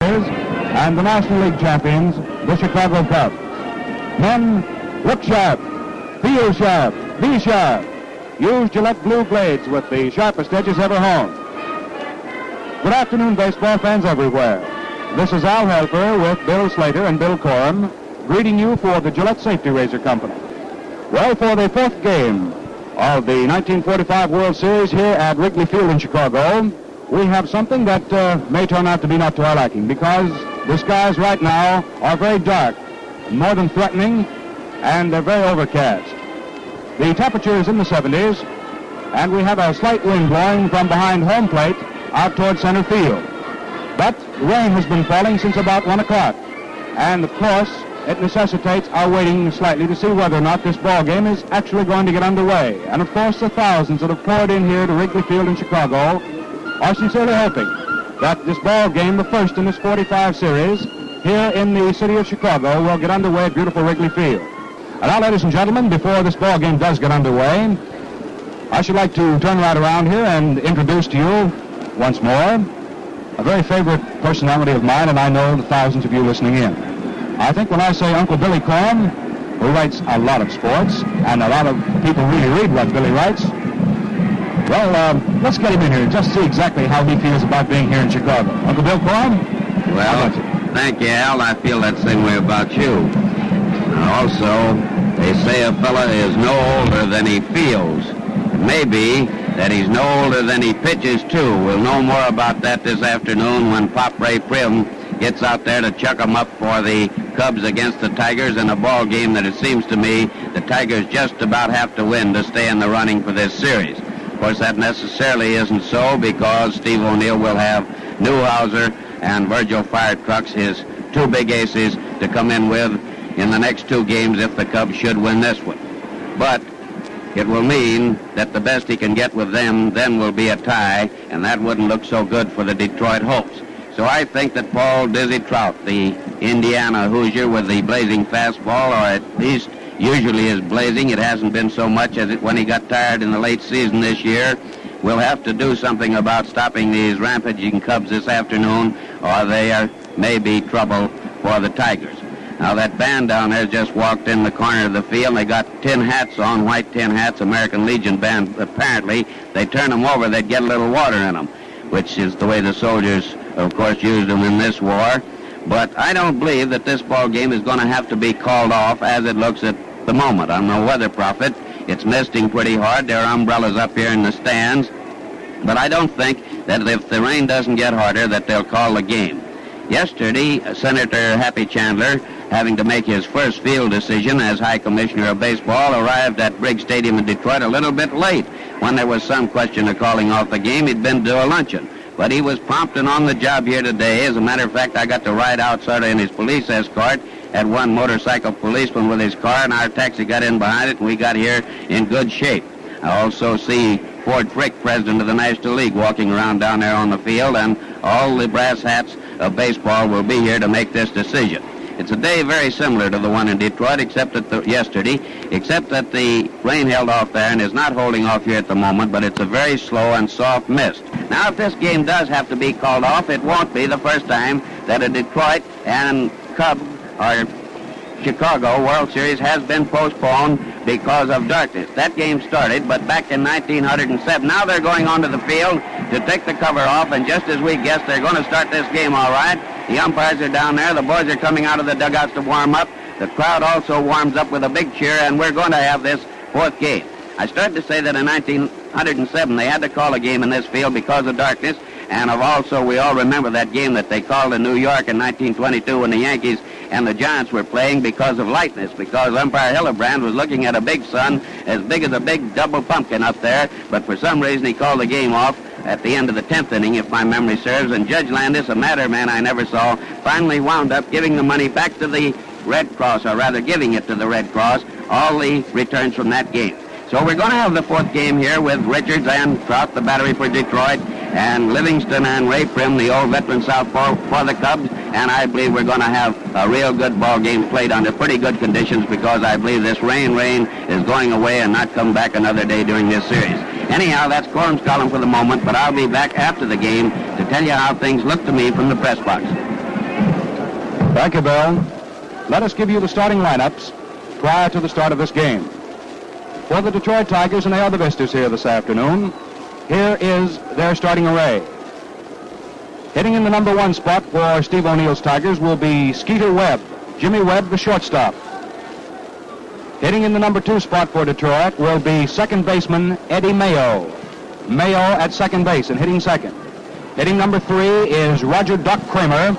Tigers, and the National League champions, the Chicago Cubs. Men, look sharp, feel sharp, be sharp. Use Gillette Blue blades with the sharpest edges ever honed. Good afternoon, baseball fans everywhere. This is Al Helfer with Bill Slater and Bill Corum, greeting you for the Gillette Safety Razor Company. Well, for the fourth game of the 1945 World Series here at Wrigley Field in Chicago, we have something that may turn out to be not to our liking, because the skies right now are very dark, more than threatening, and they're very overcast. The temperature is in the 70s, and we have a slight wind blowing from behind home plate out toward center field. But rain has been falling since about 1 o'clock, and of course, it necessitates our waiting slightly to see whether or not this ball game is actually going to get underway. And of course, the thousands that have poured in here to Wrigley Field in Chicago are sincerely hoping that this ball game, the first in this 45 series, here in the city of Chicago, will get underway at beautiful Wrigley Field. And now, ladies and gentlemen, before this ball game does get underway, I should like to turn right around here and introduce to you once more a very favorite personality of mine, and I know the thousands of you listening in. I think when I say Uncle Billy Corum, who writes a lot of sports, and a lot of people really read what Billy writes, well, let's get him in here and just see exactly how he feels about being here in Chicago. Uncle Bill Corum? Well, thank you, Al. I feel that same way about you. Also, they say a fella is no older than he feels. It may be that he's no older than he pitches, too. We'll know more about that this afternoon when Pop Ray Prim gets out there to chuck 'em up for the Cubs against the Tigers in a ball game that it seems to me the Tigers just about have to win to stay in the running for this series. Of course, that necessarily isn't so, because Steve O'Neill will have Newhouser and Virgil Fire Trucks, his two big aces, to come in with in the next two games if the Cubs should win this one. But it will mean that the best he can get with them then will be a tie, and that wouldn't look so good for the Detroit Hopes. So I think that Paul Dizzy Trout, the Indiana Hoosier with the blazing fastball, or at least usually is blazing, it hasn't been so much as it when he got tired in the late season this year, will have to do something about stopping these rampaging Cubs this afternoon, or they may be trouble for the Tigers. Now, that band down there just walked in the corner of the field. They got tin hats on, white tin hats, American Legion band. Apparently, they turn them over, they'd get a little water in them, which is the way the soldiers, of course, used them in this war. But I don't believe that this ball game is going to have to be called off as it looks at the moment. I'm no weather prophet. It's misting pretty hard. There are umbrellas up here in the stands. But I don't think that if the rain doesn't get harder that they'll call the game. Yesterday, Senator Happy Chandler, having to make his first field decision as High Commissioner of Baseball, arrived at Briggs Stadium in Detroit a little bit late. When there was some question of calling off the game, he'd been to a luncheon. But he was prompt and on the job here today. As a matter of fact, I got to ride out sort of in his police escort, had one motorcycle policeman with his car, and our taxi got in behind it, and we got here in good shape. I also see Ford Frick, president of the National League, walking around down there on the field, and all the brass hats of baseball will be here to make this decision. It's a day very similar to the one in Detroit, except that yesterday, except that the rain held off there and is not holding off here at the moment, but it's a very slow and soft mist. Now, if this game does have to be called off, it won't be the first time that a Detroit and Cub or Chicago World Series has been postponed because of darkness. That game started, but back in 1907. Now they're going onto the field to take the cover off, and just as we guessed, they're going to start this game all right. The umpires are down there. The boys are coming out of the dugouts to warm up. The crowd also warms up with a big cheer, and we're going to have this fourth game. I started to say that in 1907 they had to call a game in this field because of darkness, and also we all remember that game that they called in New York in 1922 when the Yankees and the Giants were playing because of lightness, because umpire Hillebrand was looking at a big sun as big as a big double pumpkin up there, but for some reason he called the game off at the end of the 10th inning, if my memory serves, and Judge Landis, a madder man I never saw, finally wound up giving the money back to the Red Cross, or rather giving it to the Red Cross, all the returns from that game. So we're going to have the fourth game here with Richards and Trout, the battery for Detroit, and Livingston and Ray Prim, the old veteran southpaw for the Cubs, and I believe we're going to have a real good ball game played under pretty good conditions, because I believe this rain is going away and not come back another day during this series. Anyhow, that's Corum's column for the moment, but I'll be back after the game to tell you how things look to me from the press box. Thank you, Bill. Let us give you the starting lineups prior to the start of this game. For the Detroit Tigers, and they are the visitors here this afternoon, here is their starting array. Hitting in the number 1 spot for Steve O'Neill's Tigers will be Skeeter Webb, Jimmy Webb, the shortstop. Hitting in the number 2 spot for Detroit will be second baseman Eddie Mayo. Mayo at second base and hitting second. Hitting number 3 is Roger Duck Kramer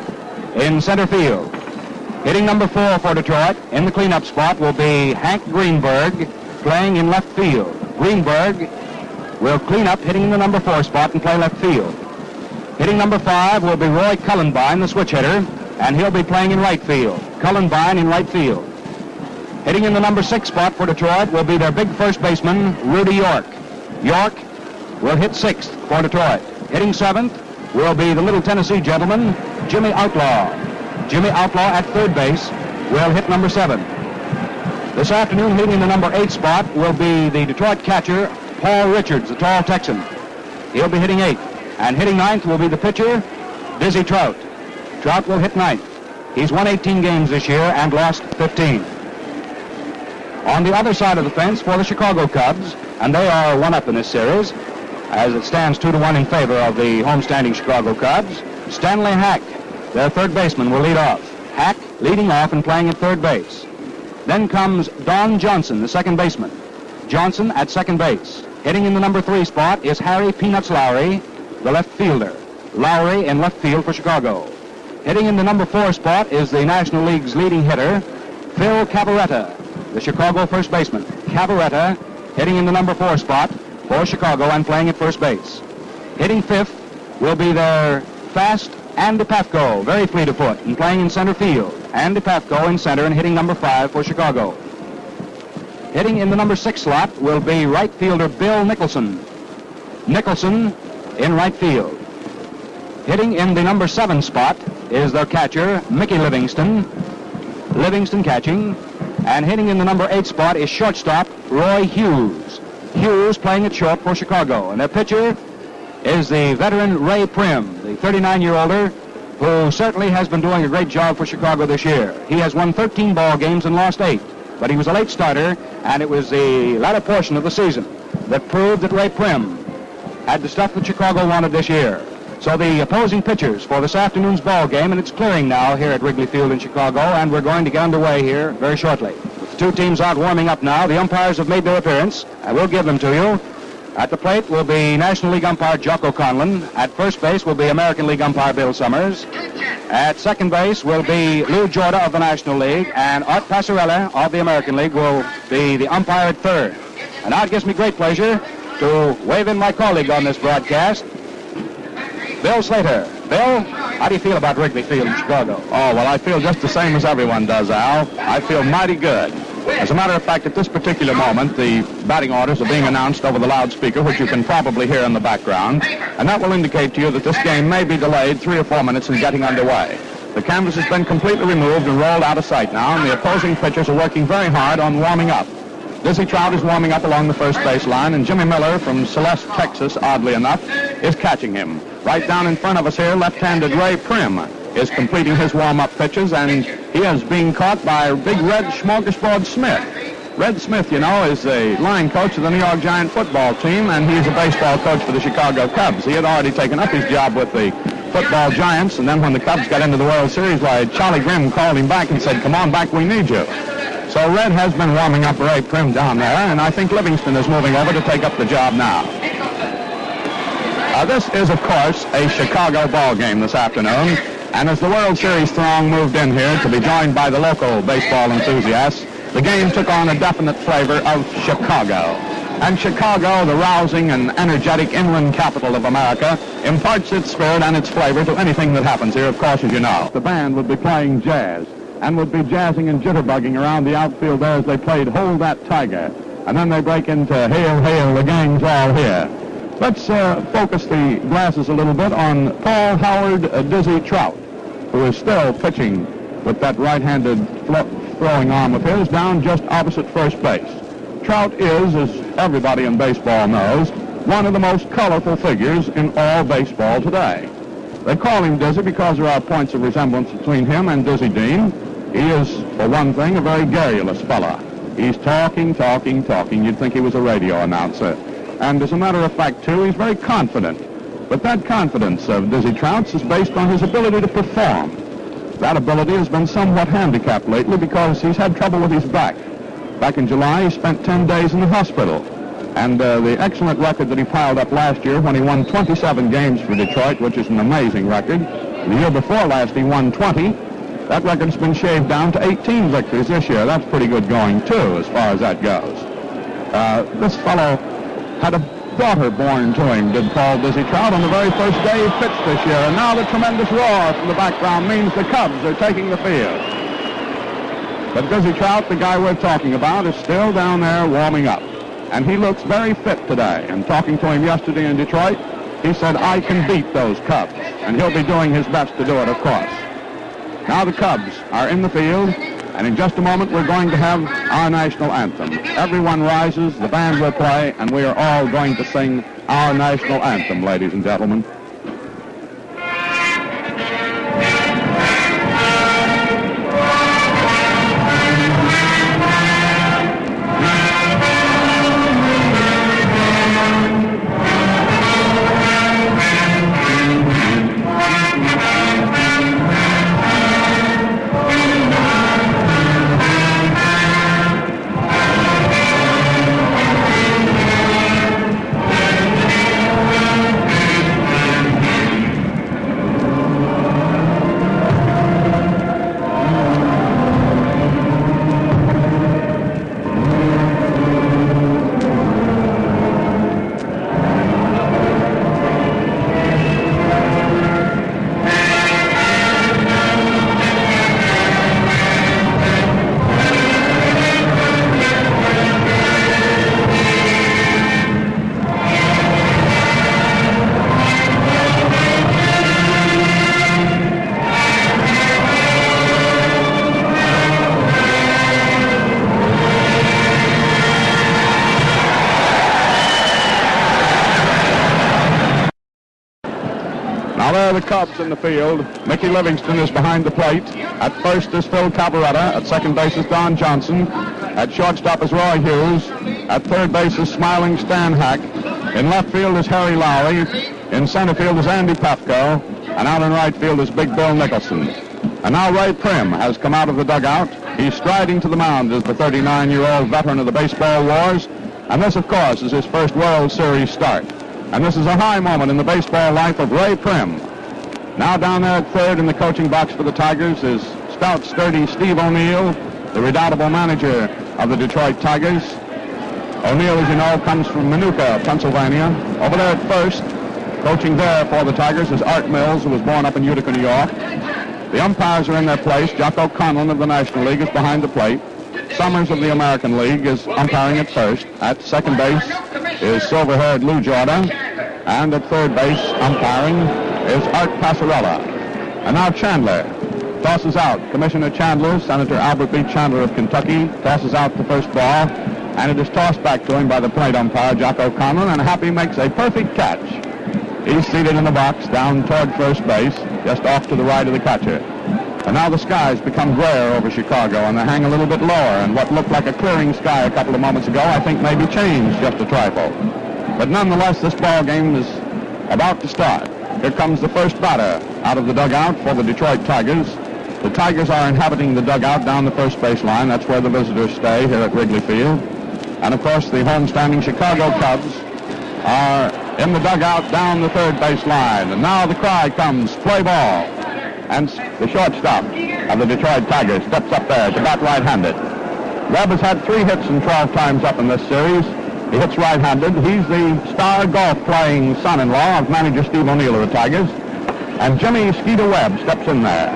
in center field. Hitting number 4 for Detroit in the cleanup spot will be Hank Greenberg, playing in left field. Greenberg will clean up, hitting in the number 4 spot and play left field. Hitting number 5 will be Roy Cullenbine, the switch hitter, and he'll be playing in right field. Cullenbine in right field. Hitting in the number 6 spot for Detroit will be their big first baseman, Rudy York. York will hit 6th for Detroit. Hitting 7th will be the little Tennessee gentleman, Jimmy Outlaw. Jimmy Outlaw at third base will hit number 7. This afternoon, hitting in the number 8 spot will be the Detroit catcher, Paul Richards, the tall Texan. He'll be hitting 8th. And hitting 9th will be the pitcher, Dizzy Trout. Trout will hit 9th. He's won 18 games this year and lost 15. On the other side of the fence for the Chicago Cubs, and they are 1-up in this series, as it stands 2-1 in favor of the homestanding Chicago Cubs, Stanley Hack, their third baseman, will lead off. Hack leading off and playing at third base. Then comes Don Johnson, the second baseman. Johnson at second base. Hitting in the number 3 spot is Harry Peanuts Lowry, the left fielder. Lowry in left field for Chicago. Hitting in the number 4 spot is the National League's leading hitter, Phil Cavaretta, the Chicago first baseman. Cavaretta hitting in the number 4 spot for Chicago and playing at first base. Hitting 5th will be their fast Andy Pafko, very fleet of foot, and playing in center field. Andy Pafko in center and hitting number 5 for Chicago. Hitting in the number 6 slot will be right fielder Bill Nicholson. Nicholson in right field. Hitting in the number 7 spot is their catcher, Mickey Livingston. Livingston catching. And hitting in the number 8 spot is shortstop, Roy Hughes. Hughes playing at short for Chicago. And their pitcher is the veteran Ray Prim, the 39-year-older, who certainly has been doing a great job for Chicago this year. He has won 13 ball games and lost 8. But he was a late starter, and it was the latter portion of the season that proved that Ray Prim had the stuff that Chicago wanted this year. So the opposing pitchers for this afternoon's ball game, and it's clearing now here at Wrigley Field in Chicago, and we're going to get underway here very shortly. With the two teams out warming up now, the umpires have made their appearance. I will give them to you. At the plate will be National League umpire Jocko Conlon. At first base will be American League umpire Bill Summers. At second base will be Lou Jorda of the National League, and Art Passarella of the American League will be the umpire at third. And now it gives me great pleasure to wave in my colleague on this broadcast, Bill Slater. Bill, how do you feel about Wrigley Field in Chicago? Oh, well, I feel just the same as everyone does, Al. I feel mighty good. As a matter of fact, at this particular moment, the batting orders are being announced over the loudspeaker, which you can probably hear in the background, and that will indicate to you that this game may be delayed 3 or 4 minutes in getting underway. The canvas has been completely removed and rolled out of sight now, and the opposing pitchers are working very hard on warming up. Dizzy Trout is warming up along the first base line, and Jimmy Miller from Celeste, Texas, oddly enough, is catching him. Right down in front of us here, left-handed Ray Prim is completing his warm-up pitches, and he is being caught by Big Red Smorgasbord Smith. Red Smith, you know, is the line coach of the New York Giant football team, and he's a baseball coach for the Chicago Cubs. He had already taken up his job with the football Giants, and then when the Cubs got into the World Series, why, Charlie Grimm called him back and said, "Come on back, we need you." So Red has been warming up Ray Prim down there, and I think Livingston is moving over to take up the job now. This is, of course, a Chicago ball game this afternoon, and as the World Series throng moved in here to be joined by the local baseball enthusiasts, the game took on a definite flavor of Chicago. And Chicago, the rousing and energetic inland capital of America, imparts its spirit and its flavor to anything that happens here, of course, as you know. The band would be playing jazz, and would be jazzing and jitterbugging around the outfield there as they played Hold That Tiger. And then they break into Hail, Hail, the gang's all here. Let's focus the glasses a little bit on Paul Howard Dizzy Trout, who is still pitching with that right-handed throwing arm of his down just opposite first base. Trout is, as everybody in baseball knows, one of the most colorful figures in all baseball today. They call him Dizzy because there are points of resemblance between him and Dizzy Dean. He is, for one thing, a very garrulous fella. He's talking. You'd think he was a radio announcer. And as a matter of fact, too, he's very confident. But that confidence of Dizzy Trout's is based on his ability to perform. That ability has been somewhat handicapped lately because he's had trouble with his back. Back in July, he spent 10 days in the hospital. And the excellent record that he piled up last year when he won 27 games for Detroit, which is an amazing record. The year before last, he won 20. That record's been shaved down to 18 victories this year. That's pretty good going, too, as far as that goes. This fellow had a daughter born to him, did Paul Dizzy Trout, on the very first day he pitched this year. And now the tremendous roar from the background means the Cubs are taking the field. But Dizzy Trout, the guy we're talking about, is still down there warming up. And he looks very fit today. And talking to him yesterday in Detroit, he said, I can beat those Cubs. And he'll be doing his best to do it, of course. Now the Cubs are in the field, and in just a moment we're going to have our national anthem. Everyone rises, the band will play, and we are all going to sing our national anthem, ladies and gentlemen. The Cubs in the field. Mickey Livingston is behind the plate. At first is Phil Cavaretta. At second base is Don Johnson. At shortstop is Roy Hughes. At third base is smiling Stan Hack. In left field is Harry Lowry. In center field is Andy Pafko. And out in right field is Big Bill Nicholson. And now Ray Prim has come out of the dugout. He's striding to the mound as the 39-year-old veteran of the baseball wars. And this, of course, is his first World Series start. And this is a high moment in the baseball life of Ray Prim. Now down there at third in the coaching box for the Tigers is stout, sturdy Steve O'Neill, the redoubtable manager of the Detroit Tigers. O'Neill, as you know, comes from Minooka, Pennsylvania. Over there at first, coaching there for the Tigers, is Art Mills, who was born up in Utica, New York. The umpires are in their place. Jocko Conlon of the National League is behind the plate. Summers of the American League is umpiring at first. At second base is silver-haired Lou Jordan. And at third base, umpiring, is Art Passarella. And now Chandler tosses out. Commissioner Chandler, Senator Albert B. Chandler of Kentucky, tosses out the first ball, and it is tossed back to him by the plate umpire, Jocko Conlon, and Happy makes a perfect catch. He's seated in the box down toward first base, just off to the right of the catcher. And now the skies become grayer over Chicago, and they hang a little bit lower, and what looked like a clearing sky a couple of moments ago, I think may be changed just a trifle. But nonetheless, this ball game is about to start. Here comes the first batter out of the dugout for the Detroit Tigers. The Tigers are inhabiting the dugout down the first base line. That's where the visitors stay here at Wrigley Field. And, of course, the homestanding Chicago Cubs are in the dugout down the third base line. And now the cry comes, play ball. And the shortstop of the Detroit Tigers steps up there to bat right-handed. Webb has had 3 hits and 12 times up in this series. He hits right-handed. He's the star golf-playing son-in-law of manager Steve O'Neill of the Tigers. And Jimmy Skeeter Webb steps in there.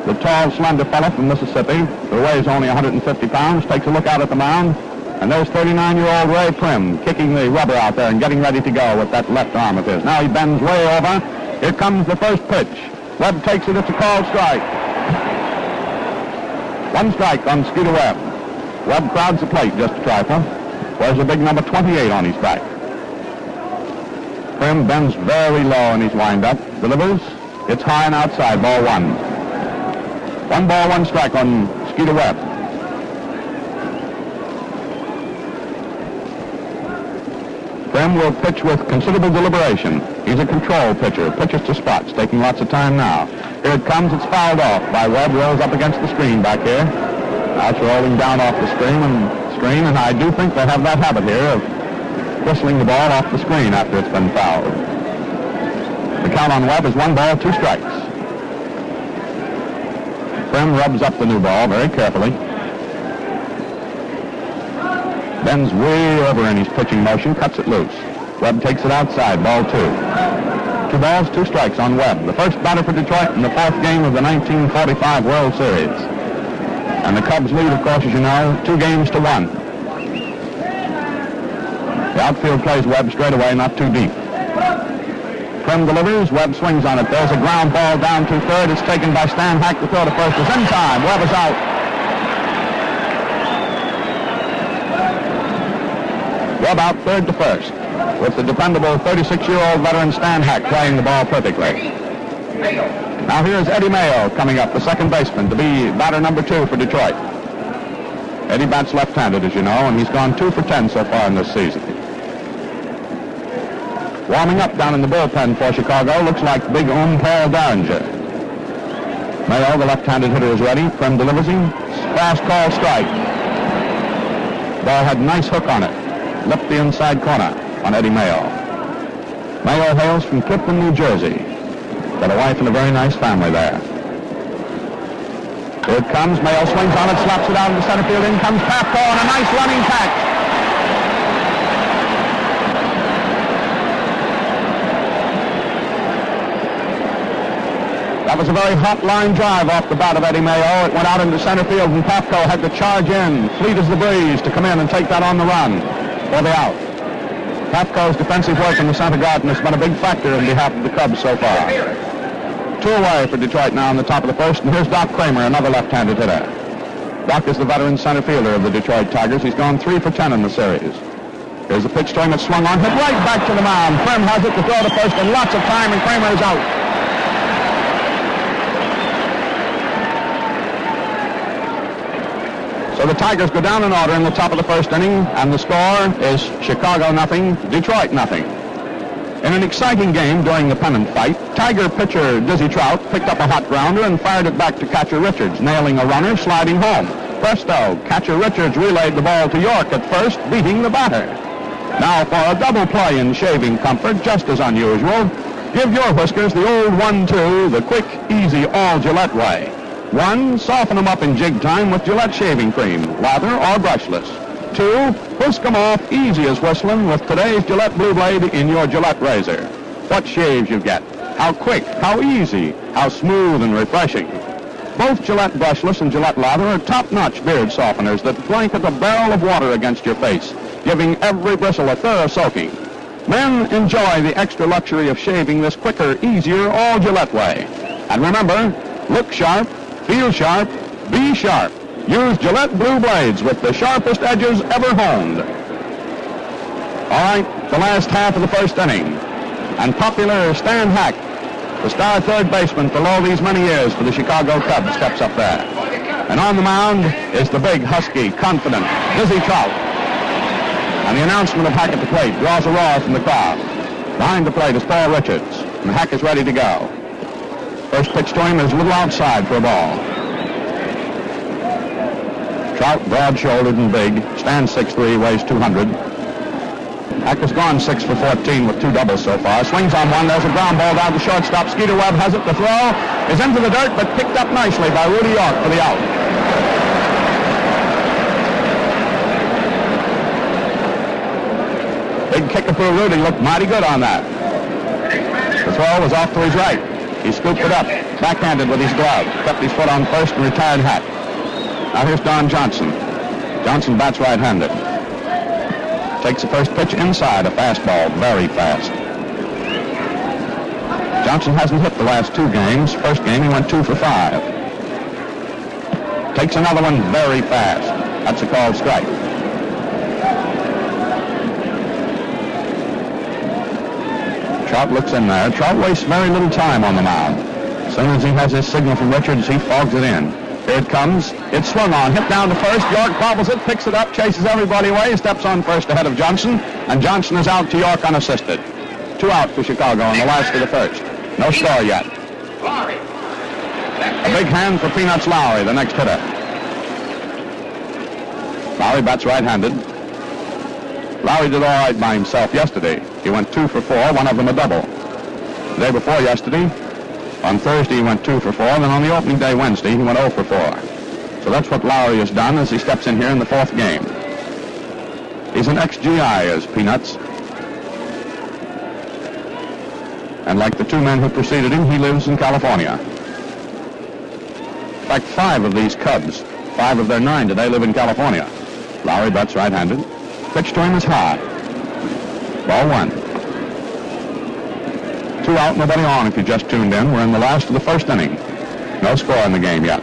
The tall, slender fellow from Mississippi, who weighs only 150 pounds, takes a look out at the mound. And there's 39-year-old Ray Prim kicking the rubber out there and getting ready to go with that left arm of his. Now he bends way over. Here comes the first pitch. Webb takes it. It's a called strike. 1 strike on Skeeter Webb. Webb crowds the plate just a trifle. Wears a big number 28 on his back. Prim bends very low in his windup. Delivers. It's high and outside. Ball one. 1 ball, 1 strike on Skeeter Webb. Prim will pitch with considerable deliberation. He's a control pitcher. Pitches to spots, taking lots of time now. Here it comes. It's fouled off by Webb. Rolls up against the screen back here. Now it's rolling down off the screen, and I do think they have that habit here of whistling the ball off the screen after it's been fouled. The count on Webb is 1 ball, 2 strikes. Prim rubs up the new ball very carefully. Bends way over in his pitching motion, cuts it loose. Webb takes it outside, ball 2. 2 balls, 2 strikes on Webb, the first batter for Detroit in the 4th game of the 1945 World Series. And the Cubs lead, of course, as you know, 2 games to 1. The outfield plays Webb straight away, not too deep. Prim delivers. Webb swings on it. There's a ground ball down to third. It's taken by Stan Hack. The throw to first is in time. Webb is out. Webb out third to first, with the dependable 36-year-old veteran Stan Hack playing the ball perfectly. Now here's Eddie Mayo coming up, the second baseman, to be batter number 2 for Detroit. Eddie bats left-handed, as you know, and he's gone 2 for 10 so far in this season. Warming up down in the bullpen for Chicago looks like big Paul Derringer. Mayo, the left-handed hitter, is ready. Prim delivers him. Fast call strike. Ball had a nice hook on it. Left the inside corner on Eddie Mayo. Mayo hails from Clifton, New Jersey. Got a wife and a very nice family there. Here it comes. Mayo swings on it, slaps it out into center field. In comes Papco on a nice running catch. That was a very hot line drive off the bat of Eddie Mayo. It went out into center field, and Papco had to charge in, fleet as the breeze, to come in and take that on the run for the out. Papco's defensive work in the center garden has been a big factor in behalf of the Cubs so far. 2 away for Detroit now in the top of the first, and here's Doc Kramer, another left-handed hitter. Doc is the veteran center fielder of the Detroit Tigers. He's gone 3 for 10 in the series. Here's the pitch to him. It's swung on, hit right back to the mound. Prim has it to throw to first, and lots of time, and Kramer is out. So the Tigers go down in order in the top of the first inning, and the score is Chicago nothing, Detroit nothing. In an exciting game during the pennant fight, Tiger pitcher Dizzy Trout picked up a hot grounder and fired it back to catcher Richards, nailing a runner, sliding home. Presto, catcher Richards relayed the ball to York at first, beating the batter. Now for a double play in shaving comfort, just as unusual, give your whiskers the old 1-2, the quick, easy, all Gillette way. 1, soften them up in jig time with Gillette shaving cream, lather or brushless. 2, whisk them off easy as whistling with today's Gillette Blue Blade in your Gillette razor. What shaves you get. How quick, how easy, how smooth and refreshing. Both Gillette brushless and Gillette lather are top-notch beard softeners that blanket a barrel of water against your face, giving every bristle a thorough soaking. Men enjoy the extra luxury of shaving this quicker, easier, all Gillette way. And remember, look sharp, feel sharp, be sharp. Use Gillette Blue Blades with the sharpest edges ever honed. All right, the last half of the first inning. And popular Stan Hack, the star third baseman for all these many years for the Chicago Cubs, steps up there. And on the mound is the big, husky, confident Dizzy Trout. And the announcement of Hack at the plate draws a roar from the crowd. Behind the plate is Paul Richards, and Hack is ready to go. First pitch to him is a little outside for a ball. Trout, broad-shouldered and big, stands 6'3", weighs 200. Hack has gone 6 for 14 with 2 doubles so far. Swings on one. There's a ground ball down to shortstop. Skeeter Webb has it. The throw is into the dirt, but picked up nicely by Rudy York for the out. Big kickapoo Rudy looked mighty good on that. The throw was off to his right. He scooped it up, backhanded with his glove, kept his foot on first and retired Hack. Now here's Don Johnson. Johnson bats right-handed. Takes the first pitch inside, a fastball, very fast. Johnson hasn't hit the last 2 games. First game he went 2 for 5. Takes another one very fast. That's a called strike. Trout looks in there. Trout wastes very little time on the mound. As soon as he has his signal from Richards, he fogs it in. Here it comes. It's swung on. Hit down to first. York bobbles it, picks it up, chases everybody away, steps on first ahead of Johnson, and Johnson is out to York unassisted. 2 out for Chicago in the last of the first. No score yet. A big hand for Peanuts Lowry, the next hitter. Lowry bats right-handed. Lowry did all right by himself yesterday. He went 2 for 4, one of them a double. The day before yesterday, on Thursday he went 2 for 4, then on the opening day Wednesday he went 0 for 4. So that's what Lowry has done as he steps in here in the 4th game. He's an ex-GI as Peanuts. And like the 2 men who preceded him, he lives in California. In fact, 5 of these Cubs, 5 of their 9 today live in California. Lowry bats right-handed. Pitch to him is high. Ball 1. 2 out, nobody on if you just tuned in. We're in the last of the first inning. No score in the game yet.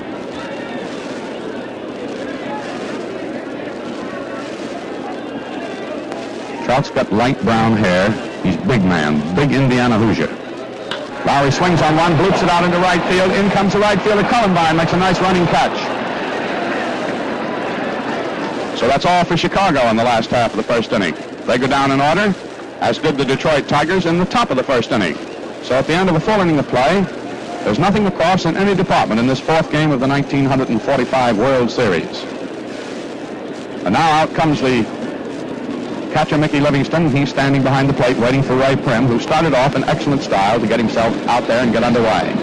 Trout's got light brown hair. He's big man, big Indiana Hoosier. Lowry swings on one, bloops it out into right field. In comes the right fielder, Cullenbine, makes a nice running catch. So that's all for Chicago in the last half of the first inning. They go down in order, as did the Detroit Tigers in the top of the first inning. So at the end of a full inning of play, there's nothing across in any department in this 4th game of the 1945 World Series. And now out comes the catcher, Mickey Livingston. He's standing behind the plate waiting for Ray Prim, who started off in excellent style to get himself out there and get underway.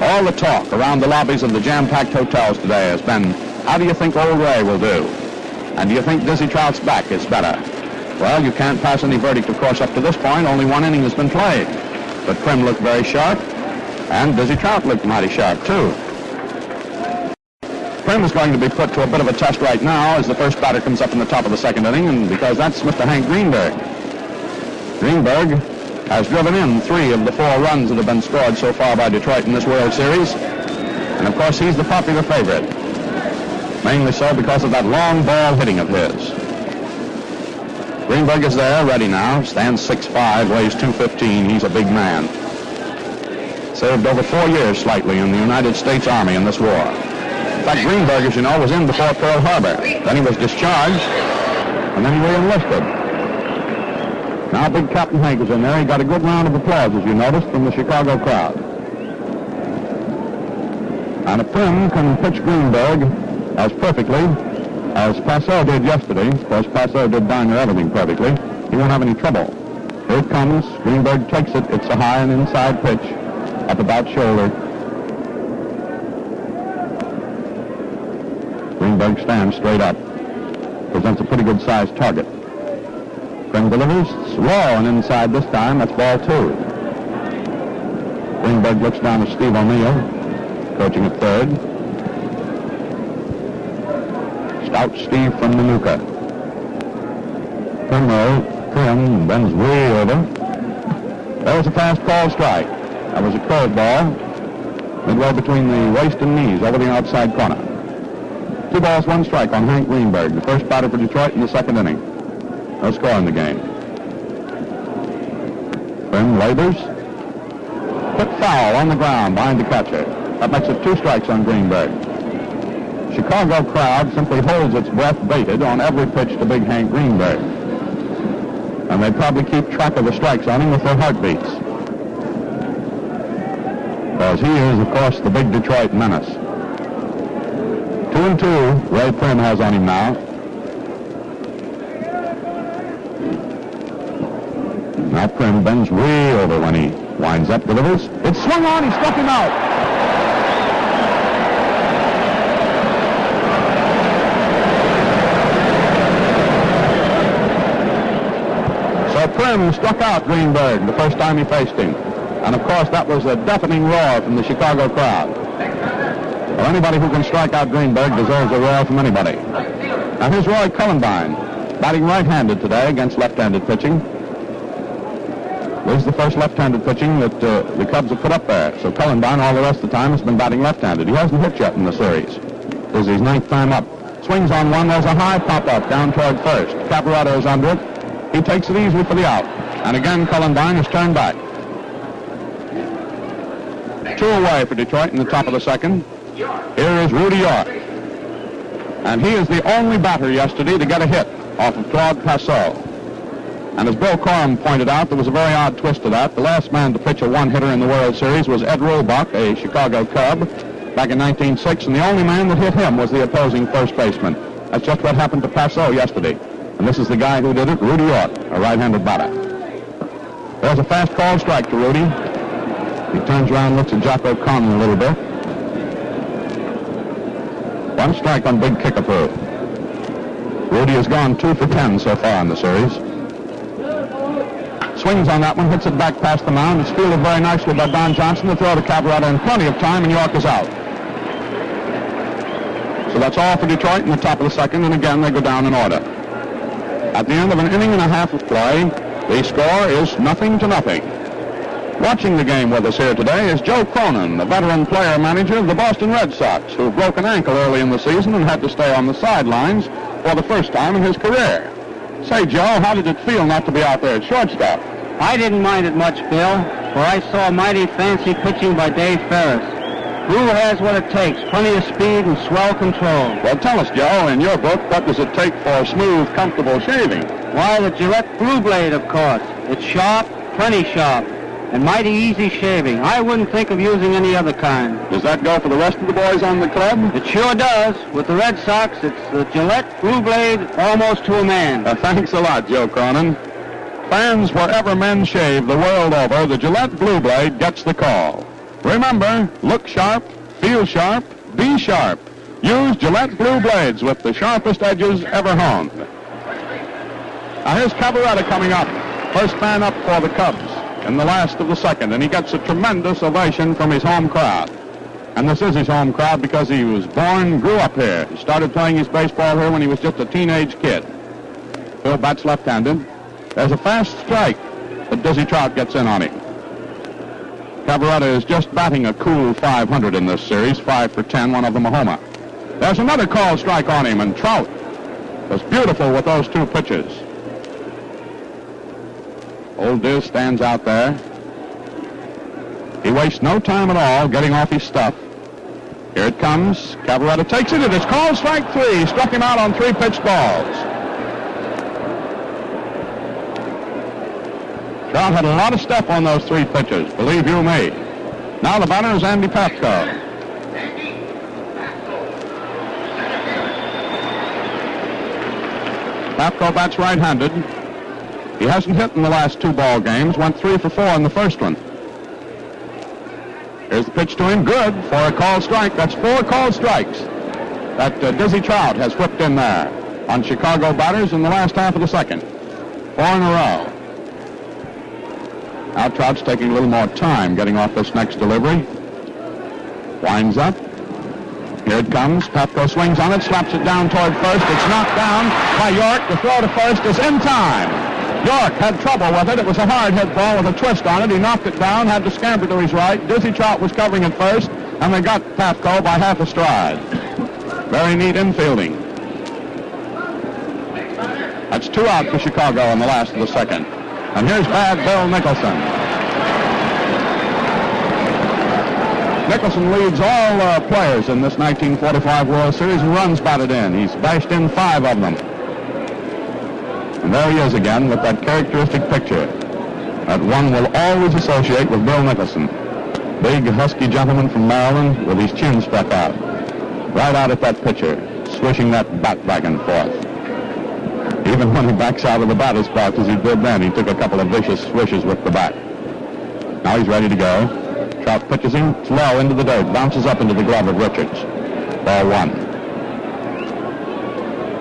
All the talk around the lobbies of the jam-packed hotels today has been, how do you think old Ray will do? And do you think Dizzy Trout's back is better? Well, you can't pass any verdict, of course, up to this point. Only 1 inning has been played. But Prim looked very sharp, and Dizzy Trout looked mighty sharp, too. Prim is going to be put to a bit of a test right now as the first batter comes up in the top of the 2nd inning, and because that's Mr. Hank Greenberg. Greenberg has driven in 3 of the 4 runs that have been scored so far by Detroit in this World Series. And, of course, he's the popular favorite. Mainly so because of that long ball hitting of his. Greenberg is there, ready now. Stands 6'5", weighs 215. He's a big man. Served over 4 years slightly in the United States Army in this war. In fact, Greenberg, as you know, was in before Pearl Harbor. Then he was discharged, and then he re-enlisted. Now big Captain Hank is in there. He got a good round of applause, as you noticed, from the Chicago crowd. And if Prim can pitch Greenberg as perfectly as Passeau did yesterday, of course Passeau did darn near everything perfectly, he won't have any trouble. Here it comes. Greenberg takes it. It's a high and inside pitch, up about shoulder. Greenberg stands straight up. Presents a pretty good sized target. Prim delivers. Slow and inside this time. That's ball 2. Greenberg looks down at Steve O'Neill, coaching at 3rd. Stout Steve from Manuka. Prim bends way over. That was a fast call strike. That was a curveball, midway between the waist and knees, over the outside corner. 2 balls, 1 strike on Hank Greenberg, the first batter for Detroit in the 2nd inning. No score in the game. Prim labors. Hit foul on the ground behind the catcher. That makes it 2 strikes on Greenberg. Chicago crowd simply holds its breath bated on every pitch to big Hank Greenberg. And they probably keep track of the strikes on him with their heartbeats. Because he is, of course, the big Detroit menace. 2-2, Ray Prim has on him now. Now Prim bends way over when he winds up, delivers. It's swung on, he struck him out. So Prim struck out Greenberg the first time he faced him. And of course that was a deafening roar from the Chicago crowd. Well, anybody who can strike out Greenberg deserves a roar from anybody. Now here's Roy Cullenbine, batting right-handed today against left-handed pitching. This is the first left-handed pitching that the Cubs have put up there. So Cullenbine all the rest of the time has been batting left-handed. He hasn't hit yet in the series. This is his 9th time up. Swings on one. There's a high pop-up down toward first. Caparotto is under it. He takes it easily for the out. And again, Cullenbine has turned back. 2 away for Detroit in the top of the second. Here is Rudy York. And he is the only batter yesterday to get a hit off of Claude Passau. And as Bill Corum pointed out, there was a very odd twist to that. The last man to pitch a one-hitter in the World Series was Ed Roebuck, a Chicago Cub, back in 1906, and the only man that hit him was the opposing first baseman. That's just what happened to Passau yesterday. And this is the guy who did it, Rudy York, a right-handed batter. There's a fast call strike to Rudy. He turns around and looks at Jack O'Connor a little bit. 1 strike on Big Kickapoo. Rudy has gone 2 for 10 so far in the series. Swings on that one, hits it back past the mound. It's fielded very nicely by Don Johnson to throw to Cavaretta in plenty of time, and York is out. So that's all for Detroit in the top of the second, and again they go down in order. At the end of an inning and a half of play, the score is 0-0. Watching the game with us here today is Joe Cronin, the veteran player-manager of the Boston Red Sox, who broke an ankle early in the season and had to stay on the sidelines for the first time in his career. Say, Joe, how did it feel not to be out there at shortstop? I didn't mind it much, Bill, for I saw mighty fancy pitching by Dave Ferris. Who has what it takes, plenty of speed and swell control. Well, tell us, Joe, in your book, what does it take for smooth, comfortable shaving? Why, the Gillette Blue Blade, of course. It's sharp, plenty sharp, and mighty easy shaving. I wouldn't think of using any other kind. Does that go for the rest of the boys on the club? It sure does. With the Red Sox, it's the Gillette Blue Blade almost to a man. Thanks a lot, Joe Cronin. Fans wherever men shave the world over, the Gillette Blue Blade gets the call. Remember, look sharp, feel sharp, be sharp. Use Gillette Blue Blades with the sharpest edges ever honed. Now here's Cavaretta coming up. First man up for the Cubs in the last of the second, and he gets a tremendous ovation from his home crowd. And this is his home crowd because he was born, grew up here. He started playing his baseball here when he was just a teenage kid. Bill bats left-handed. There's a fast strike, but Dizzy Trout gets in on him. Cavaretta is just batting a cool 500 in this series, 5 for 10, one of them a homer. There's another called strike on him, and Trout was beautiful with those 2 pitches. Old Diz stands out there. He wastes no time at all getting off his stuff. Here it comes. Cavaretta takes it. It is called strike 3. Struck him out on 3 pitched balls. Trout had a lot of step on those 3 pitches, believe you me. Now the batter is Andy Pafko. Pafko bats right-handed. He hasn't hit in the last 2 ball games, went 3 for 4 in the first one. Here's the pitch to him, good for a called strike. That's 4 called strikes that Dizzy Trout has whipped in there on Chicago batters in the last half of the second. 4 in a row. Now Trout's taking a little more time getting off this next delivery. Winds up. Here it comes. Pafko swings on it, slaps it down toward first. It's knocked down by York. The throw to first is in time. York had trouble with it. It was a hard hit ball with a twist on it. He knocked it down, had to scamper to his right. Dizzy Trout was covering it first, and they got Pafko by half a stride. Very neat infielding. That's 2 out for Chicago in the last of the second. And here's bad Bill Nicholson. Nicholson leads all players in this 1945 World Series in runs batted in. He's bashed in 5 of them. And there he is again with that characteristic picture that one will always associate with Bill Nicholson. Big, husky gentleman from Maryland with his chin stuck out. Right out at that pitcher, swishing that bat back and forth. Even when he backs out of the batter's box, as he did then, he took a couple of vicious swishes with the bat. Now he's ready to go. Trout pitches him. It's low into the dirt. Bounces up into the glove of Richards. Ball 1.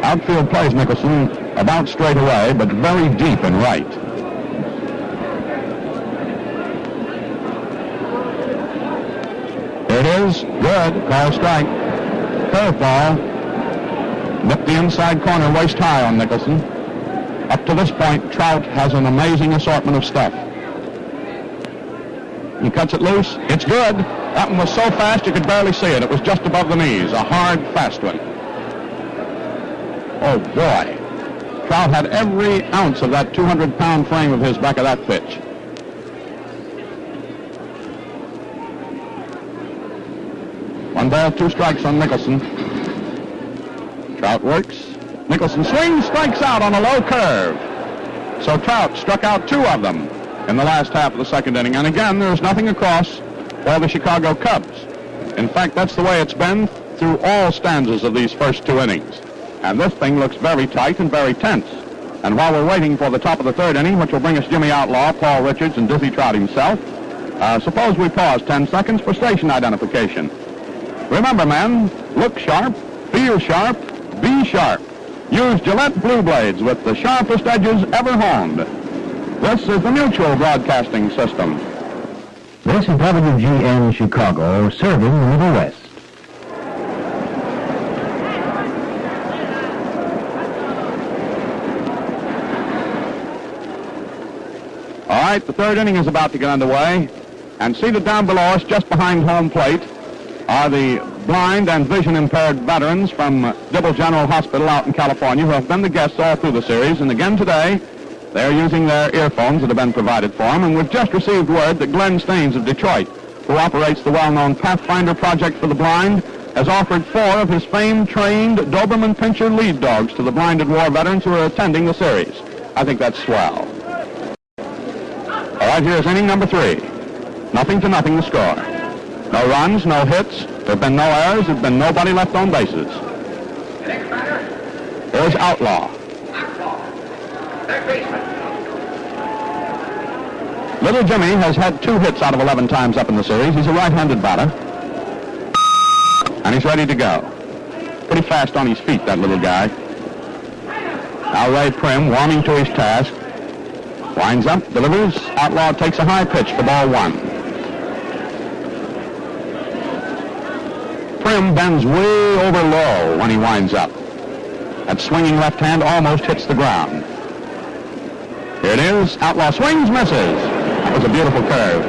Outfield plays Nicholson about straight away, but very deep and right. Here it is. Good. Call strike. Curveball. Nipped the inside corner waist high on Nicholson. Up to this point, Trout has an amazing assortment of stuff. He cuts it loose. It's good. That one was so fast you could barely see it. It was just above the knees. A hard, fast one. Oh, boy. Trout had every ounce of that 200-pound frame of his back of that pitch. One ball, 2 strikes on Nicholson. Trout works. Nicholson swings, strikes out on a low curve. So Trout struck out 2 of them in the last half of the second inning. And again, there's nothing across for the Chicago Cubs. In fact, that's the way it's been through all stanzas of these first 2 innings. And this thing looks very tight and very tense. And while we're waiting for the top of the third inning, which will bring us Jimmy Outlaw, Paul Richards, and Dizzy Trout himself, suppose we pause 10 seconds for station identification. Remember, men, look sharp, feel sharp, be sharp. Use Gillette Blue Blades with the sharpest edges ever honed. This is the Mutual Broadcasting System. This is WGN Chicago, serving the Middle West. All right, the third inning is about to get underway. And seated down below us, just behind home plate, are the blind and vision-impaired veterans from Dibble General Hospital out in California who have been the guests all through the series. And again today, they're using their earphones that have been provided for them. And we've just received word that Glenn Staines of Detroit, who operates the well-known Pathfinder Project for the Blind, has offered 4 of his famed-trained Doberman Pinscher lead dogs to the blinded war veterans who are attending the series. I think that's swell. All right, here's inning number 3. 0-0 the score. No runs, no hits. There have been no errors. There's been nobody left on bases. Here's Outlaw. Little Jimmy has had 2 hits out of 11 times up in the series. He's a right-handed batter. And he's ready to go. Pretty fast on his feet, that little guy. Now Ray Prim, warming to his task. Winds up, delivers. Outlaw takes a high pitch for ball 1. Prim bends way over low when he winds up. That swinging left hand almost hits the ground. Here it is. Outlaw swings, misses. That was a beautiful curve.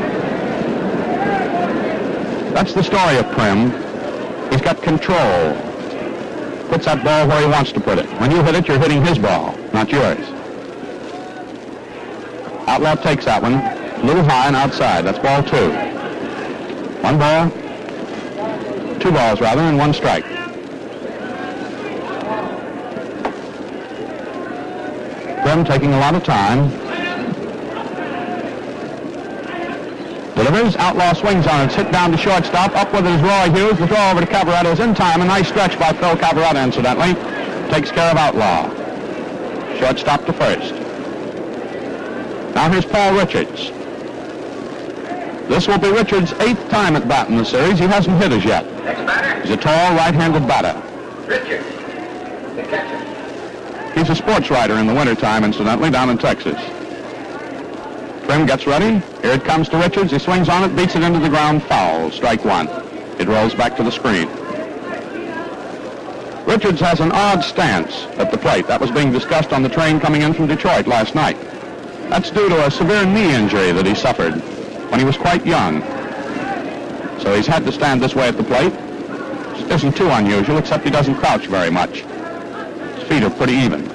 That's the story of Prim. He's got control. Puts that ball where he wants to put it. When you hit it, you're hitting his ball, not yours. Outlaw takes that one. A little high and outside. That's ball 2. 1 ball. 2 balls, rather, and 1 strike. Prim taking a lot of time. Delivers. Outlaw swings on it. It's hit down to shortstop. Up with it is Roy Hughes. The throw over to Cavaretta is in time. A nice stretch by Phil Cavaretta, incidentally. Takes care of Outlaw. Shortstop to first. Now here's Paul Richards. This will be Richards' 8th time at bat in the series. He hasn't hit as yet. He's a tall, right-handed batter. Richards, the catcher. He's a sports writer in the wintertime, incidentally, down in Texas. Prim gets ready. Here it comes to Richards. He swings on it, beats it into the ground, foul. Strike 1. It rolls back to the screen. Richards has an odd stance at the plate. That was being discussed on the train coming in from Detroit last night. That's due to a severe knee injury that he suffered when he was quite young. So he's had to stand this way at the plate. It isn't too unusual, except he doesn't crouch very much. His feet are pretty even.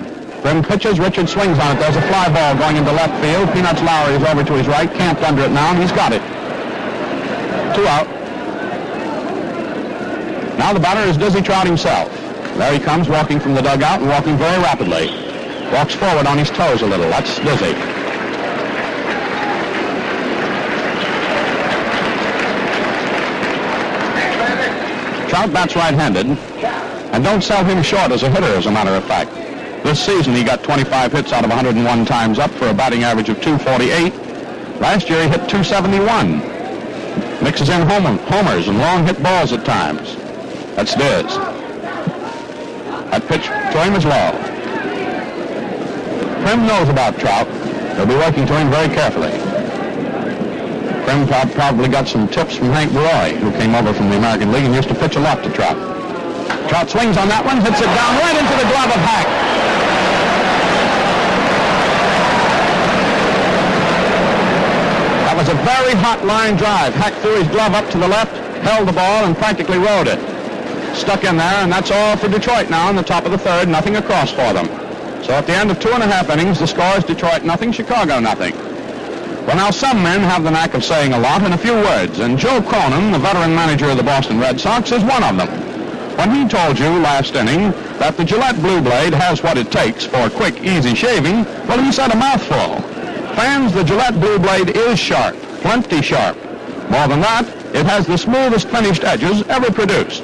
Prim pitches, Richards swings on it. There's a fly ball going into left field. Peanuts Lowry is over to his right, camped under it now, and he's got it. 2 out. Now the batter is Dizzy Trout himself. There he comes, walking from the dugout and walking very rapidly. Walks forward on his toes a little. That's Dizzy. Trout bats right-handed, and don't sell him short as a hitter, as a matter of fact. This season he got 25 hits out of 101 times up for a batting average of 248. Last year he hit 271. Mixes in homers and long hit balls at times. That's Diz. That pitch to him is low. Prim knows about Trout. He'll be working to him very carefully. Prim probably got some tips from Hank Roy, who came over from the American League and used to pitch a lot to Trout. Trout swings on that one, hits it down right into the glove of Hack. That was a very hot line drive. Hack threw his glove up to the left, held the ball, and practically rode it. Stuck in there, and that's all for Detroit now in the top of the third. Nothing across for them. So at the end of 2.5 innings, the score is Detroit nothing, Chicago nothing. Well, now some men have the knack of saying a lot in a few words, and Joe Cronin, the veteran manager of the Boston Red Sox, is one of them. When he told you last inning that the Gillette Blue Blade has what it takes for quick, easy shaving, well, he said a mouthful. Fans, the Gillette Blue Blade is sharp, plenty sharp. More than that, it has the smoothest finished edges ever produced.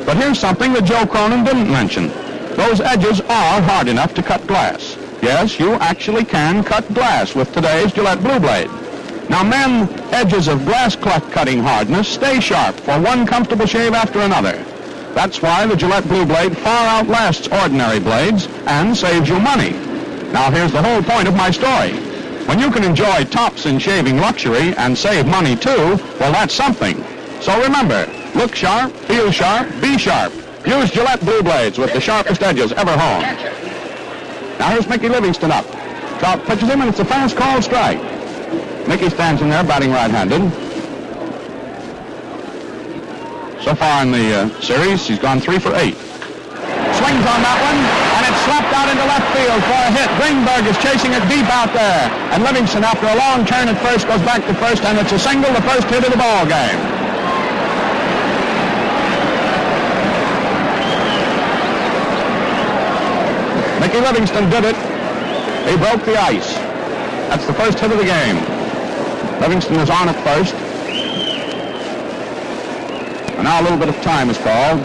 But here's something that Joe Cronin didn't mention. Those edges are hard enough to cut glass. Yes, you actually can cut glass with today's Gillette Blue Blade. Now, men, edges of glass cutting hardness stay sharp for one comfortable shave after another. That's why the Gillette Blue Blade far outlasts ordinary blades and saves you money. Now, here's the whole point of my story. When you can enjoy tops in shaving luxury and save money too, well, that's something. So remember, look sharp, feel sharp, be sharp. Use Gillette Blue Blades with the sharpest edges ever honed. Now here's Mickey Livingston up. Trout pitches him, and it's a fast called strike. Mickey stands in there batting right-handed. So far in the series, he's gone 3 for 8. Swings on that one, and it's slapped out into left field for a hit. Greenberg is chasing it deep out there. And Livingston, after a long turn at first, goes back to first, and it's a single, the first hit of the ball game. Mickey Livingston did it. He broke the ice. That's the first hit of the game. Livingston is on at first. And now a little bit of time is called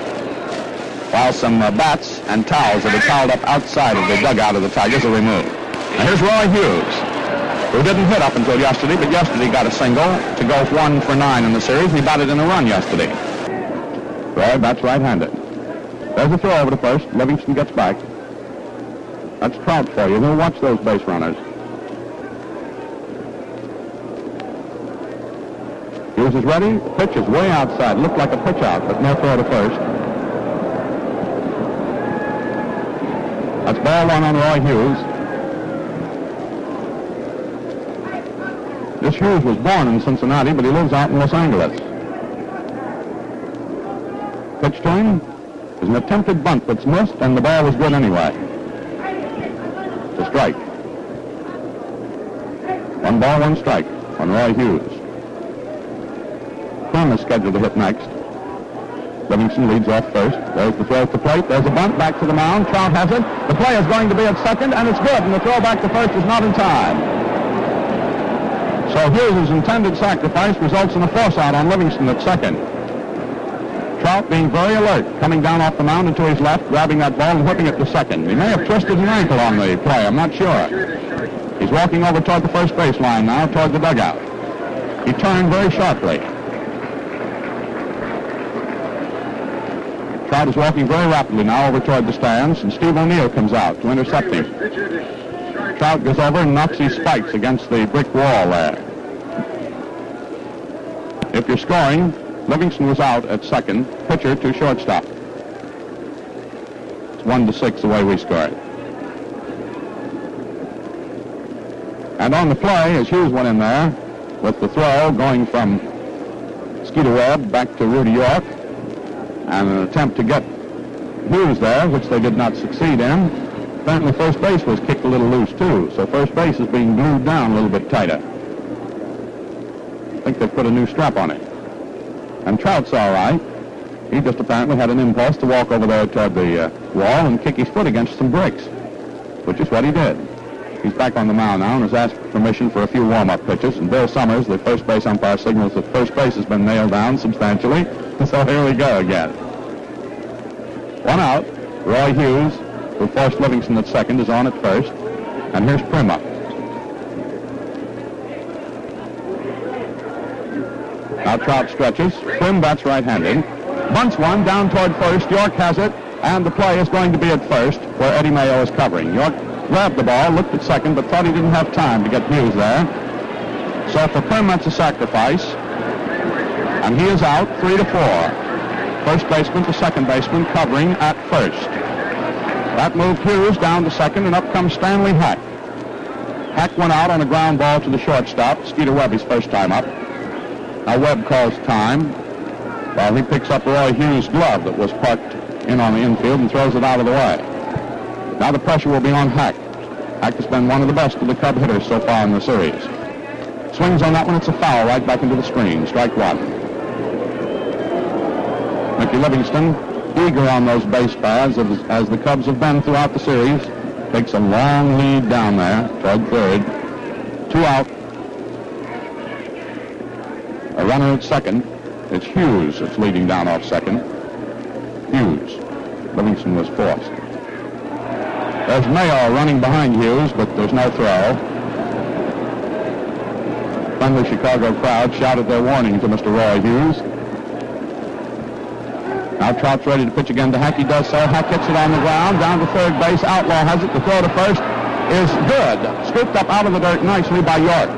while some bats and towels that are toweled up outside of the dugout of the Tigers are removed. Now here's Roy Hughes, who didn't hit up until yesterday, but yesterday got a single to go 1 for 9 in the series. He batted in a run yesterday. Roy bats right-handed. There's a throw over to first. Livingston gets back. That's Trout for you. We'll watch those base runners. Hughes is ready. The pitch is way outside. Looked like a pitch out, but no throw to first. That's ball 1 on Roy Hughes. This Hughes was born in Cincinnati, but he lives out in Los Angeles. Pitch to him is an attempted bunt that's missed, and the ball was good anyway. To strike. 1 ball, 1 strike on Roy Hughes. Crum is scheduled to hit next. Livingston leads off first. There's the throw at the plate. There's a bunt back to the mound. Trout has it. The play is going to be at second, and it's good, and the throw back to first is not in time. So Hughes' intended sacrifice results in a force out on Livingston at second. Trout being very alert, coming down off the mound and to his left, grabbing that ball and whipping it to second. He may have twisted an ankle on the play. I'm not sure. He's walking over toward the first base line now, toward the dugout. He turned very sharply. Trout is walking very rapidly now over toward the stands, and Steve O'Neill comes out to intercept him. Trout goes over and knocks his spikes against the brick wall there. If you're scoring, Livingston was out at second, pitcher to shortstop. It's 1-6 the way we scored. And on the play, as Hughes went in there, with the throw going from Skeeter Webb back to Rudy York, and an attempt to get Hughes there, which they did not succeed in. Apparently first base was kicked a little loose too, so first base is being glued down a little bit tighter. I think they put a new strap on it. And Trout's all right. He just apparently had an impulse to walk over there toward the wall and kick his foot against some bricks, which is what he did. He's back on the mound now and has asked permission for a few warm-up pitches, and Bill Summers, the first base umpire, signals that first base has been nailed down substantially. So here we go again. 1 out. Roy Hughes, who forced Livingston at second, is on at first. And here's Prim up. Now Trout stretches. Prim bats right-handed. Bunts one down toward first. York has it. And the play is going to be at first, where Eddie Mayo is covering. York grabbed the ball, looked at second, but thought he didn't have time to get Hughes there. So for Prim, that's a sacrifice. And he is out 3-4. First baseman to second baseman covering at first. That moved Hughes down to second, and up comes Stanley Hack. Hack went out on a ground ball to the shortstop. Skeeter Webb his first time up. Now Webb calls time while he picks up Roy Hughes' glove that was parked in on the infield and throws it out of the way. Now the pressure will be on Hack. Hack has been one of the best of the Cub hitters so far in the series. Swings on that one. It's a foul right back into the screen. Strike one. Mickey Livingston, eager on those base paths as the Cubs have been throughout the series, takes a long lead down there toward third. 2 out. A runner at second. It's Hughes that's leading down off second. Hughes. Livingston was forced. There's Mayo running behind Hughes, but there's no throw. Friendly Chicago crowd shouted their warning to Mr. Roy Hughes. Now Trout's ready to pitch again to Hack. He does so. Hack hits it on the ground. Down to third base. Outlaw has it. The throw to first is good. Scooped up out of the dirt nicely by York.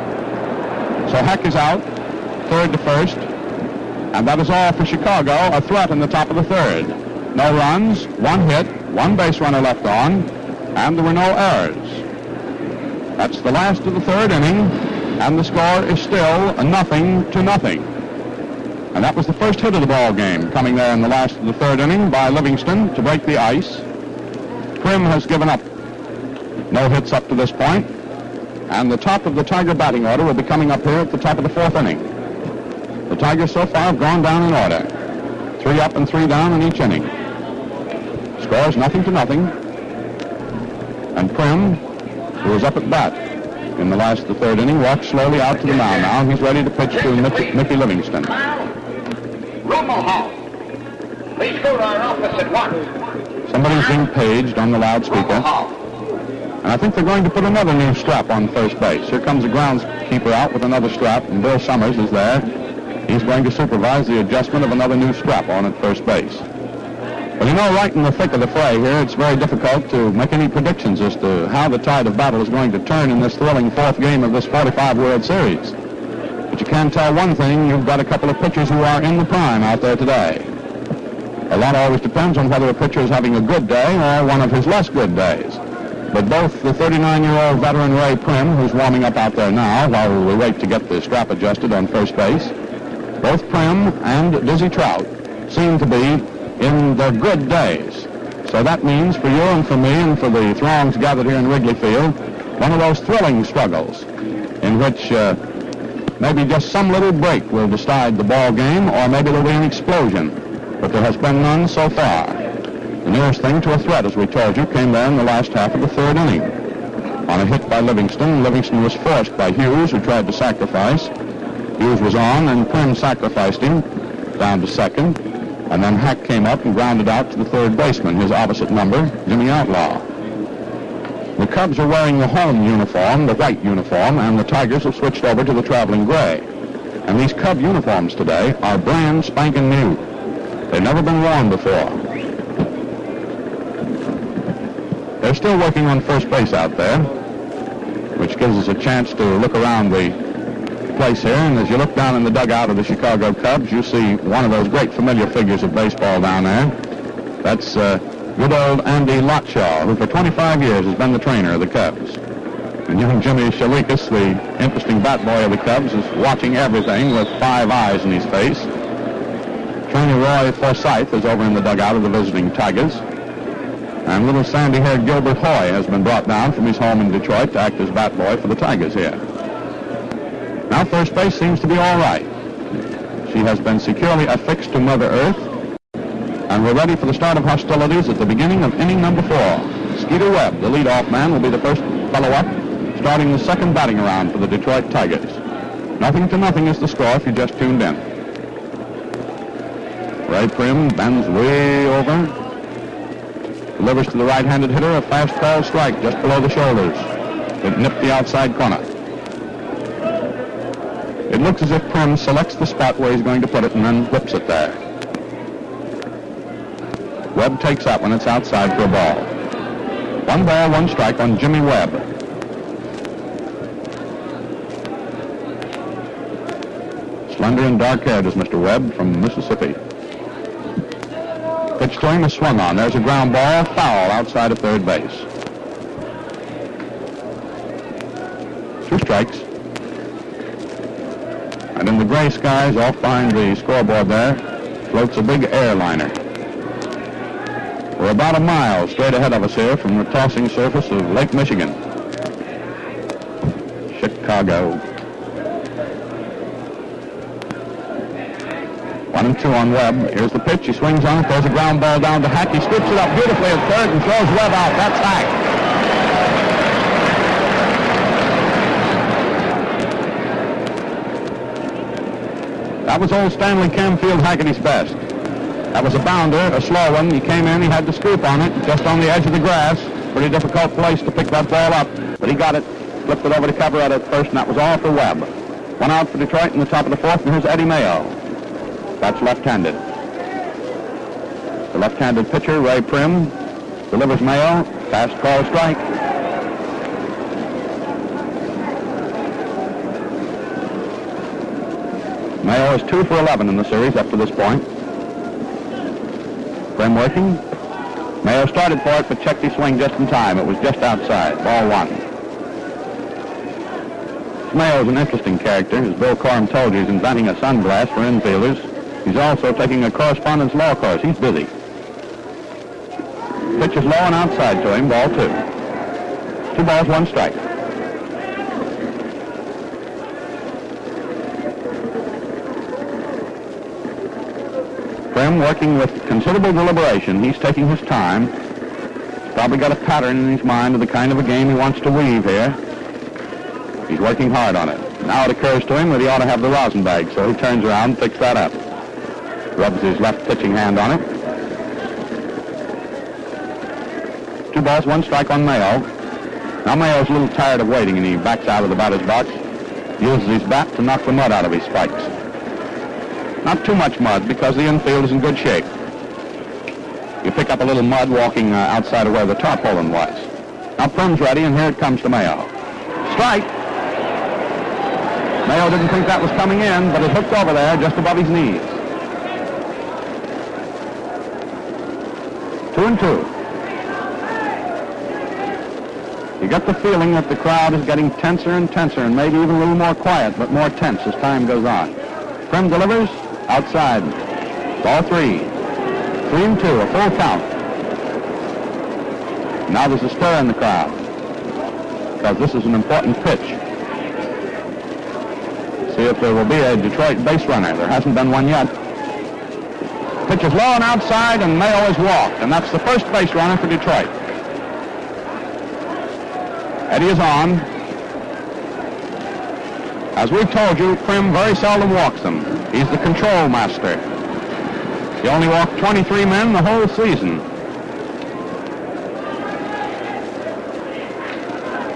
So Hack is out. Third to first. And that is all for Chicago. A threat in the top of the third. No runs, 1 hit, 1 base runner left on, and there were no errors. That's the last of the third inning, and the score is still 0-0. And that was the first hit of the ball game, coming there in the last of the third inning by Livingston to break the ice. Prim has given up. No hits up to this point, and the top of the Tiger batting order will be coming up here at the top of the fourth inning. The Tigers so far have gone down in order. 3 up and 3 down in each inning. Scores 0-0. And Prim, who is up at bat in the last of the third inning, walks slowly out to the mound now. He's ready to pitch to Mickey Livingston. Romo Hall. Please go to our office at once. Somebody's being paged on the loudspeaker. And I think they're going to put another new strap on first base. Here comes the groundskeeper out with another strap, and Bill Summers is there. He's going to supervise the adjustment of another new strap on at first base. Well, you know, right in the thick of the fray here, it's very difficult to make any predictions as to how the tide of battle is going to turn in this thrilling fourth game of this 45 World Series. But you can tell one thing: you've got a couple of pitchers who are in the prime out there today. A lot always depends on whether a pitcher is having a good day or one of his less good days. But both the 39-year-old veteran Ray Prim, who's warming up out there now while we wait to get the strap adjusted on first base, both Prim and Dizzy Trout seem to be in their good days. So that means for you and for me and for the throngs gathered here in Wrigley Field, one of those thrilling struggles in which maybe just some little break will decide the ball game, or maybe there'll be an explosion. But there has been none so far. The nearest thing to a threat, as we told you, came there in the last half of the third inning. On a hit by Livingston, Livingston was forced by Hughes, who tried to sacrifice. Hughes was on, and Prim sacrificed him down to second. And then Hack came up and grounded out to the third baseman, his opposite number, Jimmy Outlaw. The Cubs are wearing the home uniform, the white uniform, and the Tigers have switched over to the traveling gray. And these Cub uniforms today are brand spanking new. They've never been worn before. They're still working on first base out there, which gives us a chance to look around the place here. And as you look down in the dugout of the Chicago Cubs, you see one of those great familiar figures of baseball down there. That's good old Andy Lotshaw, who for 25 years has been the trainer of the Cubs. And young Jimmy Shalikas, the interesting bat boy of the Cubs, is watching everything with 5 eyes in his face. Trainer Roy Forsythe is over in the dugout of the visiting Tigers. And little sandy-haired Gilbert Hoy has been brought down from his home in Detroit to act as bat boy for the Tigers here. Now first base seems to be all right. She has been securely affixed to Mother Earth. And we're ready for the start of hostilities at the beginning of inning number 4. Skeeter Webb, the leadoff man, will be the first fellow up, starting the second batting round for the Detroit Tigers. 0-0 is the score if you just tuned in. Ray Prim bends way over. Delivers to the right-handed hitter a fast call strike just below the shoulders. It nipped the outside corner. It looks as if Prim selects the spot where he's going to put it and then whips it there. Webb takes that when it's outside for a ball. 1 ball, 1 strike on Jimmy Webb. Slender and dark-haired is Mr. Webb from Mississippi. Pitch to him is swung on. There's a ground ball, foul outside of third base. 2 strikes. And in the gray skies off behind the scoreboard there floats a big airliner. We're We're about a mile straight ahead of us here from the tossing surface of Lake Michigan. Chicago. 1-2 on Webb. Here's the pitch. He swings on it. Throws a ground ball down to Hack. He scoops it up beautifully at third and throws Webb out. That's Hack. That was old Stanley Camfield Hack at his best. That was a bounder, a slow one. He came in. He had the scoop on it just on the edge of the grass. Pretty difficult place to pick that ball up. But he got it. Flipped it over to Cabaretta at first, and that was all for Webb. One out for Detroit in the top of the fourth, and here's Eddie Mayo. That's left-handed. The left-handed pitcher, Ray Prim, delivers Mayo. Fast call strike. Mayo is 2 for 11 in the series up to this point. Prim working. Mayo started for it, but checked his swing just in time. It was just outside. Ball 1. Mayo is an interesting character. As Bill Corum told you, he's inventing a sunglass for infielders. He's also taking a correspondence law course. He's busy. Pitch is low and outside to him. Ball 2. 2 balls, 1 strike. Prim working with considerable deliberation. He's taking his time. He's probably got a pattern in his mind of the kind of a game he wants to weave here. He's working hard on it. Now it occurs to him that he ought to have the rosin bag, so he turns around and picks that up. Rubs his left pitching hand on it. 2 balls, 1 strike on Mayo. Now Mayo's a little tired of waiting, and he backs out of the batter's box. Uses his bat to knock the mud out of his spikes. Not too much mud, because the infield is in good shape. You pick up a little mud walking outside of where the tarpaulin was. Now Prim's ready, and here it comes to Mayo. Strike! Mayo didn't think that was coming in, but it hooked over there just above his knees. 2-2. You get the feeling that the crowd is getting tenser and tenser, and maybe even a little more quiet, but more tense as time goes on. Prim delivers, outside. Ball 3. 3-2, a full count. Now there's a stir in the crowd, because this is an important pitch. See if there will be a Detroit base runner. There hasn't been one yet. Pitch is low and outside, and Mayo is walked, and that's the first base runner for Detroit. Eddie is on. As we've told you, Prim very seldom walks them. He's the control master. He only walked 23 men the whole season.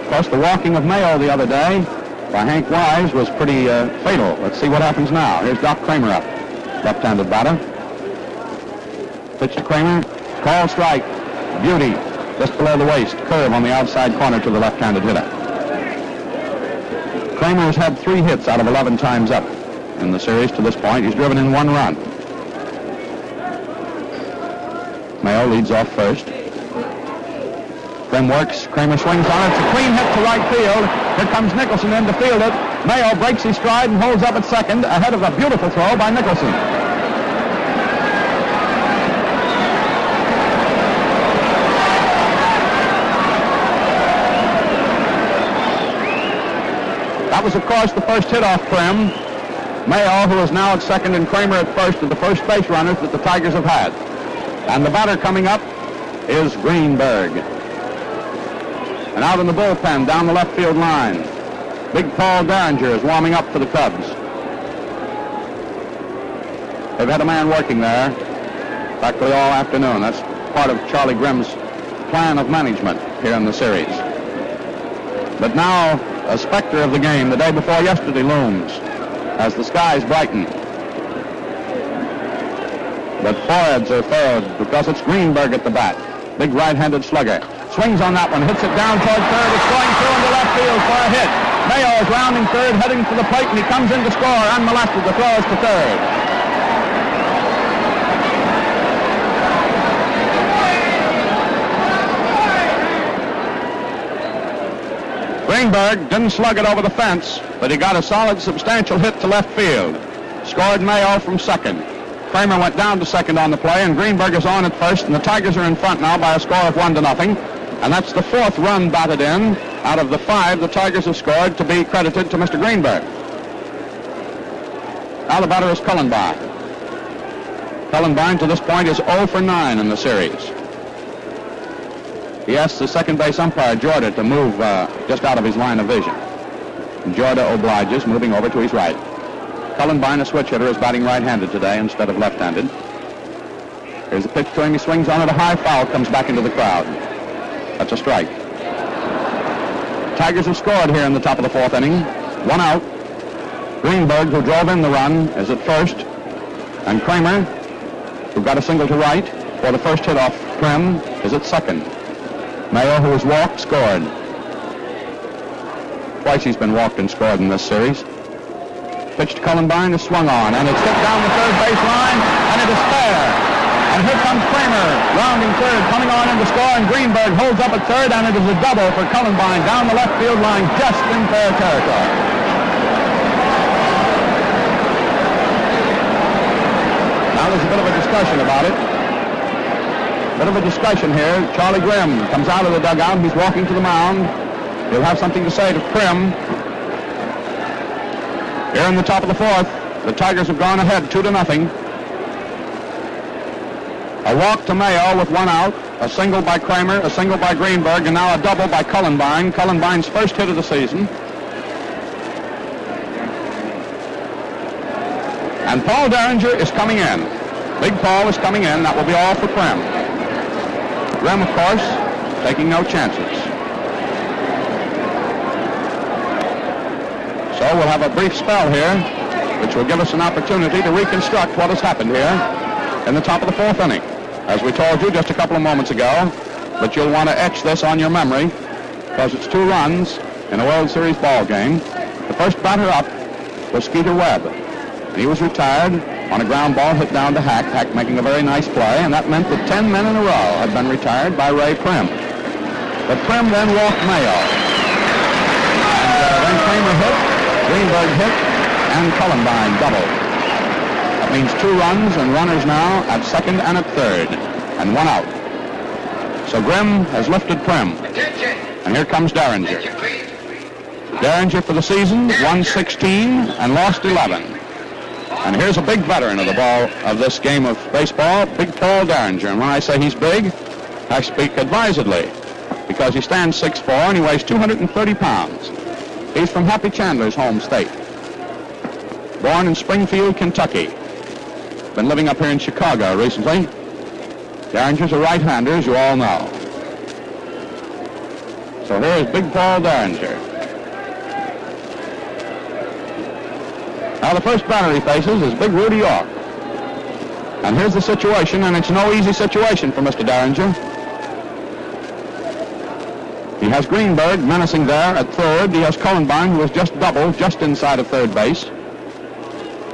Of course, the walking of Mayo the other day by Hank Wise was pretty fatal. Let's see what happens now. Here's Doc Kramer up, left-handed batter. Pitch to Kramer, call strike, beauty, just below the waist, curve on the outside corner to the left-handed hitter. Kramer has had 3 hits out of 11 times up in the series to this point. He's driven in 1 run. Mayo leads off first. Prim works. Kramer swings on it. It's a clean hit to right field. Here comes Nicholson in to field it. Mayo breaks his stride and holds up at second ahead of a beautiful throw by Nicholson. That was, of course, the first hit off Prim. Mayo, who is now at second, and Kramer at first, are the first base runners that the Tigers have had. And the batter coming up is Greenberg. And out in the bullpen, down the left field line, Big Paul Derringer is warming up for the Cubs. They've had a man working there practically all afternoon. That's part of Charlie Grimm's plan of management here in the series. But now a specter of the game the day before yesterday looms as the skies brighten. But foreheads are furrowed because it's Greenberg at the bat. Big right-handed slugger. Swings on that one, hits it down toward third. It's going through into left field for a hit. Mayo is rounding third, heading to the plate, and he comes in to score. Unmolested, the throw is to third. Greenberg didn't slug it over the fence, but he got a solid, substantial hit to left field. Scored Mayo from second. Kramer went down to second on the play, and Greenberg is on at first, and the Tigers are in front now by a score of 1-0. And that's the 4th run batted in out of the 5 the Tigers have scored to be credited to Mr. Greenberg. Now the batter is Cullenbine. Cullenbine to this point is 0 for 9 in the series. He asks the second base umpire, Jordan, to move just out of his line of vision. And Jordan obliges, moving over to his right. Cullenbine, a switch hitter, is batting right-handed today instead of left-handed. Here's the pitch to him. He swings on it. A high foul comes back into the crowd. That's a strike. Tigers have scored here in the top of the 4th inning. 1 out. Greenberg, who drove in the run, is at first. And Kramer, who got a single to right for the first hit off Prim, is at second. Mayo, who was walked, scored. Twice he's been walked and scored in this series. Pitch to Cullenbine is swung on, and it's hit down the third base line, and it is fair. And here comes Kramer, rounding third, coming on in to score, and Greenberg holds up at third, and it is a double for Cullenbine down the left field line, just in fair territory. Now there's a bit of a discussion about it. Bit of a discussion here. Charlie Grimm comes out of the dugout. He's walking to the mound. He'll have something to say to Prim. Here in the top of the 4th, the Tigers have gone ahead 2-0. A walk to Mayo with 1 out, a single by Kramer, a single by Greenberg, and now a double by Cullenbine. Cullenbine's first hit of the season. And Paul Derringer is coming in. Big Paul is coming in. That will be all for Prim. Grimm, of course, taking no chances. So we'll have a brief spell here, which will give us an opportunity to reconstruct what has happened here in the top of the 4th inning. As we told you just a couple of moments ago, but you'll want to etch this on your memory because it's 2 runs in a World Series ball game. The first batter up was Skeeter Webb. He was retired on a ground ball hit down to Hack, Hack making a very nice play, and that meant that 10 men in a row had been retired by Ray Prim. But Prim then walked Mayo. And then Kramer hit, Greenberg hit, and Cullenbine doubled. That means 2 runs and runners now at second and at third, and 1 out. So Grimm has lifted Prim. And here comes Derringer. Derringer for the season won 16 and lost 11. And here's a big veteran of the ball of this game of baseball, Big Paul Derringer. And when I say he's big, I speak advisedly, because he stands 6'4" and he weighs 230 pounds. He's from Happy Chandler's home state. Born in Springfield, Kentucky. Been living up here in Chicago recently. Derringer's a right-hander, as you all know. So here is Big Paul Derringer. Now the first batter he faces is Big Rudy York. And here's the situation, and it's no easy situation for Mr. Derringer. He has Greenberg menacing there at third. He has Cullenbine, who has just doubled just inside of third base.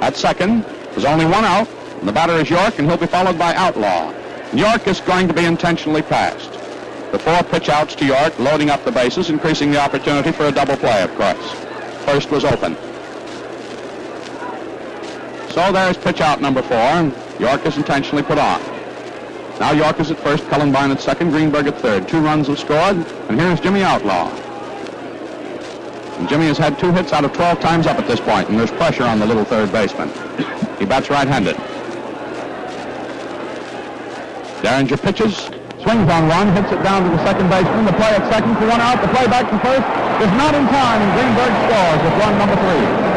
At second, there's only 1 out. And the batter is York, and he'll be followed by Outlaw. York is going to be intentionally passed. The 4 pitch outs to York, loading up the bases, increasing the opportunity for a double play, of course. First was open. So there's pitch out number 4, and York is intentionally put on. Now York is at first, Cullenbine at second, Greenberg at third. 2 runs have scored, and here's Jimmy Outlaw. And Jimmy has had 2 hits out of 12 times up at this point, and there's pressure on the little third baseman. He bats right-handed. Derringer pitches, swings on one, hits it down to the second baseman. The play at second for 1 out. The play back to first is not in time, and Greenberg scores with run number 3.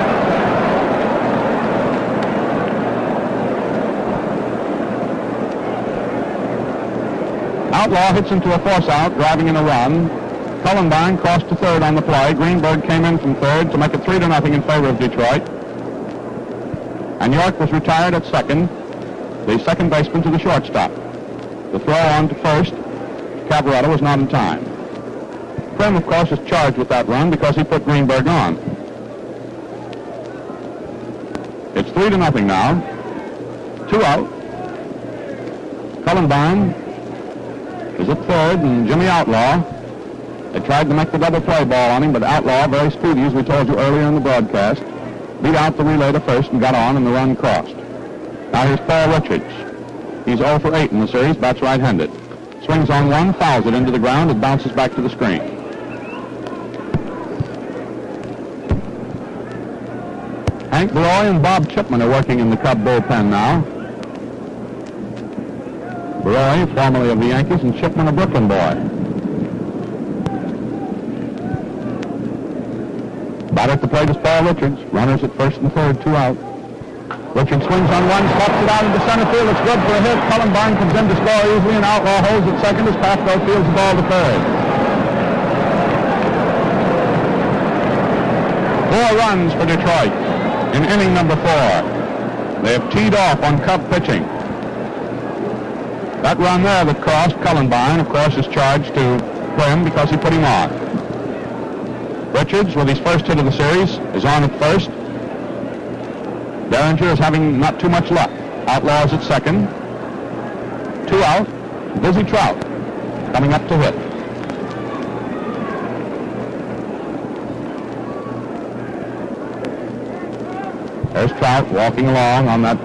Outlaw hits into a force out, driving in a run. Cullenbine crossed to third on the play. Greenberg came in from third to make it 3-0 in favor of Detroit. And York was retired at second, the second baseman to the shortstop. The throw on to first, Cavaretta was not in time. Prim, of course, is charged with that run because he put Greenberg on. It's 3-0 now. 2 out. Cullenbine is at third, and Jimmy Outlaw. They tried to make the double play ball on him, but Outlaw, very speedy, as we told you earlier in the broadcast, beat out the relay to first and got on, and the run crossed. Now here's Paul Richards. He's 0 for 8 in the series, bats right-handed. Swings on one, fouls it into the ground, it bounces back to the screen. Hank Beroy and Bob Chipman are working in the Cub bullpen now. Beroy, formerly of the Yankees, and Chipman, a Brooklyn boy. Batter at the plate is Paul Richards. Runners at first and third, 2 out. Richards swings on one, pops it out into center field. It's good for a hit. Cullenbine comes in to score easily, and Outlaw holds at second as Pasco fields the ball to third. 4 runs for Detroit in inning number 4. They have teed off on Cub pitching. That run there that crossed Cullenbine, of course, is charged to Quinn because he put him on. Richards, with his first hit of the series, is on at first. Derringer is having not too much luck. Outlaws at second. 2 out. Dizzy Trout coming up to hit. There's Trout walking along on that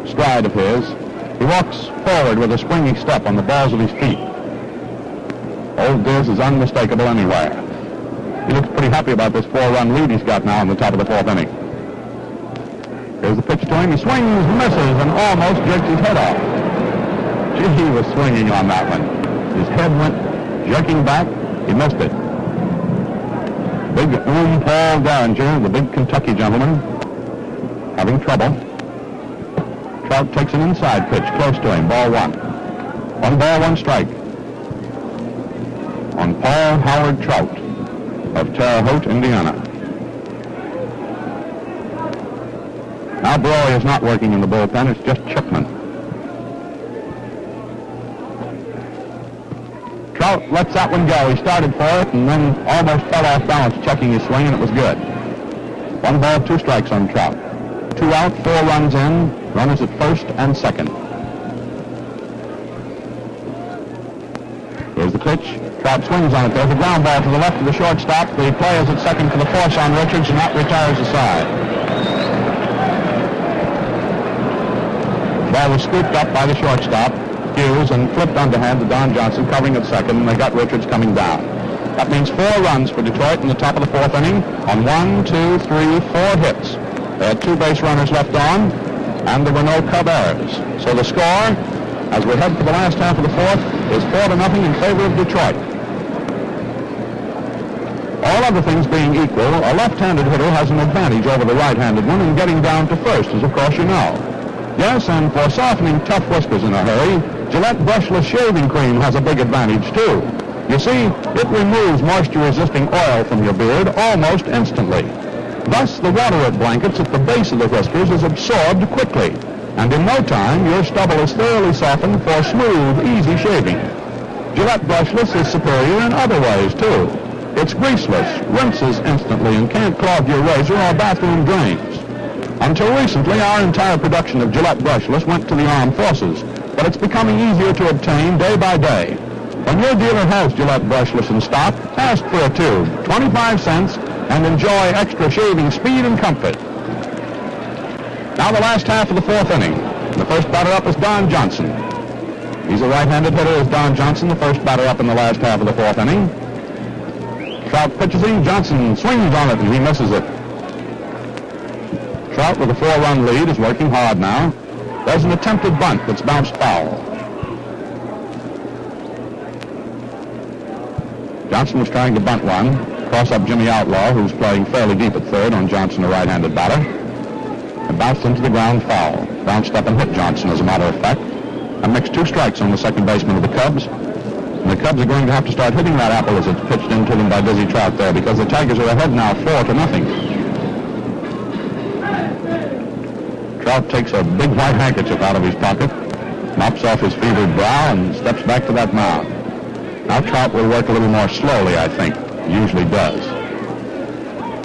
stride of his. He walks forward with a springy step on the balls of his feet. Old Diz is unmistakable anywhere. He looks pretty happy about this 4-run lead he's got now in the top of the 4th inning. Here's the pitch to him. He swings, misses, and almost jerks his head off. Gee, he was swinging on that one. His head went jerking back. He missed it. Big Paul Derringer, the big Kentucky gentleman, having trouble. Trout takes an inside pitch close to him. Ball 1. 1 ball, 1 strike. On Paul Howard Trout of Terre Haute, Indiana. Now Beroy is not working in the bullpen. It's just Chipman. Trout lets that one go. He started for it and then almost fell off balance checking his swing, and it was good. 1 ball, 2 strikes on Trout. 2 out, 4 runs in. Runners at first and second. Here's the pitch. Trout swings on it. There's a ground ball to the left of the shortstop. The play is at second for the force on Richards, and that retires the side. The ball was scooped up by the shortstop, Hughes, and flipped underhand to Don Johnson, covering at second, and they got Richards coming down. That means 4 runs for Detroit in the top of the 4th inning on 1, 2, 3, 4 hits. They had 2 base runners left on, and there were no Cub errors. So the score, as we head for the last half of the 4th, is 4-0 in favor of Detroit. All other things being equal, a left-handed hitter has an advantage over the right-handed one in getting down to first, as of course you know. Yes, and for softening tough whiskers in a hurry, Gillette brushless shaving cream has a big advantage too. You see, it removes moisture-resisting oil from your beard almost instantly. Thus, the water it blankets at the base of the whiskers is absorbed quickly, and in no time, your stubble is thoroughly softened for smooth, easy shaving. Gillette brushless is superior in other ways, too. It's greaseless, rinses instantly, and can't clog your razor or bathroom drains. Until recently, our entire production of Gillette brushless went to the armed forces, but it's becoming easier to obtain day by day. When your dealer has Gillette brushless in stock, ask for a tube, 25 cents, and enjoy extra shaving speed and comfort. Now the last half of the 4th inning. The first batter up is Don Johnson. He's a right-handed hitter as Don Johnson, the first batter up in the last half of the 4th inning. Trout pitches in. Johnson swings on it, and he misses it. Trout with a 4-run lead is working hard now. There's an attempted bunt that's bounced foul. Johnson was trying to bunt one, cross up Jimmy Outlaw, who's playing fairly deep at third on Johnson, a right-handed batter. It bounced into the ground foul. Bounced up and hit Johnson, as a matter of fact. And makes 2 strikes on the second baseman of the Cubs. And the Cubs are going to have to start hitting that apple as it's pitched into them by Dizzy Trout there, because the Tigers are ahead now 4-0. Trout takes a big white handkerchief out of his pocket, mops off his fevered brow, and steps back to that mound. Now Trout will work a little more slowly, I think. Usually does.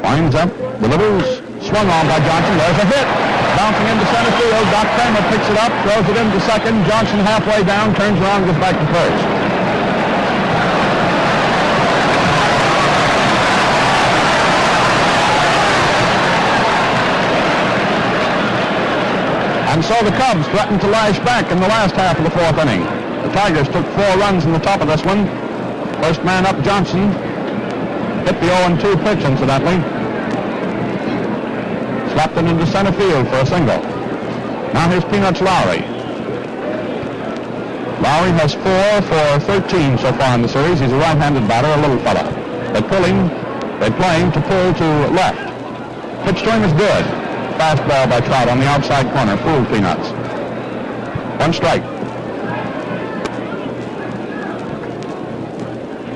Winds up, delivers, swung on by Johnson. There's a hit. Bouncing into center field. Doc Kramer picks it up, throws it into second. Johnson halfway down, turns around, gets back to first. And so the Cubs threatened to lash back in the last half of the fourth inning. The Tigers took 4 runs in the top of this one. First man up, Johnson, hit the 0-2 pitch, incidentally. Slapped it into center field for a single. Now here's Peanuts Lowry. Lowry has 4 for 13 so far in the series. He's a right-handed batter, a little fella. They play him to pull to left. Pitch to him is good. Fastball by Trout on the outside corner. Fooled Peanuts. 1 strike.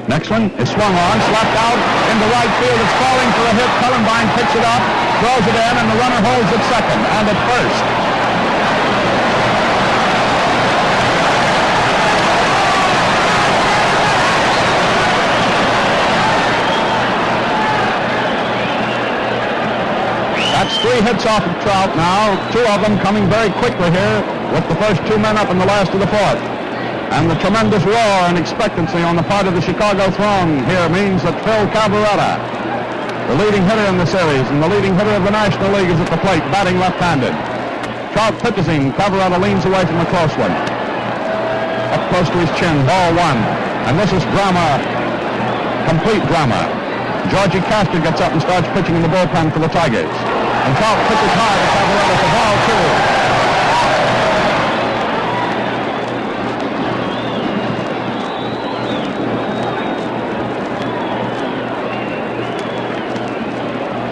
Next one is swung on, slapped out into right field. It's falling for a hit. Cullenbine picks it up, throws it in, and the runner holds at second and at first. That's 3 hits off of Trout now, 2 of them coming very quickly here with the first 2 men up in the last of the fourth. And the tremendous roar and expectancy on the part of the Chicago throng here means that Phil Cavaretta, the leading hitter in the series and the leading hitter of the National League, is at the plate, batting left-handed. Trout pitches him. Cavaretta leans away from the close one. Up close to his chin, ball 1. And this is drama, complete drama. Georgie Castor gets up and starts pitching in the bullpen for the Tigers. And Trout pitches hard to Cavaretta for ball 2.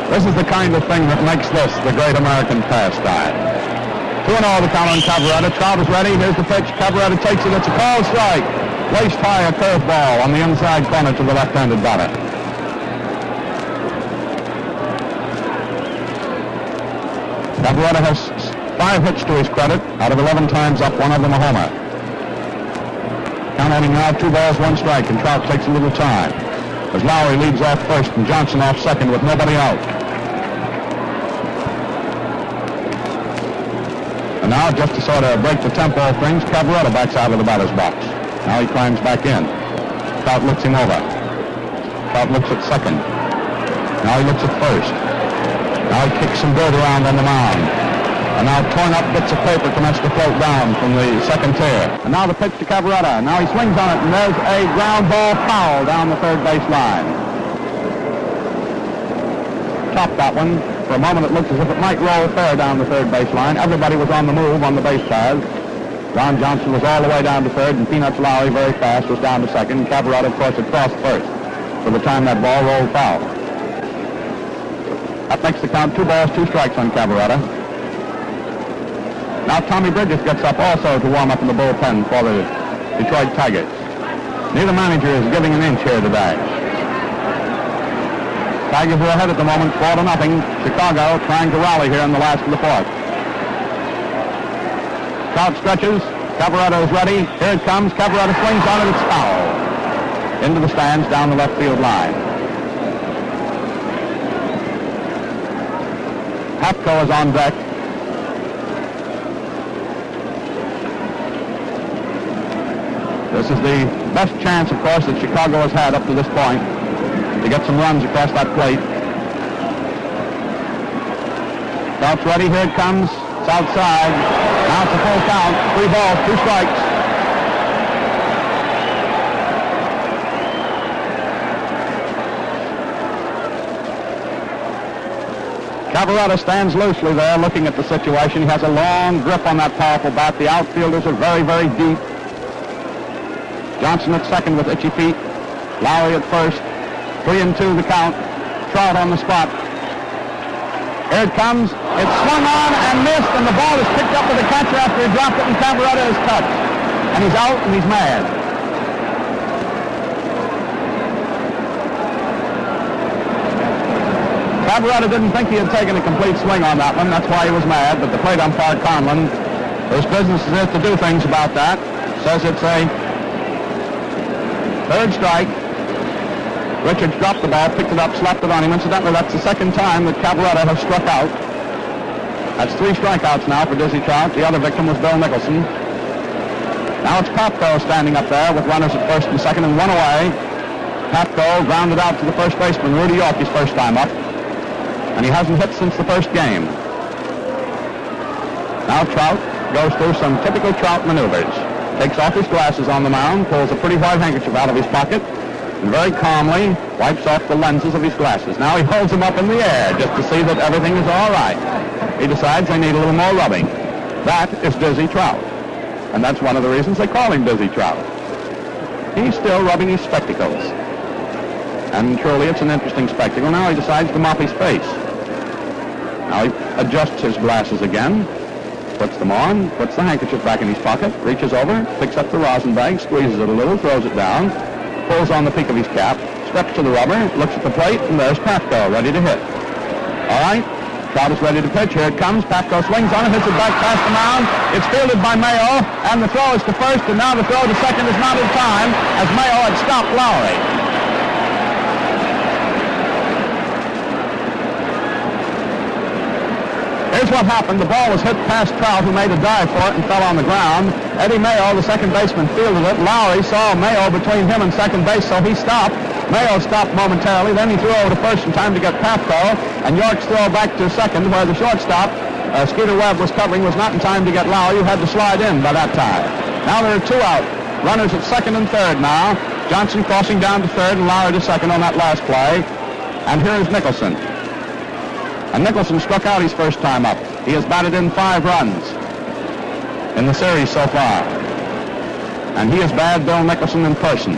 This is the kind of thing that makes this the great American pastime. 2-0 the count on Cavaretta. Trout is ready. Here's the pitch. Cavaretta takes it. It's a called strike. Waist high, a curveball on the inside corner to the left-handed batter. Cavaretta has 5 hits to his credit. Out of 11 times up, 1 of them a homer. Count on him now, 2 balls, 1 strike, and Trout takes a little time as Lowry leads off first and Johnson off second with nobody out. And now, just to sort of break the tempo of things, Cavaretta backs out of the batter's box. Now he climbs back in. Trout looks him over. Trout looks at second. Now he looks at first. Now he kicks some dirt around on the mound. And now torn up bits of paper commence to float down from the second tier. And now the pitch to Cavaretta. Now he swings on it, and there's a ground ball foul down the third base line. Topped that one. For a moment it looked as if it might roll fair down the third base line. Everybody was on the move on the base paths. Ron Johnson was all the way down to third, and Peanuts Lowry very fast was down to second. Cavaretta, of course, had crossed first by the time that ball rolled foul. That makes the count 2 balls, 2 strikes on Cavaretta. Now Tommy Bridges gets up also to warm up in the bullpen for the Detroit Tigers. Neither manager is giving an inch here today. Tigers are ahead at the moment, 4-0. Chicago trying to rally here in the last of the fourth. Trout stretches. Cavaretta is ready. Here it comes. Cavaretta swings on it. It's foul. Into the stands down the left field line. Hapko is on deck. This is the best chance, of course, that Chicago has had up to this point to get some runs across that plate. Trout's ready. Here it comes. It's outside. Now it's a full count. 3 balls, 2 strikes. Cavaretta stands loosely there looking at the situation. He has a long grip on that powerful bat. The outfielders are very, very deep. Johnson at second with itchy feet. Lowry at first. 3-2 the count. Trout on the spot. Here it comes. It's swung on and missed, and the ball is picked up with the catcher after he dropped it, and Cavaretta is touched. And he's out, and he's mad. Cavaretta didn't think he had taken a complete swing on that one. That's why he was mad, but the plate umpire, Conlon, whose business is to do things about that, says it's a third strike. Richards dropped the ball, picked it up, slapped it on him. Incidentally, that's the second time that Cavaretta has struck out. That's 3 strikeouts now for Dizzy Trout. The other victim was Bill Nicholson. Now it's Popko standing up there with runners at first and second and 1 away. Popko grounded out to the first baseman, Rudy York, his first time up. And he hasn't hit since the first game. Now Trout goes through some typical Trout maneuvers. Takes off his glasses on the mound, pulls a pretty white handkerchief out of his pocket, and very calmly wipes off the lenses of his glasses. Now he holds them up in the air just to see that everything is all right. He decides they need a little more rubbing. That is Dizzy Trout. And that's one of the reasons they call him Dizzy Trout. He's still rubbing his spectacles. And truly, it's an interesting spectacle. Now he decides to mop his face. Now he adjusts his glasses again, puts them on, puts the handkerchief back in his pocket, reaches over, picks up the rosin bag, squeezes it a little, throws it down, pulls on the peak of his cap, steps to the rubber, looks at the plate, and there's Pafko ready to hit. All right, Trout is ready to pitch. Here it comes. Pafko swings on it, hits it back past the mound. It's fielded by Mayo, and the throw is to first, and now the throw to second is not in time, as Mayo had stopped Lowry. Here's what happened. The ball was hit past Trout, who made a dive for it and fell on the ground. Eddie Mayo, the second baseman, fielded it. Lowry saw Mayo between him and second base, so he stopped. Mayo stopped momentarily. Then he threw over to first in time to get Pafko. And York's throw back to second, where the shortstop, Skeeter Webb, was covering, was not in time to get Lowry, who had to slide in by that time. Now there are two out. Runners at second and third now. Johnson crossing down to third and Lowry to second on that last play. And here is Nicholson. And Nicholson struck out his first time up. He has batted in 5 runs in the series so far. And he is bad, Bill Nicholson, in person.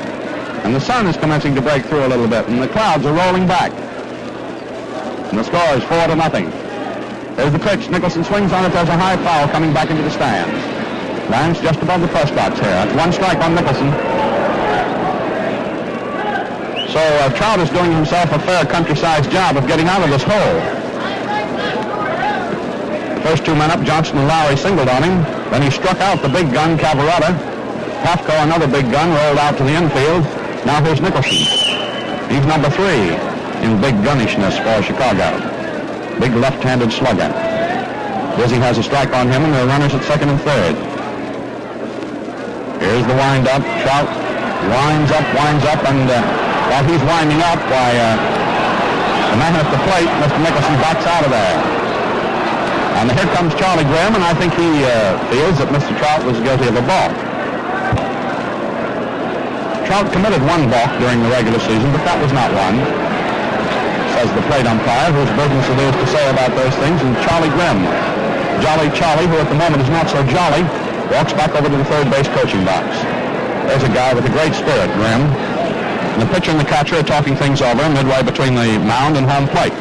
And the sun is commencing to break through a little bit, and the clouds are rolling back. And the score is 4-0. There's the pitch. Nicholson swings on it. There's a high foul coming back into the stands. Lands just above the press box here. That's 1 strike on Nicholson. So Trout is doing himself a fair country-sized job of getting out of this hole. First 2 men up, Johnson and Lowry singled on him. Then he struck out the big gun, Cavaretta. Pafko, another big gun, rolled out to the infield. Now here's Nicholson. He's number 3 in big gunnishness for Chicago. Big left-handed slugger. Dizzy has a strike on him, and there are runners at second and third. Here's the wind-up. Trout winds up, and while he's winding up, the man at the plate, Mr. Nicholson, backs out of there. And here comes Charlie Grimm, and I think he feels that Mr. Trout was guilty of a balk. Trout committed 1 balk during the regular season, but that was not one, says the plate umpire, whose business it is to say about those things. And Charlie Grimm, Jolly Charlie, who at the moment is not so jolly, walks back over to the third base coaching box. There's a guy with a great spirit, Grimm. And the pitcher and the catcher are talking things over midway between the mound and home plate.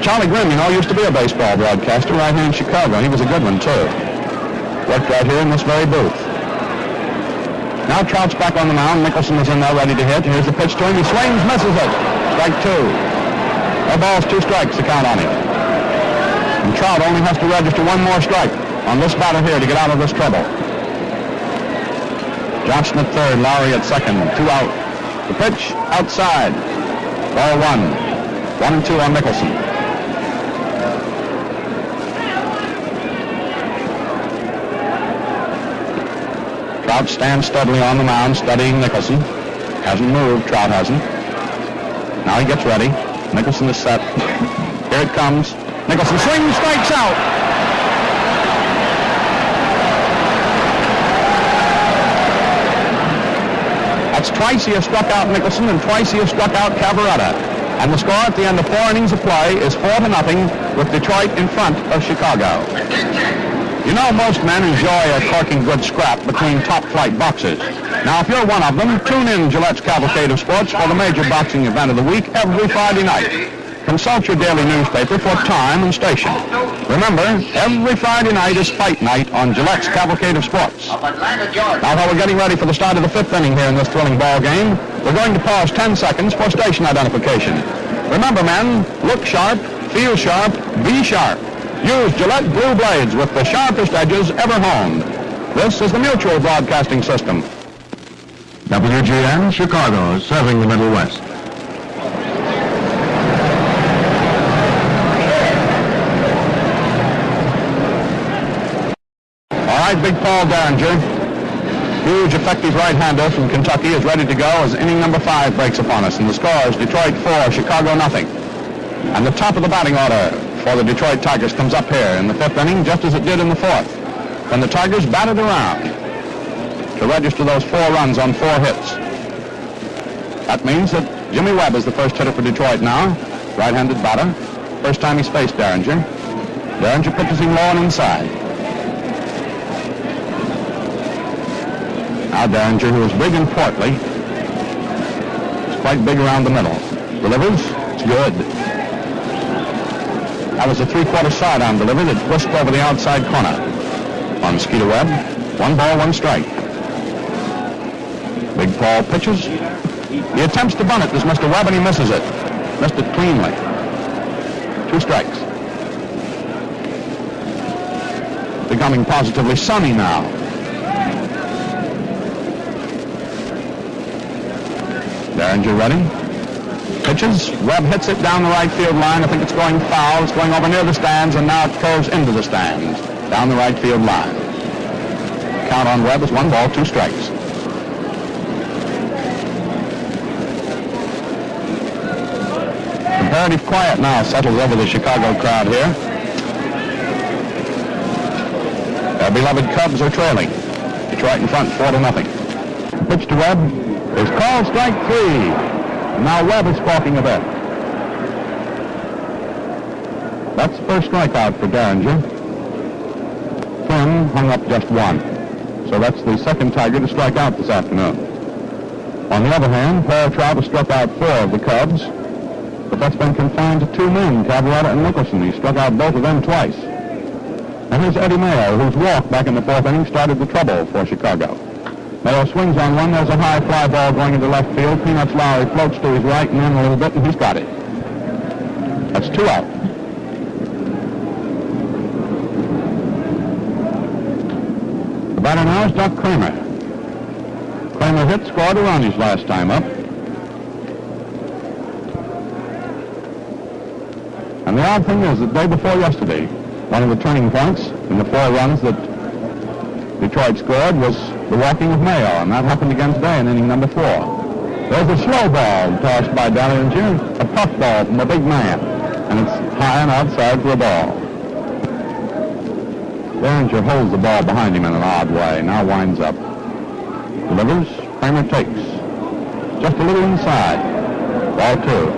Charlie Grimm, you know, used to be a baseball broadcaster right here in Chicago. He was a good one, too. Worked right here in this very booth. Now Trout's back on the mound. Nicholson is in there ready to hit. Here's the pitch to him. He swings, misses it. Strike 2. That ball's 2 strikes to count on him. And Trout only has to register 1 more strike on this batter here to get out of this trouble. Johnson at third, Lowry at second. 2 out. The pitch outside. Ball 1. 1 and 2 on Nicholson. Trout stands steadily on the mound, studying Nicholson. Hasn't moved, Trout hasn't. Now he gets ready. Nicholson is set. Here it comes. Nicholson swings, strikes out. That's twice he has struck out Nicholson, and twice he has struck out Cavaretta. And the score at the end of 4 innings of play is 4-0 with Detroit in front of Chicago. You know, most men enjoy a corking good scrap between top-flight boxers. Now, if you're one of them, tune in Gillette's Cavalcade of Sports for the major boxing event of the week every Friday night. Consult your daily newspaper for time and station. Remember, every Friday night is fight night on Gillette's Cavalcade of Sports. Now, while we're getting ready for the start of the 5th inning here in this thrilling ball game, we're going to pause 10 seconds for station identification. Remember, men, look sharp, feel sharp, be sharp. Use Gillette Blue Blades with the sharpest edges ever honed. This is the Mutual Broadcasting System. WGN Chicago, serving the Middle West. All right, Big Paul Derringer, huge effective right-hander from Kentucky, is ready to go as inning number 5 breaks upon us. And the score is Detroit 4, Chicago nothing. And the top of the batting order for the Detroit Tigers comes up here in the fifth inning, just as it did in the fourth, when the Tigers batted around to register those 4 runs on 4 hits. That means that Jimmy Webb is the first hitter for Detroit now, right-handed batter. First time he's faced Derringer. Derringer pitches him low and inside. Now Derringer, who is big and portly, is quite big around the middle. Delivers, it's good. That was a 3/4 sidearm delivery that whisked over the outside corner. On Skeeter Webb, 1 ball, 1 strike. Big Paul pitches. He attempts to bunt it. There's Mr. Webb, and he misses it. Missed it cleanly. 2 strikes. Becoming positively sunny now. Derringer ready. Pitches. Webb hits it down the right field line. I think it's going foul. It's going over near the stands, and now it curves into the stands down the right field line. Count on Webb is 1 ball, 2 strikes. Comparative quiet now settles over the Chicago crowd here. Their beloved Cubs are trailing. Detroit in front, 4-0. Pitch to Webb is called strike 3. And now Webb is squawking a bit. That's the first strikeout for Derringer. Flynn hung up just 1. So that's the second Tiger to strike out this afternoon. On the other hand, Paul Trout has struck out 4 of the Cubs, but that's been confined to 2 men, Cavaretta and Nicholson. He struck out both of them twice. And here's Eddie Mayo, whose walk back in the 4th inning started the trouble for Chicago. Mayo swings on one. There's a high fly ball going into left field. Peanuts Lowry floats to his right and in a little bit, and he's got it. That's 2 out. The batter now is Doc Kramer. Kramer hit, scored a run his last time up. And the odd thing is, the day before yesterday, one of the turning points in the 4 runs that Detroit scored was the walking of Mayo, and that happened again today in inning number 4. There's a slow ball tossed by Derringer, a puff ball from a big man, and it's high and outside for a ball. Derringer holds the ball behind him in an odd way, now winds up. Delivers, Kramer takes. Just a little inside. Ball 2.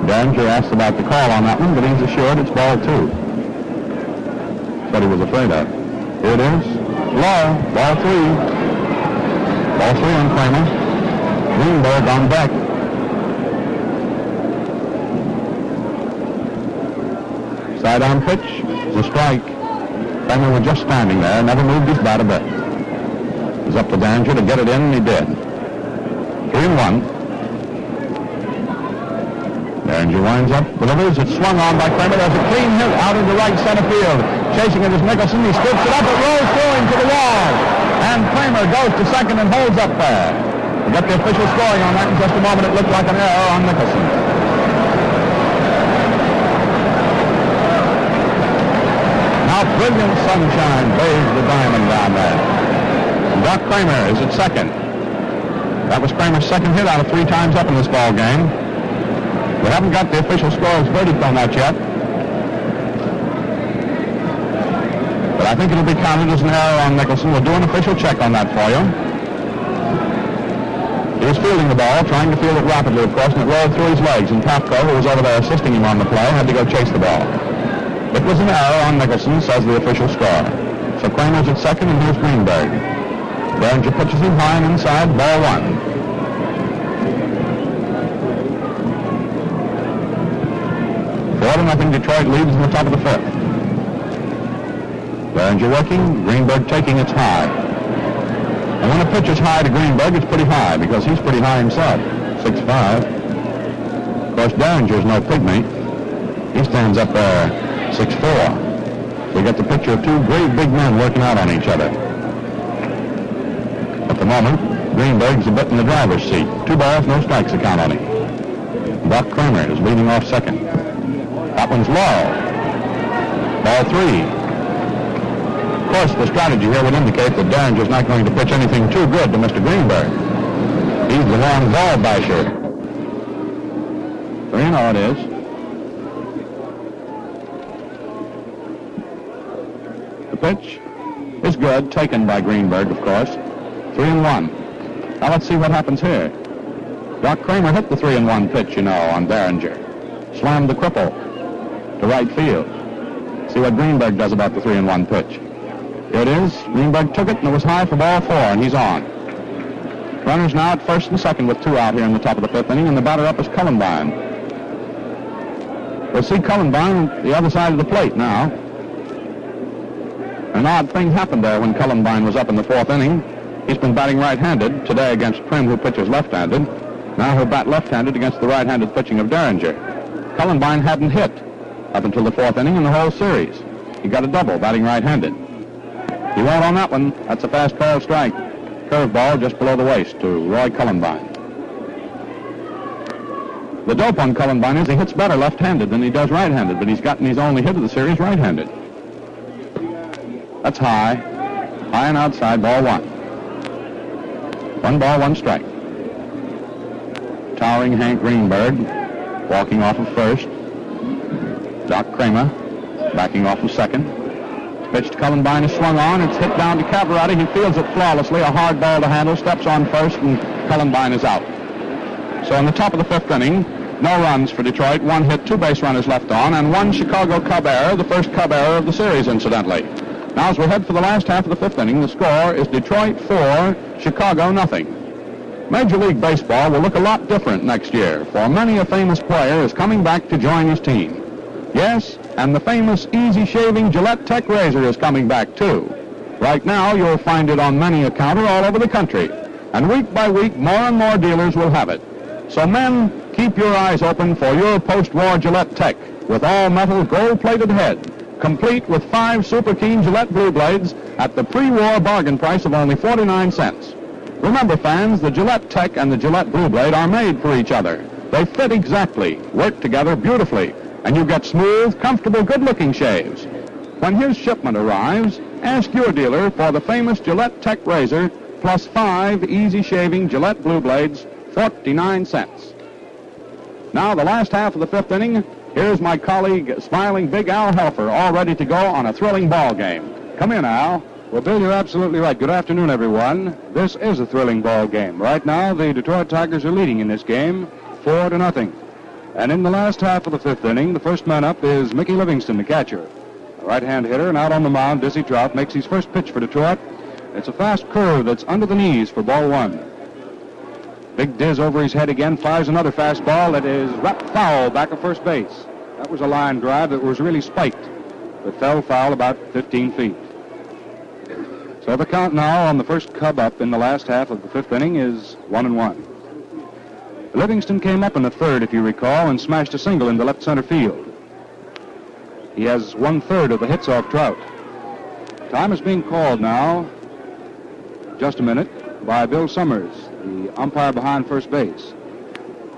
Derringer asks about the call on that one, but he's assured it's ball 2. That's what he was afraid of. Here it is. Low. Ball 3. Ball 3 on Kramer. Greenberg on deck. Sidearm pitch. The strike. Kramer was just standing there, never moved his bat a bit. It was up to Derringer to get it in, and he did. 3-1. Derringer winds up, delivers, it's swung on by Kramer. There's a clean hit out into right center field. Chasing it is Nicholson. He scoops it up, it rolls through him to the wall. And Kramer goes to second and holds up there. We'll get the official scoring on that in just a moment. It looked like an error on Nicholson. Now brilliant sunshine bathes the diamond down there. And Doc Kramer is at second. That was Kramer's second hit out of 3 times up in this ball game. We haven't got the official scorer's verdict on that yet. But I think it'll be counted as an error on Nicholson. We'll do an official check on that for you. He was fielding the ball, trying to field it rapidly, of course, and it rolled through his legs. And Papko, who was over there assisting him on the play, had to go chase the ball. It was an error on Nicholson, says the official scorer. So Kramer's at second, and here's Greenberg. Derringer pitches him high and inside, ball 1. And I think Detroit leads in the top of the 5th. Derringer working, Greenberg taking, it's high. And when a pitch is high to Greenberg, it's pretty high because he's pretty high himself, 6'5". Of course, Derringer's no pygmy. He stands up there 6'4". So you get the picture of 2 great big men working out on each other. At the moment, Greenberg's a bit in the driver's seat. 2 balls, no strikes to count on him. Doc Kramer is leading off second. That one's low. Ball 3. Of course, the strategy here would indicate that Derringer's not going to pitch anything too good to Mr. Greenberg. He's the long ball basher. So you know it is. pitch is good, taken by Greenberg, of course. 3-1. Now let's see what happens here. Doc Kramer hit the 3-1 pitch, on Derringer. Slammed the cripple to right field. See what Greenberg does about the 3-1 pitch. Here it is. Greenberg took it, and it was high for ball 4, and he's on. Runners now at first and second with 2 out here in the top of the 5th inning, and the batter up is Cullenbine. We'll see Cullenbine on the other side of the plate now. An odd thing happened there when Cullenbine was up in the 4th inning. He's been batting right-handed today against Prim, who pitches left-handed. Now he'll bat left-handed against the right-handed pitching of Derringer. Cullenbine hadn't hit up until the 4th inning in the whole series. He got a double batting right-handed. He won't on that one. That's a fast ball strike. Curveball just below the waist to Roy Cullenbine. The dope on Cullenbine is he hits better left-handed than he does right-handed, but he's gotten his only hit of the series right-handed. That's high. High and outside, ball 1. 1 ball, 1 strike. Towering Hank Greenberg, walking off of first. Doc Kramer, backing off of second. Pitch to Cullenbine is swung on. It's hit down to Cavarati. He fields it flawlessly. A hard ball to handle. Steps on first, and Cullenbine is out. So in the top of the 5th inning, no runs for Detroit. 1 hit, 2 base runners left on, and 1 Chicago Cub error, the first Cub error of the series, incidentally. Now, as we head for the last half of the 5th inning, the score is Detroit 4, Chicago nothing. Major League Baseball will look a lot different next year, for many a famous player is coming back to join his team. Yes, and the famous easy-shaving Gillette Tech razor is coming back, too. Right now, you'll find it on many a counter all over the country, and week by week, more and more dealers will have it. So, men, keep your eyes open for your post-war Gillette Tech with all-metal gold-plated head, complete with 5 super keen Gillette Blue Blades at the pre-war bargain price of only 49 cents. Remember, fans, the Gillette Tech and the Gillette Blue Blade are made for each other. They fit exactly, work together beautifully, and you get smooth, comfortable, good-looking shaves. When his shipment arrives, ask your dealer for the famous Gillette Tech razor plus 5 easy-shaving Gillette Blue Blades, 49 cents. Now, the last half of the 5th inning, here's my colleague, smiling Big Al Helfer, all ready to go on a thrilling ball game. Come in, Al. Well, Bill, you're absolutely right. Good afternoon, everyone. This is a thrilling ball game. Right now, the Detroit Tigers are leading in this game, 4-0. And in the last half of the 5th inning, the first man up is Mickey Livingston, the catcher. A right-hand hitter, and out on the mound, Dizzy Trout makes his first pitch for Detroit. It's a fast curve that's under the knees for ball 1. Big Diz over his head again, fires another fastball that is wrapped foul back of first base. That was a line drive that was really spiked, but fell foul about 15 feet. So the count now on the first Cub up in the last half of the 5th inning is 1-1. Livingston came up in the 3rd, if you recall, and smashed a single into left center field. He has 1/3 of the hits off Trout. Time is being called now, just a minute, by Bill Summers, the umpire behind first base.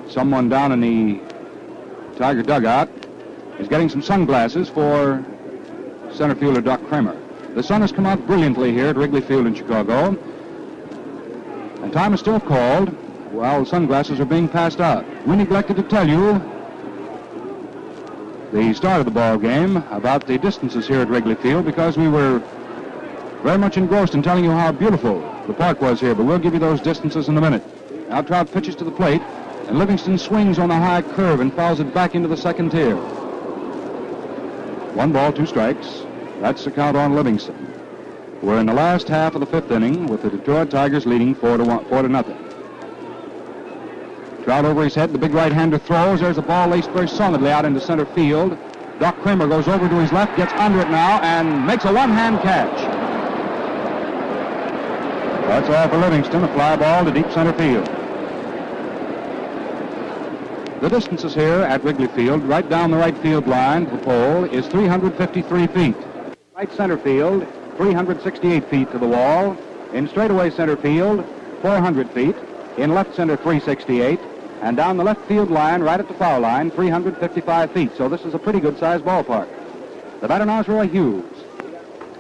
Someone down in the Tiger dugout is getting some sunglasses for center fielder Doc Kramer. The sun has come out brilliantly here at Wrigley Field in Chicago, and time is still called while the sunglasses are being passed out. We neglected to tell you the start of the ball game about the distances here at Wrigley Field because we were very much engrossed in telling you how beautiful the park was here, but we'll give you those distances in a minute. Now Trout pitches to the plate, and Livingston swings on a high curve and fouls it back into the second tier. 1 ball, 2 strikes. That's the count on Livingston. We're in the last half of the 5th inning with the Detroit Tigers leading 4-0. Trout over his head, the big right-hander throws. There's a ball laced very solidly out into center field. Doc Kramer goes over to his left, gets under it now, and makes a one-hand catch. That's all for Livingston, a fly ball to deep center field. The distances here at Wrigley Field, right down the right field line to the pole, is 353 feet. Right center field, 368 feet to the wall. In straightaway center field, 400 feet. In left center, 368. And down the left field line, right at the foul line, 355 feet. So this is a pretty good-sized ballpark. The batter now is Roy Hughes.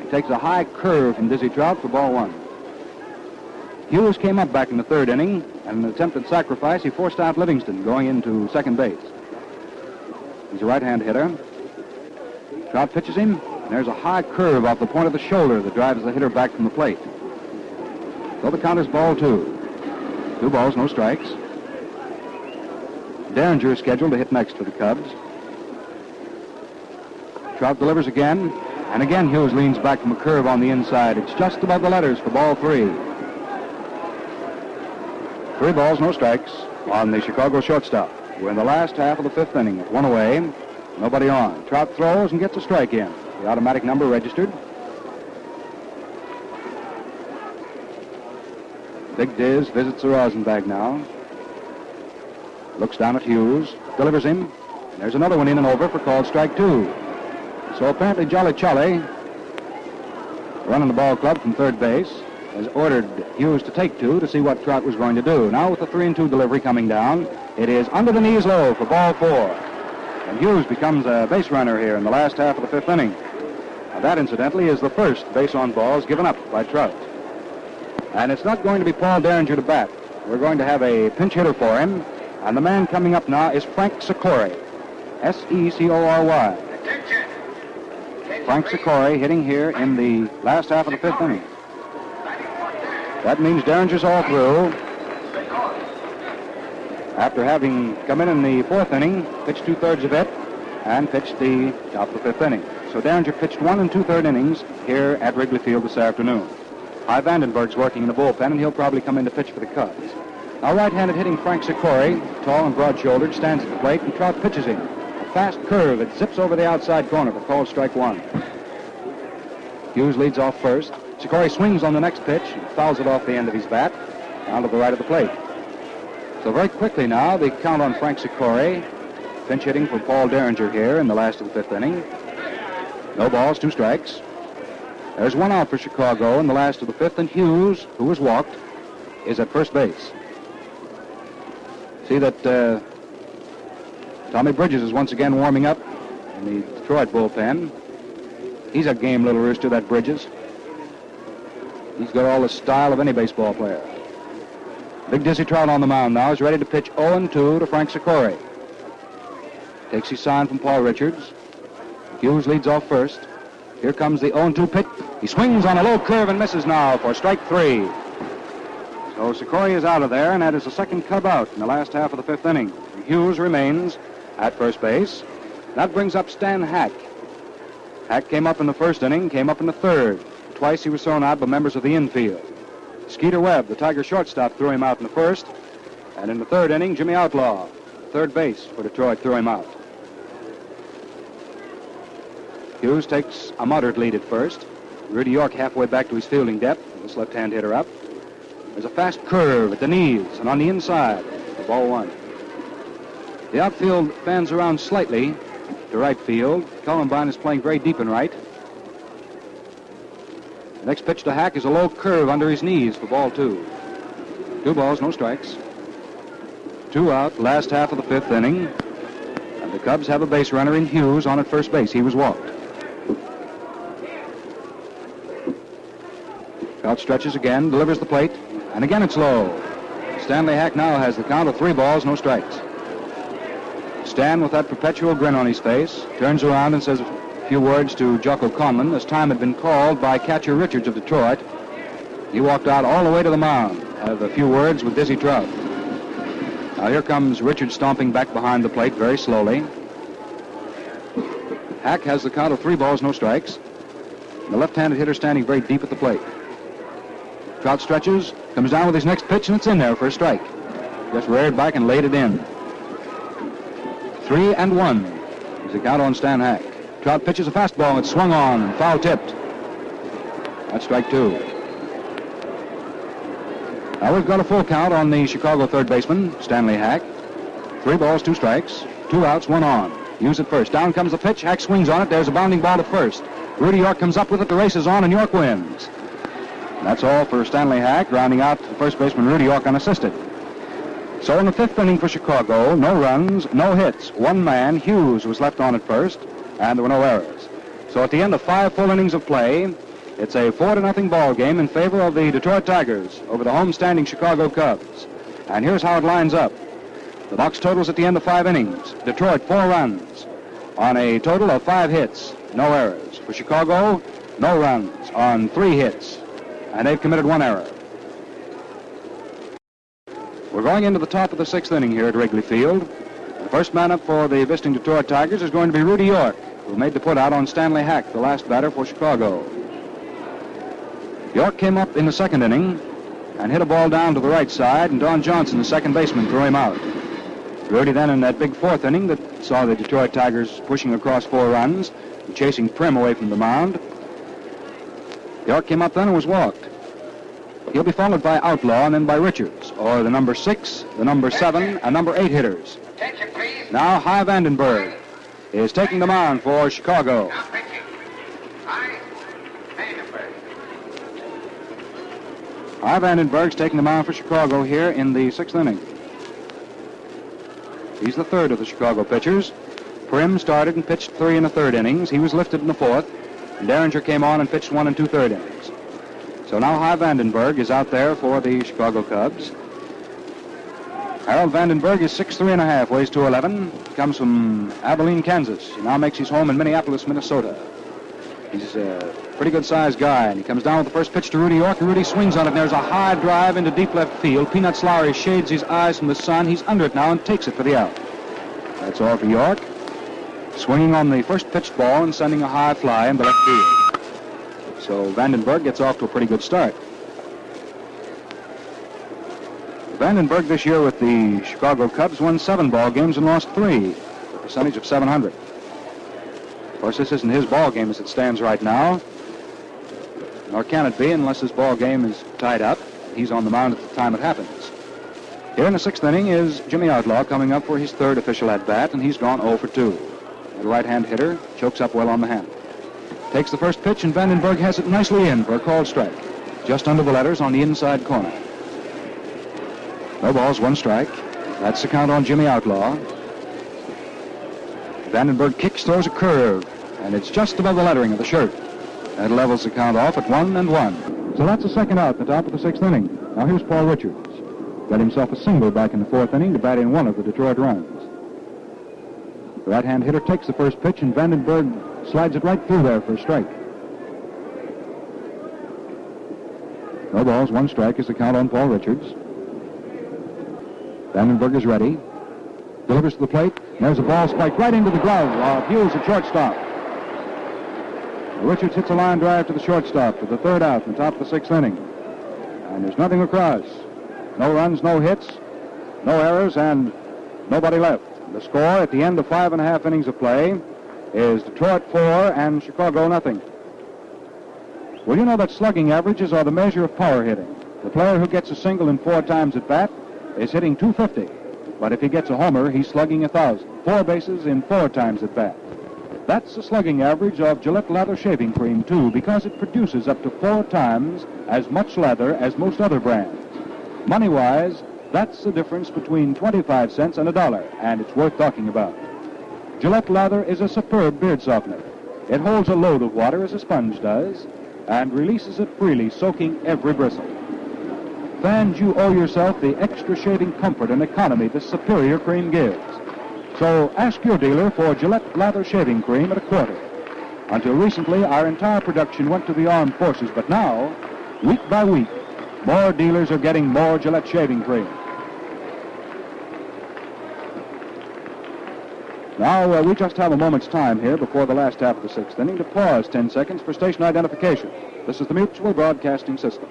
He takes a high curve from Dizzy Trout for ball 1. Hughes came up back in the 3rd inning, and in an attempted sacrifice, he forced out Livingston going into second base. He's a right-hand hitter. Trout pitches him, And there's a high curve off the point of the shoulder that drives the hitter back from the plate. So the count is ball 2. 2 balls, no strikes. Derringer is scheduled to hit next for the Cubs. Trout delivers again, and again Hughes leans back from a curve on the inside. It's just above the letters for ball 3. 3 balls, no strikes on the Chicago shortstop. We're in the last half of the 5th inning. 1 away, nobody on. Trout throws and gets a strike in. The automatic number registered. Big Diz visits the rosin bag now. Looks down at Hughes, delivers him. There's another one in and over for called strike 2. So apparently Jolly Charlie, running the ball club from third base, has ordered Hughes to take 2 to see what Trout was going to do. Now with the 3-2 delivery coming down, it is under the knees low for ball 4. And Hughes becomes a base runner here in the last half of the 5th inning. Now that, incidentally, is the first base on balls given up by Trout. And it's not going to be Paul Derringer to bat. We're going to have a pinch hitter for him. And the man coming up now is Frank Secory. S-E-C-O-R-Y. Frank Secory hitting here in the last half of the 5th inning. That means Derringer's all through. After having come in the 4th inning, pitched 2/3 of it, and pitched the top of the 5th inning. So Derringer pitched 1 2/3 innings here at Wrigley Field this afternoon. Hy Vandenberg's working in the bullpen, and he'll probably come in to pitch for the Cubs. Now right-handed hitting Frank Secory, tall and broad-shouldered, stands at the plate, and Trout pitches him. A fast curve. It zips over the outside corner for called strike 1. Hughes leads off first. Secory swings on the next pitch and fouls it off the end of his bat down to the right of the plate. So very quickly now, the count on Frank Secory. Pinch hitting for Paul Derringer here in the last of the 5th inning. No balls, 2 strikes. There's 1 out for Chicago in the last of the 5th, and Hughes, who was walked, is at first base. See that Tommy Bridges is once again warming up in the Detroit bullpen. He's a game little rooster, that Bridges. He's got all the style of any baseball player. Big Dizzy Trout on the mound now is ready to pitch 0-2 to Frank Secory. Takes his sign from Paul Richards. Hughes leads off first. Here comes the 0-2 pitch. He swings on a low curve and misses now for strike 3. So Secory is out of there, and that is the second Cub out in the last half of the 5th inning. Hughes remains at first base. That brings up Stan Hack. Hack came up in the 1st inning, came up in the 3rd. Twice he was thrown out by members of the infield. Skeeter Webb, the Tiger shortstop, threw him out in the 1st. And in the 3rd inning, Jimmy Outlaw, third base for Detroit, threw him out. Hughes takes a moderate lead at first. Rudy York halfway back to his fielding depth, with this left-hand hitter up. There's a fast curve at the knees and on the inside for ball 1. The outfield fans around slightly to right field. Columbine is playing very deep in right. The next pitch to Hack is a low curve under his knees for ball 2. 2 balls, no strikes. 2 out, last half of the 5th inning. And the Cubs have a base runner in Hughes on at first base. He was walked. Trout stretches again, delivers the plate, and again it's low. Stanley Hack now has the count of 3 balls, no strikes. Stan, with that perpetual grin on his face, turns around and says a few words to Jocko Conlon as time had been called by catcher Richards of Detroit. He walked out all the way to the mound, have a few words with Dizzy Trout. Now here comes Richards stomping back behind the plate very slowly. Hack has the count of 3 balls, no strikes. And the left-handed hitter standing very deep at the plate. Trout stretches, comes down with his next pitch, and it's in there for a strike. Just reared back and laid it in. 3-1 is the count on Stan Hack. Trout pitches a fastball. It's swung on and foul-tipped. That's strike 2. Now we've got a full count on the Chicago third baseman, Stanley Hack. 3 balls, 2 strikes, 2 outs, 1 on. Hughes at first. Down comes the pitch. Hack swings on it. There's a bounding ball to first. Rudy York comes up with it. The race is on, and York wins. That's all for Stanley Hack, rounding out the first baseman Rudy York unassisted. So in the 5th inning for Chicago, no runs, no hits. 1 man, Hughes, was left on at first, and there were no errors. So at the end of 5 full innings of play, it's a 4-0 ball game in favor of the Detroit Tigers over the homestanding Chicago Cubs. And here's how it lines up. The box totals at the end of 5 innings. Detroit 4 runs on a total of 5 hits, no errors. For Chicago, no runs on 3 hits, and they've committed 1 error. We're going into the top of the 6th inning here at Wrigley Field. The first man up for the visiting Detroit Tigers is going to be Rudy York, who made the putout on Stanley Hack, the last batter for Chicago. York came up in the 2nd inning and hit a ball down to the right side, and Don Johnson, the second baseman, threw him out. Rudy then in that big 4th inning that saw the Detroit Tigers pushing across 4 runs and chasing Prim away from the mound. York came up then and was walked. He'll be followed by Outlaw and then by Richards, or the number 6, the number 7, and number 8 hitters. Attention, please. Now High Vandenberg is taking the mound for Chicago. Now pitching. High Vandenberg. High Vandenberg's taking the mound for Chicago here in the 6th inning. He's the 3rd of the Chicago pitchers. Prim started and pitched 3 1/3 innings. He was lifted in the 4th. And Derringer came on and pitched 1 2/3 innings. So now High Vandenberg is out there for the Chicago Cubs. Harold Vandenberg is 6'3 1/2, weighs 211, comes from Abilene, Kansas. He now makes his home in Minneapolis, Minnesota. He's a pretty good-sized guy, and he comes down with the first pitch to Rudy York, and Rudy swings on it, and there's a high drive into deep left field. Peanuts Lowry shades his eyes from the sun. He's under it now and takes it for the out. That's all for York. Swinging on the first pitched ball and sending a high fly into left field. So Vandenberg gets off to a pretty good start. Vandenberg this year with the Chicago Cubs won 7 ball games and lost 3, a percentage of .700. Of course, this isn't his ball game as it stands right now, nor can it be unless his ball game is tied up. He's on the mound at the time it happens. Here in the 6th inning is Jimmy Outlaw coming up for his 3rd official at-bat, and he's gone 0 for 2. The right-hand hitter chokes up well on the handle. Takes the first pitch, and Vandenberg has it nicely in for a called strike, just under the letters on the inside corner. No balls, 1 strike. That's the count on Jimmy Outlaw. Vandenberg kicks, throws a curve, and it's just above the lettering of the shirt. That levels the count off at 1-1. So that's the second out at the top of the 6th inning. Now here's Paul Richards. Got himself a single back in the 4th inning to bat in 1 of the Detroit runs. The right-hand hitter takes the first pitch, and Vandenberg slides it right through there for a strike. No balls, 1 strike is the count on Paul Richards. Vandenberg is ready. Delivers to the plate. There's a ball spiked right into the glove of Hughes at shortstop. Richards hits a line drive to the shortstop for the 3rd out in the top of the 6th inning. And there's nothing across. No runs, no hits, no errors, and nobody left. The score at the end of 5 1/2 innings of play is Detroit 4 and Chicago nothing. Well, you know that slugging averages are the measure of power hitting. The player who gets a single in 4 times at bat is hitting .250. But if he gets a homer, he's slugging 1,000. 4 bases in 4 times at bat. That's the slugging average of Gillette Leather Shaving Cream, too, because it produces up to 4 times as much leather as most other brands. Money-wise, that's the difference between 25 cents and $1, and it's worth talking about. Gillette Leather is a superb beard softener. It holds a load of water as a sponge does, and releases it freely, soaking every bristle. Fans, you owe yourself the extra shaving comfort and economy this superior cream gives. So ask your dealer for Gillette Lather Shaving Cream at a quarter. Until recently, our entire production went to the armed forces, but now, week by week, more dealers are getting more Gillette Shaving Cream. Now, we just have a moment's time here before the last half of the 6th inning to pause 10 seconds for station identification. This is the Mutual Broadcasting System.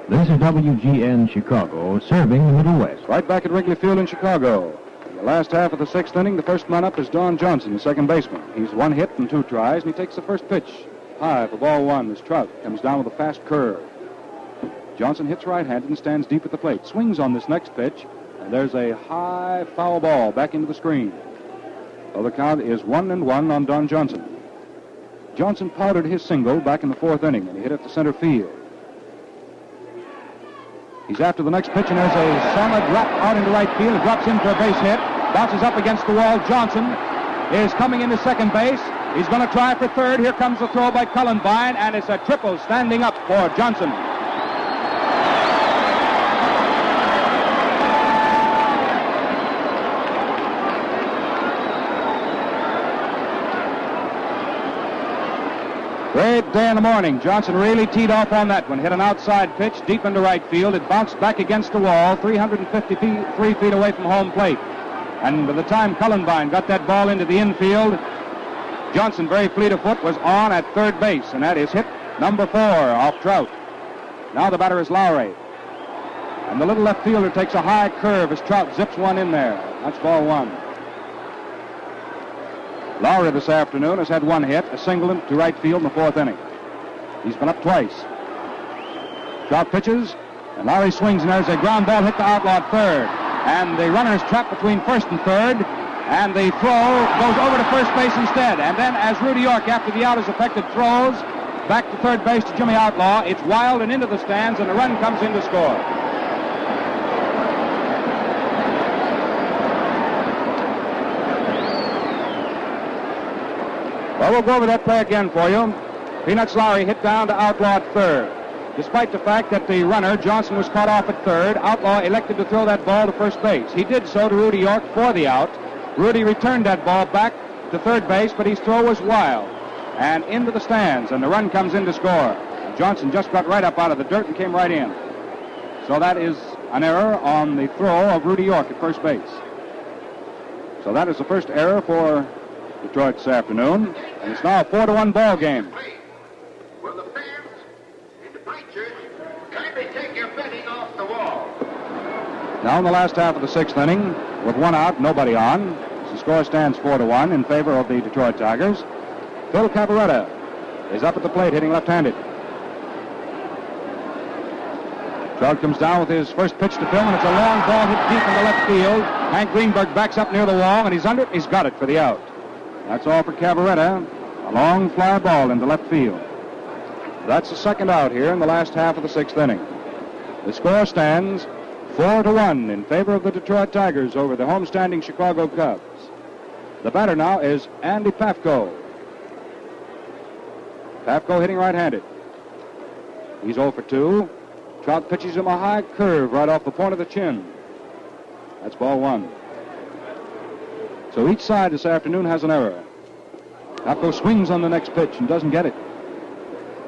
This is WGN Chicago, serving the Middle West. Right back at Wrigley Field in Chicago. In the last half of the 6th inning, the first man up is Don Johnson, the second baseman. He's 1 hit and 2 tries, and he takes the first pitch. High for ball 1 as Trout comes down with a fast curve. Johnson hits right-handed and stands deep at the plate. Swings on this next pitch, and there's a high foul ball back into the screen. So the count is 1-1 on Don Johnson. Johnson powdered his single back in the 4th inning, and he hit it to center field. He's after the next pitch, and there's a solid drop out into right field. It drops in for a base hit. Bounces up against the wall. Johnson is coming into second base. He's going to try for third. Here comes the throw by Cullenvine, and it's a triple standing up for Johnson. day in the morning. Johnson really teed off on that one. Hit an outside pitch deep into right field. It bounced back against the wall, 353 feet away from home plate. And by the time Cullenbine got that ball into the infield, Johnson, very fleet of foot, was on at third base. And that is hit number 4 off Trout. Now the batter is Lowry. And the little left fielder takes a high curve as Trout zips one in there. That's ball 1. Lowry this afternoon has had 1 hit, a single to right field in the 4th inning. He's been up twice. Trout pitches, and Lowry swings, and there's a ground ball hit to outlaw at third. And the runner is trapped between first and third, and the throw goes over to first base instead. And then as Rudy York, after the out is effected, throws back to third base to Jimmy Outlaw, it's wild and into the stands, and a run comes in to score. Well, we'll go over that play again for you. Peanuts Lowry hit down to Outlaw at third. Despite the fact that the runner, Johnson, was caught off at third, Outlaw elected to throw that ball to first base. He did so to Rudy York for the out. Rudy returned that ball back to third base, but his throw was wild and into the stands, and the run comes in to score. Johnson just got right up out of the dirt and came right in. So that is an error on the throw of Rudy York at first base. So that is the first error for Detroit this afternoon, and it's now a 4-1 ball game. Will the fans and the preachers kindly take your betting off the wall? Now in the last half of the 6th inning, with 1 out, nobody on, the score stands 4-1 in favor of the Detroit Tigers. Phil Cavaretta is up at the plate, hitting left-handed. Trout comes down with his first pitch to Phil, and it's a long ball hit deep into left field. Hank Greenberg backs up near the wall, and he's under it. He's got it for the out. That's all for Cavaretta. A long fly ball into left field. That's the second out here in the last half of the 6th inning. The score stands 4-1 in favor of the Detroit Tigers over the homestanding Chicago Cubs. The batter now is Andy Pafko. Pafko hitting right-handed. He's 0 for 2. Trout pitches him a high curve right off the point of the chin. That's ball 1. So each side this afternoon has an error. Pafko swings on the next pitch and doesn't get it.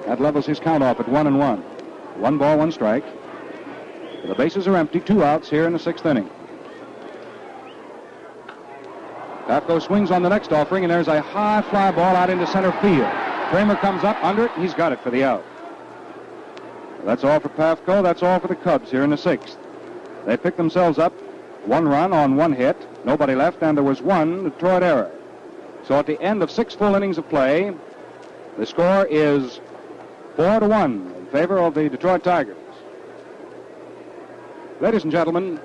That levels his count off at 1-1. 1 ball, 1 strike. The bases are empty, 2 outs here in the 6th inning. Pafko swings on the next offering, and there's a high fly ball out into center field. Kramer comes up under it, and he's got it for the out. That's all for Pafko. That's all for the Cubs here in the 6th. They picked themselves up 1 run on 1 hit, nobody left, and there was 1 Detroit error. So at the end of 6 full innings of play, the score is 4-1 in favor of the Detroit Tigers. Ladies and gentlemen,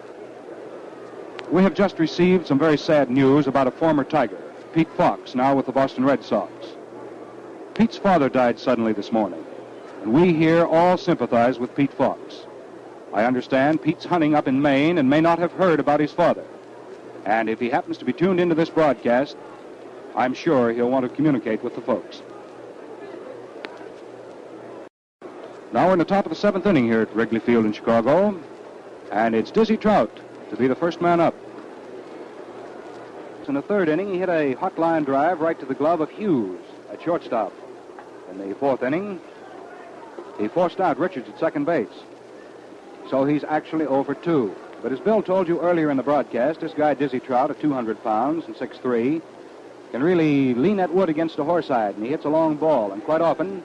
we have just received some very sad news about a former Tiger, Pete Fox, now with the Boston Red Sox. Pete's father died suddenly this morning, and we here all sympathize with Pete Fox. I understand Pete's hunting up in Maine and may not have heard about his father. And if he happens to be tuned into this broadcast, I'm sure he'll want to communicate with the folks. Now we're in the top of the 7th inning here at Wrigley Field in Chicago, and it's Dizzy Trout to be the first man up. In the 3rd inning, he hit a hot line drive right to the glove of Hughes at shortstop. In the 4th inning, he forced out Richards at second base. So he's actually 0 for 2. But as Bill told you earlier in the broadcast, this guy Dizzy Trout, at 200 pounds and 6'3", can really lean that wood against a horsehide, and he hits a long ball, and quite often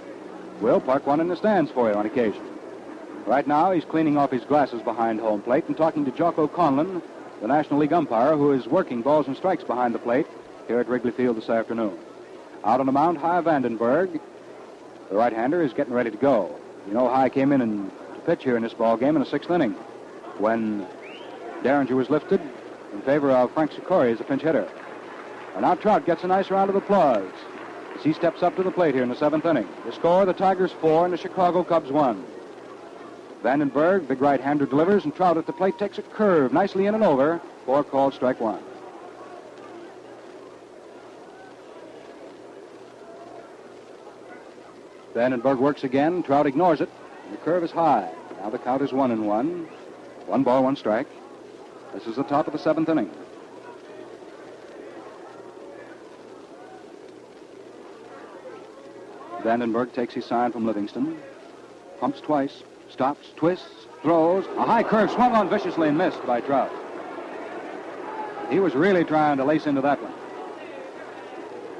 will park one in the stands for you on occasion. Right now, he's cleaning off his glasses behind home plate and talking to Jocko Conlon, the National League umpire, who is working balls and strikes behind the plate here at Wrigley Field this afternoon. Out on the mound, Hy Vandenberg, the right-hander, is getting ready to go. You know, Hy came in and to pitch here in this ball game in the 6th inning when Derringer was lifted in favor of Frank Sikori as a pinch hitter. And now Trout gets a nice round of applause as he steps up to the plate here in the 7th inning. The score, the Tigers 4 and the Chicago Cubs 1. Vandenberg, big right-hander, delivers, and Trout at the plate takes a curve nicely in and over for called strike 1. Vandenberg works again. Trout ignores it, and the curve is high. Now the count is 1-1. 1 ball, 1 strike. This is the top of the 7th inning. Vandenberg takes his sign from Livingston. Pumps twice. Stops, twists, throws. A high curve swung on viciously and missed by Trout. He was really trying to lace into that one.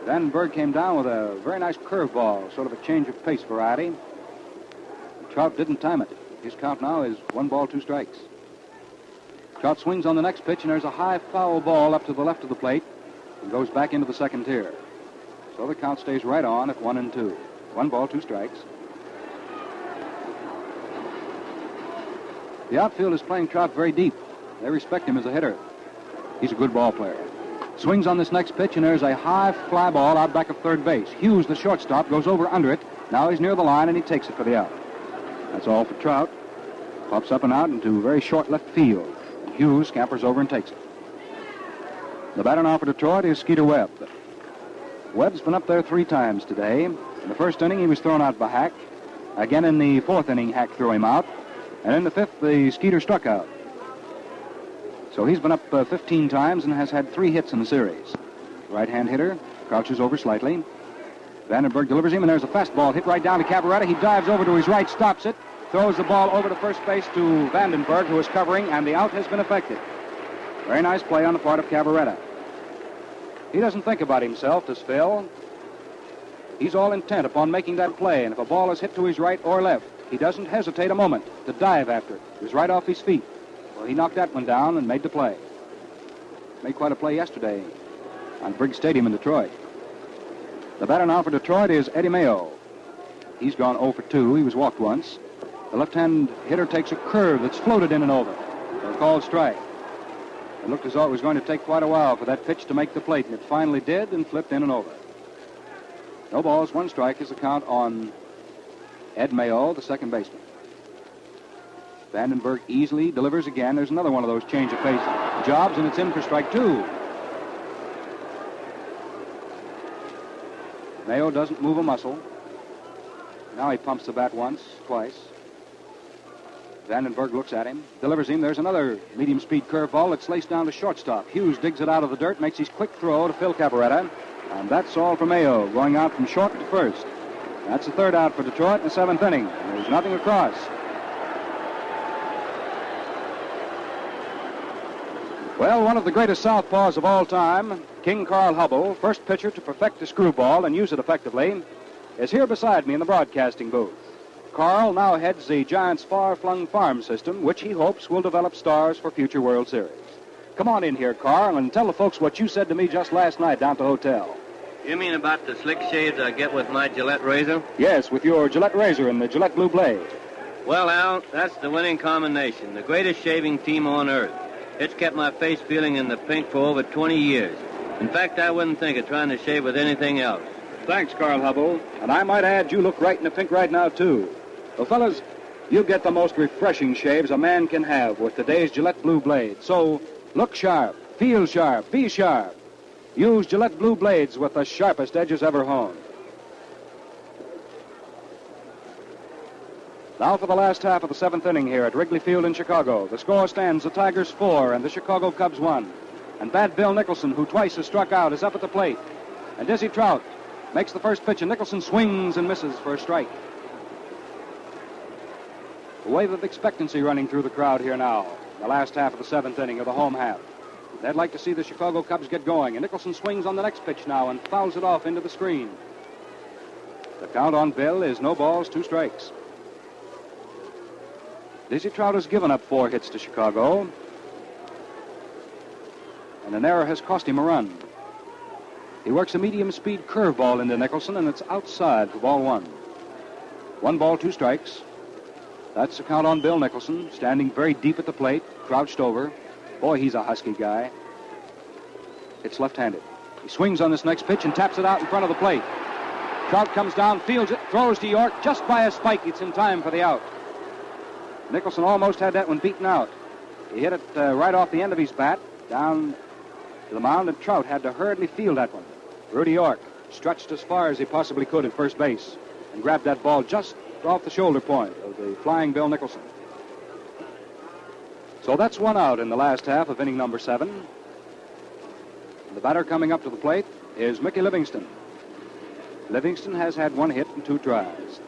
Vandenberg came down with a very nice curveball, sort of a change of pace variety. Trout didn't time it. His count now is 1 ball, 2 strikes. Trout swings on the next pitch, and there's a high foul ball up to the left of the plate and goes back into the second tier. So the count stays right on at 1-2. 1 ball, 2 strikes. The outfield is playing Trout very deep. They respect him as a hitter. He's a good ball player. Swings on this next pitch, and there's a high fly ball out back of third base. Hughes, the shortstop, goes over under it. Now he's near the line, and he takes it for the out. That's all for Trout. Pops up and out into very short left field. Hughes scampers over and takes it. The batter now for Detroit is Skeeter Webb. Webb's been up there 3 times today. In the first inning, he was thrown out by Hack. Again in the 4th inning, Hack threw him out. And in the 5th, the Skeeter struck out. So he's been up 15 times and has had 3 hits in the series. Right-hand hitter crouches over slightly. Vandenberg delivers him, and there's a fastball hit right down to Cabaretta. He dives over to his right, stops it, throws the ball over to first base to Vandenberg, who is covering, and the out has been effected. Very nice play on the part of Cabaretta. He doesn't think about himself, does Phil. He's all intent upon making that play, and if a ball is hit to his right or left, he doesn't hesitate a moment to dive after it. He was right off his feet. Well, he knocked that one down and made the play. Made quite a play yesterday on Briggs Stadium in Detroit. The batter now for Detroit is Eddie Mayo. He's gone 0 for 2. He was walked once. The left-hand hitter takes a curve that's floated in and over. A called strike. It looked as though it was going to take quite a while for that pitch to make the plate, and it finally did and flipped in and over. No balls, 1 strike is the count on Ed Mayo, the second baseman. Vandenberg easily delivers again. There's another one of those change of pace jobs, and it's in for strike 2. Mayo doesn't move a muscle. Now he pumps the bat once, twice. Vandenberg looks at him, delivers him. There's another medium-speed curveball that's laced down to shortstop. Hughes digs it out of the dirt, makes his quick throw to Phil Cabaretta. And that's all for Mayo, going out from short to first. That's the 3rd out for Detroit in the 7th inning. There's nothing across. Well, one of the greatest southpaws of all time, King Carl Hubble, first pitcher to perfect the screwball and use it effectively, is here beside me in the broadcasting booth. Carl now heads the Giants' far-flung farm system, which he hopes will develop stars for future World Series. Come on in here, Carl, and tell the folks what you said to me just last night down at the hotel. You mean about the slick shades I get with my Gillette razor? Yes, with your Gillette razor and the Gillette Blue Blade. Well, Al, that's the winning combination, the greatest shaving team on earth. It's kept my face feeling in the pink for over 20 years. In fact, I wouldn't think of trying to shave with anything else. Thanks, Carl Hubble. And I might add, you look right in the pink right now, too. Well, fellas, you get the most refreshing shaves a man can have with today's Gillette Blue Blade. So, look sharp, feel sharp, be sharp. Use Gillette Blue Blades with the sharpest edges ever honed. Now for the last half of the 7th inning here at Wrigley Field in Chicago. The score stands the Tigers 4 and the Chicago Cubs 1. And Bad Bill Nicholson, who twice has struck out, is up at the plate. And Dizzy Trout makes the first pitch, and Nicholson swings and misses for a strike. A wave of expectancy running through the crowd here now, the last half of the 7th inning of the home half. They'd like to see the Chicago Cubs get going, and Nicholson swings on the next pitch now and fouls it off into the screen. The count on Bill is no balls, 2 strikes. Dizzy Trout has given up 4 hits to Chicago, and an error has cost him a run. He works a medium-speed curveball into Nicholson, and it's outside for ball 1. 1 ball, 2 strikes. That's the count on Bill Nicholson, standing very deep at the plate, crouched over. Boy, he's a husky guy. It's left-handed. He swings on this next pitch and taps it out in front of the plate. Trout comes down, fields it, throws to York. Just by a spike, it's in time for the out. Nicholson almost had that one beaten out. He hit it right off the end of his bat, down to the mound, and Trout had to hurriedly field that one. Rudy York stretched as far as he possibly could at first base and grabbed that ball just off the shoulder point of the flying Bill Nicholson. So that's 1 out in the last half of inning number 7. The batter coming up to the plate is Mickey Livingston. Livingston has had 1 hit and 2 tries.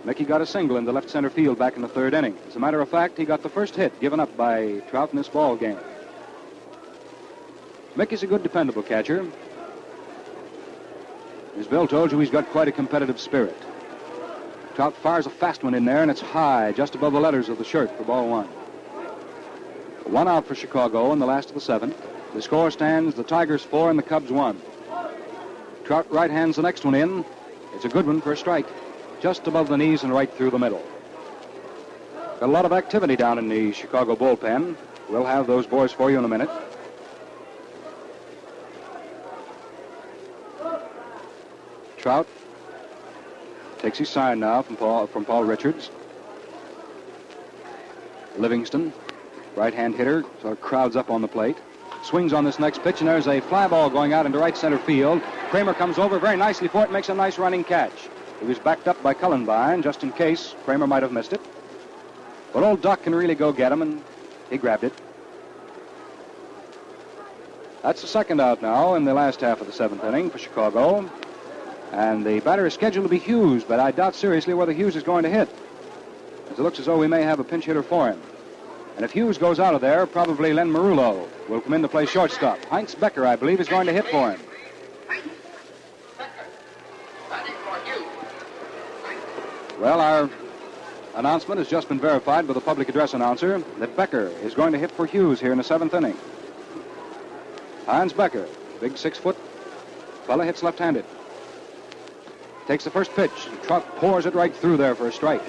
Mickey got a single in the left center field back in the 3rd inning. As a matter of fact, he got the first hit given up by Trout in this ball game. Mickey's a good, dependable catcher. As Bill told you, he's got quite a competitive spirit. Trout fires a fast one in there, and it's high, just above the letters of the shirt for ball 1. 1 out for Chicago in the last of the 7th. The score stands the Tigers 4 and the Cubs 1. Trout right hands the next one in. It's a good one for a strike. Just above the knees and right through the middle. Got a lot of activity down in the Chicago bullpen. We'll have those boys for you in a minute. Trout takes his sign now from Paul Richards. Livingston, right-hand hitter, sort of crowds up on the plate. Swings on this next pitch, and there's a fly ball going out into right center field. Kramer comes over very nicely for it, makes a nice running catch. He was backed up by Cullenbine, just in case Kramer might have missed it. But old Duck can really go get him, and he grabbed it. That's the 2nd out now in the last half of the 7th inning for Chicago. And the batter is scheduled to be Hughes, but I doubt seriously whether Hughes is going to hit, as it looks as though we may have a pinch hitter for him. And if Hughes goes out of there, probably Len Marullo will come in to play shortstop. Heinz Becker, I believe, is going to hit for him. Well, our announcement has just been verified by the public address announcer that Becker is going to hit for Hughes here in the 7th inning. Heinz Becker, big 6-foot fella, hits left-handed. Takes the first pitch. Trout pours it right through there for a strike.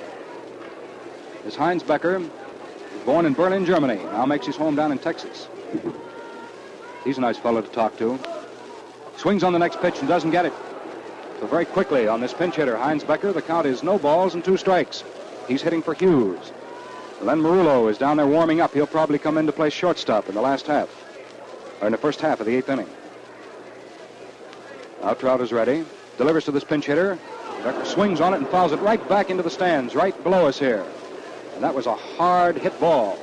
This Heinz Becker was born in Berlin, Germany. Now makes his home down in Texas. He's a nice fellow to talk to. Swings on the next pitch and doesn't get it. So very quickly on this pinch hitter, Heinz Becker, the count is no balls and 2 strikes. He's hitting for Hughes. Len Marullo is down there warming up. He'll probably come in to play shortstop in the last half, or in the first half of the 8th inning. Now Trout is ready. Delivers to this pinch hitter. Becker swings on it and fouls it right back into the stands, right below us here. And that was a hard hit ball.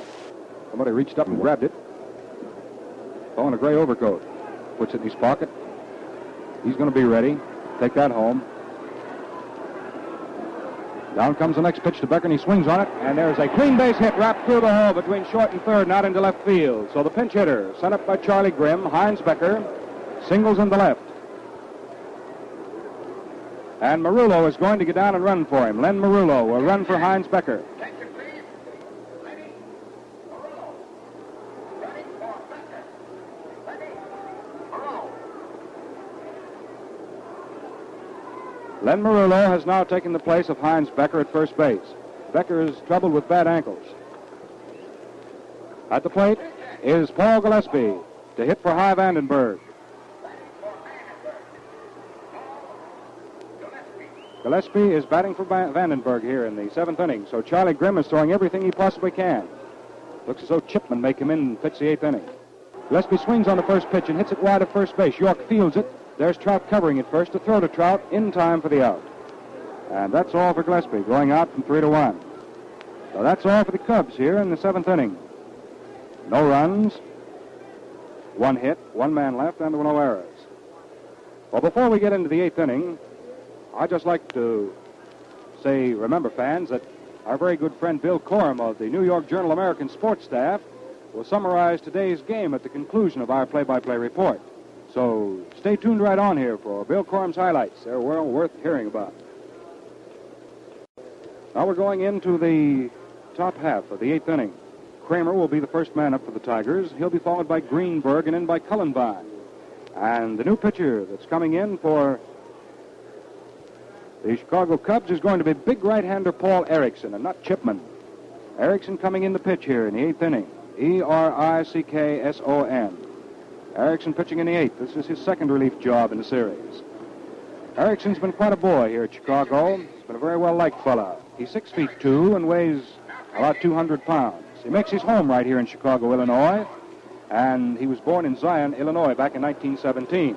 Somebody reached up and grabbed it. Oh, in a gray overcoat. Puts it in his pocket. He's going to be ready. Take that home. Down comes the next pitch to Becker, and he swings on it. And there's a clean base hit wrapped through the hole between short and third and out into left field. So the pinch hitter, sent up by Charlie Grimm, Heinz Becker, singles in the left. And Marullo is going to get down and run for him. Len Marullo will run for Heinz Becker. Len Marullo has now taken the place of Heinz Becker at first base. Becker is troubled with bad ankles. At the plate is Paul Gillespie to hit for Hy Vandenberg. Gillespie is batting for Vandenberg here in the 7th inning, so Charlie Grimm is throwing everything he possibly can. Looks as though Chipman may come in and pitch the 8th inning. Gillespie swings on the first pitch and hits it wide of first base. York fields it. There's Trout covering it first to throw to Trout in time for the out. And that's all for Gillespie, going out from 3-1. So that's all for the Cubs here in the 7th inning. No runs, 1 hit, 1 man left, and there were no errors. Well, before we get into the 8th inning, I'd just like to say, remember, fans, that our very good friend Bill Corum of the New York Journal American Sports Staff will summarize today's game at the conclusion of our play-by-play report. So stay tuned right on here for Bill Corum's highlights. They're well worth hearing about. Now we're going into the top half of the 8th inning. Kramer will be the first man up for the Tigers. He'll be followed by Greenberg and then by Cullenbine. And the new pitcher that's coming in for the Chicago Cubs is going to be big right-hander Paul Erickson and not Chipman. Erickson coming in the pitch here in the 8th inning. Erickson. Erickson pitching in the 8th. This is his 2nd relief job in the series. Erickson's been quite a boy here at Chicago. He's been a very well-liked fella. He's 6'2" and weighs about 200 pounds. He makes his home right here in Chicago, Illinois. And he was born in Zion, Illinois, back in 1917.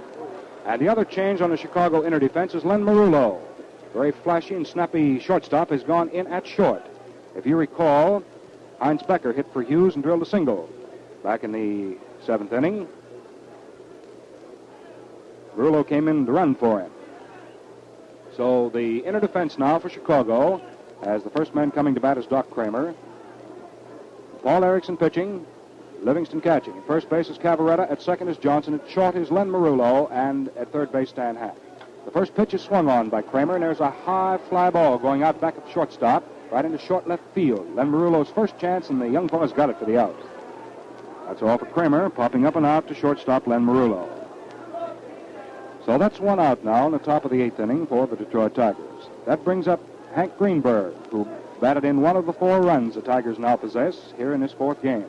And the other change on the Chicago inner defense is Len Marullo. Very flashy and snappy shortstop has gone in at short. If you recall, Heinz Becker hit for Hughes and drilled a single back in the 7th inning. Marullo came in to run for him. So the inner defense now for Chicago, as the first man coming to bat is Doc Kramer. Paul Erickson pitching, Livingston catching. At first base is Cavaretta, at second is Johnson, at short is Len Marullo, and at third base Stan Hack. The first pitch is swung on by Kramer, and there's a high fly ball going out back of shortstop, right into short left field. Len Marullo's first chance, and the young fellow's got it for the out. That's all for Kramer, popping up and out to shortstop Len Marullo. So that's one out now in the top of the 8th inning for the Detroit Tigers. That brings up Hank Greenberg, who batted in one of the 4 runs the Tigers now possess here in this 4th game.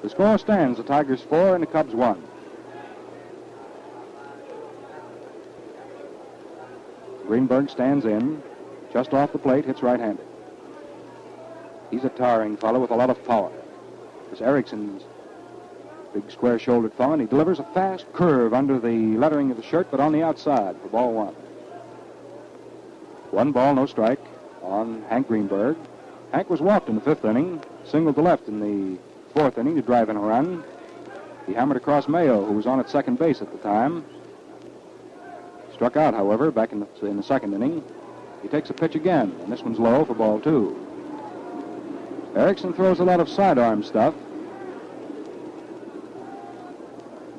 The score stands, the Tigers 4 and the Cubs 1. Greenberg stands in, just off the plate, hits right-handed. He's a towering fellow with a lot of power. This Erickson's big square-shouldered fellow, and he delivers a fast curve under the lettering of the shirt, but on the outside for ball 1. 1 ball, no strike on Hank Greenberg. Hank was walked in the 5th inning, singled to left in the 4th inning to drive in a run. He hammered across Mayo, who was on at second base at the time. Struck out, however, back in the 2nd inning. He takes a pitch again, and this one's low for ball 2. Erickson throws a lot of sidearm stuff.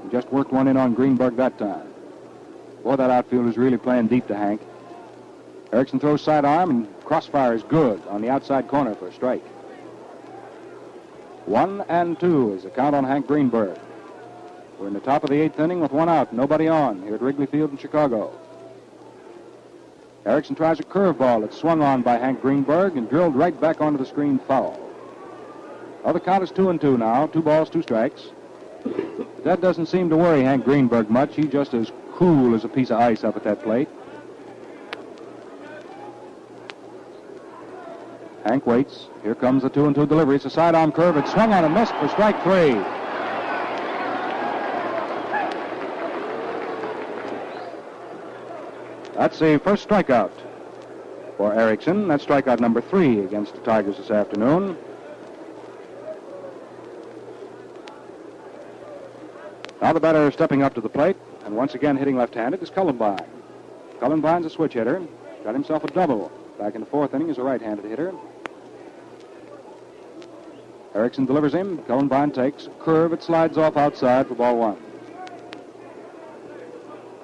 He just worked one in on Greenberg that time. Boy, that outfield is really playing deep to Hank. Erickson throws sidearm, and crossfire is good on the outside corner for a strike. 1-2 is the count on Hank Greenberg. We're in the top of the 8th inning with 1 out, nobody on here at Wrigley Field in Chicago. Erickson tries a curveball. It's swung on by Hank Greenberg and drilled right back onto the screen foul. Well, the count is 2-2 now, 2 balls, 2 strikes. That doesn't seem to worry Hank Greenberg much. He's just as cool as a piece of ice up at that plate. Hank waits. Here comes the 2-2 delivery. It's a sidearm curve. It's swung on and missed for strike 3. That's the first strikeout for Erickson. That's strikeout number 3 against the Tigers this afternoon. Now the batter stepping up to the plate, and once again hitting left-handed is Cullenbine. Cullenbine's a switch hitter. Got himself a double. Back in the 4th inning is a right-handed hitter. Erickson delivers him. Cullenbine takes a curve. It slides off outside for ball 1.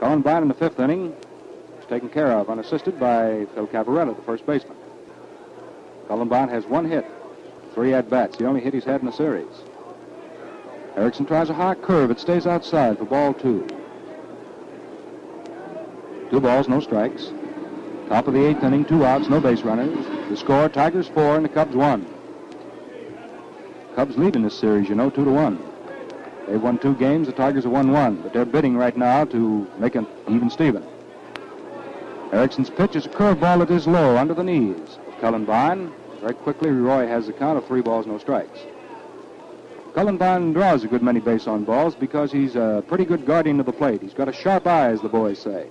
Cullenbine in the 5th inning is taken care of, unassisted by Phil Cavaretta, the first baseman. Cullenbine has 1 hit, 3 at-bats. The only hit he's had in the series. Erickson tries a high curve. It stays outside for ball 2. 2 balls, no strikes. Top of the 8th inning, 2 outs, no base runners. The score, Tigers 4 and the Cubs 1. Cubs lead in this series, 2-1. They've won 2 games. The Tigers have won 1, but they're bidding right now to make an even Steven. Erickson's pitch is a curveball that is low under the knees of Cullenbine. Very quickly, Roy has the count of 3 balls, no strikes. Cullenbine draws a good many base on balls because he's a pretty good guardian of the plate. He's got a sharp eye, as the boys say.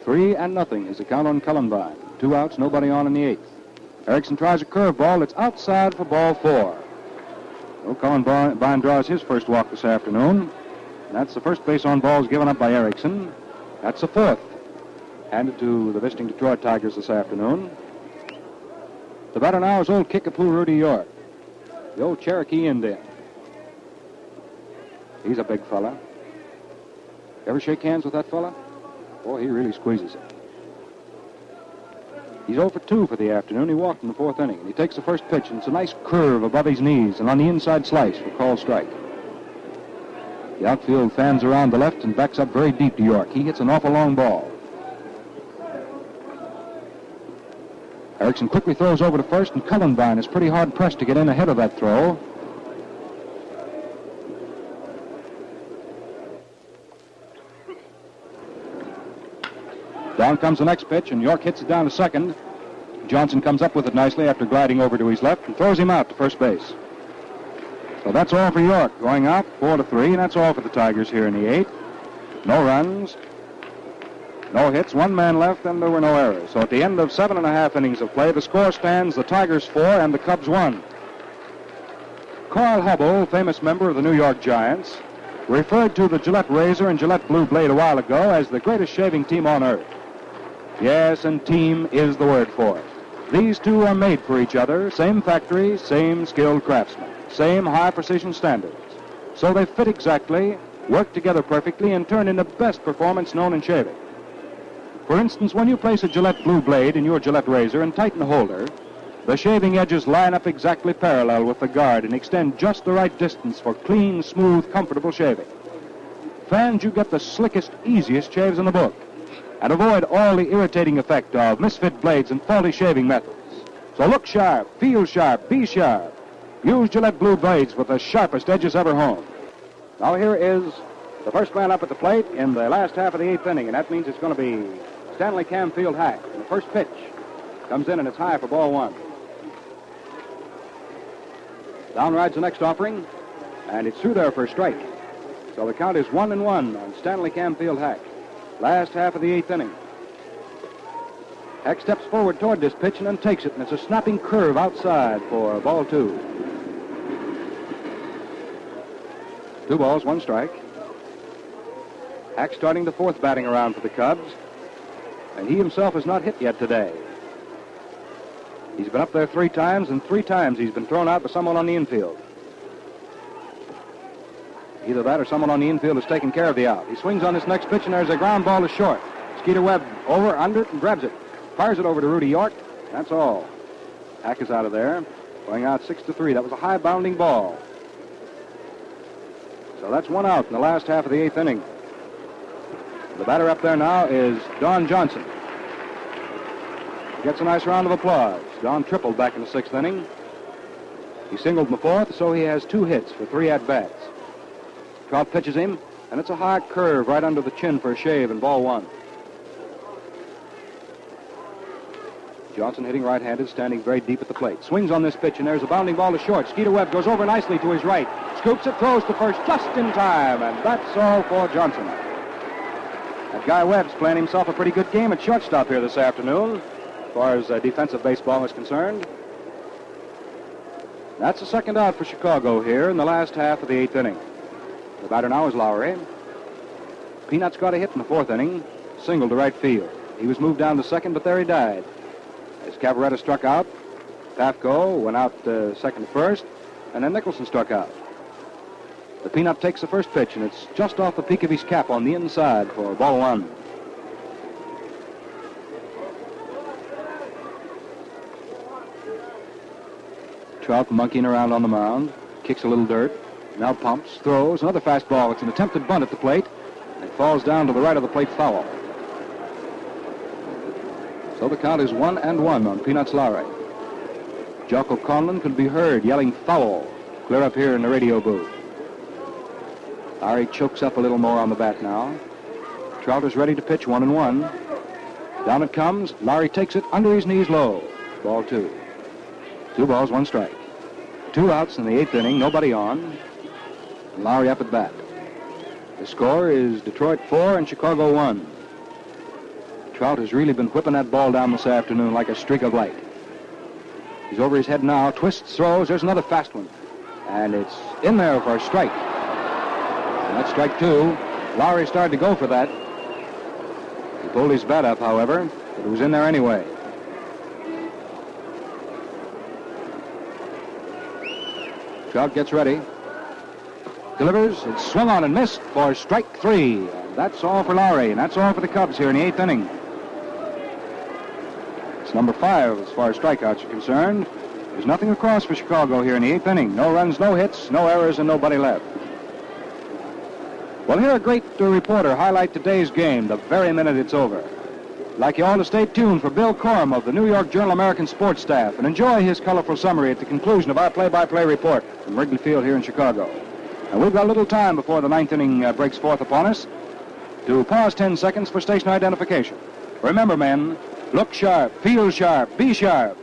3-0 is the count on Cullenbine. 2 outs, nobody on in the 8th. Erickson tries a curveball. It's outside for ball 4. Well, Cullenbine draws his first walk this afternoon. And that's the first base on balls given up by Erickson. That's the 4th. Handed to the visiting Detroit Tigers this afternoon. The batter now is old Kickapoo Rudy York, the old Cherokee Indian. He's a big fella. Ever shake hands with that fella? Boy, he really squeezes it. He's 0 for 2 for the afternoon. He walked in the 4th inning, and he takes the first pitch, and it's a nice curve above his knees and on the inside slice for called strike. The outfield fans around the left and backs up very deep to York. He hits an awful long ball. Erickson quickly throws over to first, and Cullenbine is pretty hard-pressed to get in ahead of that throw. Down comes the next pitch, and York hits it down to second. Johnson comes up with it nicely after gliding over to his left and throws him out to first base. So that's all for York, going out 4-3, and that's all for the Tigers here in the 8th. No runs, no hits, 1 man left, and there were no errors. So at the end of 7.5 innings of play, the score stands the Tigers 4 and the Cubs 1. Carl Hubble, famous member of the New York Giants, referred to the Gillette razor and Gillette Blue Blade a while ago as the greatest shaving team on earth. Yes, and team is the word for it. These two are made for each other, same factory, same skilled craftsmen, same high-precision standards. So they fit exactly, work together perfectly, and turn in the best performance known in shaving. For instance, when you place a Gillette Blue Blade in your Gillette razor and tighten the holder, the shaving edges line up exactly parallel with the guard and extend just the right distance for clean, smooth, comfortable shaving. Fans, you get the slickest, easiest shaves in the book, and avoid all the irritating effect of misfit blades and faulty shaving methods. So look sharp, feel sharp, be sharp. Use Gillette Blue Blades with the sharpest edges ever honed. Now here is the first man up at the plate in the last half of the 8th inning, and that means it's going to be Stanley Camfield Hack. And the first pitch comes in, and it's high for ball 1. Down rides the next offering, and it's through there for a strike. So the count is 1-1 on Stanley Camfield Hack. Last half of the 8th inning. Hack steps forward toward this pitch and then takes it, and it's a snapping curve outside for ball 2. 2 balls, 1 strike. Hack starting the 4th batting around for the Cubs, and he himself has not hit yet today. He's been up there 3 times, and 3 times he's been thrown out by someone on the infield. Either that or someone on the infield has taken care of the out. He swings on this next pitch, and there's a ground ball to short. Skeeter Webb over, under it, and grabs it. Fires it over to Rudy York. That's all. Hack is out of there. Going out 6-3. That was a high bounding ball. So that's 1 out in the last half of the 8th inning. The batter up there now is Don Johnson. He gets a nice round of applause. Don tripled back in the 6th inning. He singled in the 4th, so he has 2 hits for 3 at-bats. Trout pitches him, and it's a high curve right under the chin for a shave in ball 1. Johnson hitting right-handed, standing very deep at the plate. Swings on this pitch, and there's a bounding ball to short. Skeeter Webb goes over nicely to his right. Scoops it, throws to first just in time, and that's all for Johnson. That guy Webb's playing himself a pretty good game at shortstop here this afternoon, as far as defensive baseball is concerned. That's the second out for Chicago here in the last half of the 8th inning. The batter now is Lowry. Peanuts got a hit in the 4th inning, single to right field. He was moved down to second, but there he died. As Cavaretta struck out, Pafko went out second to first, and then Nicholson struck out. The Peanut takes the first pitch, and it's just off the peak of his cap on the inside for ball 1. Trout monkeying around on the mound, kicks a little dirt, now pumps, throws, another fastball. It's an attempted bunt at the plate. It falls down to the right of the plate foul. So the count is 1-1 on Peanuts Lowry. Jocko Conlon could be heard yelling foul clear up here in the radio booth. Lowry chokes up a little more on the bat now. Trout is ready to pitch 1-1. Down it comes. Lowry takes it under his knees low. Ball 2. 2 balls, 1 strike. 2 outs in the 8th inning, nobody on. And Lowry up at bat. The score is Detroit 4 and Chicago 1. Trout has really been whipping that ball down this afternoon like a streak of light. He's over his head now, twists, throws. There's another fast one. And it's in there for a strike. And that's strike 2. Lowry started to go for that. He pulled his bat up, however, but it was in there anyway. Trout gets ready. Delivers. It's swung on and missed for strike 3. And that's all for Lowry, and that's all for the Cubs here in the 8th inning. It's number 5 as far as strikeouts are concerned. There's nothing across for Chicago here in the 8th inning. No runs, no hits, no errors, and nobody left. Well, here a great reporter highlight today's game the very minute it's over. I'd like you all to stay tuned for Bill Corum of the New York Journal-American Sports Staff and enjoy his colorful summary at the conclusion of our play-by-play report from Wrigley Field here in Chicago. And we've got a little time before the 9th inning breaks forth upon us to pause 10 seconds for station identification. Remember, men, look sharp, feel sharp, be sharp.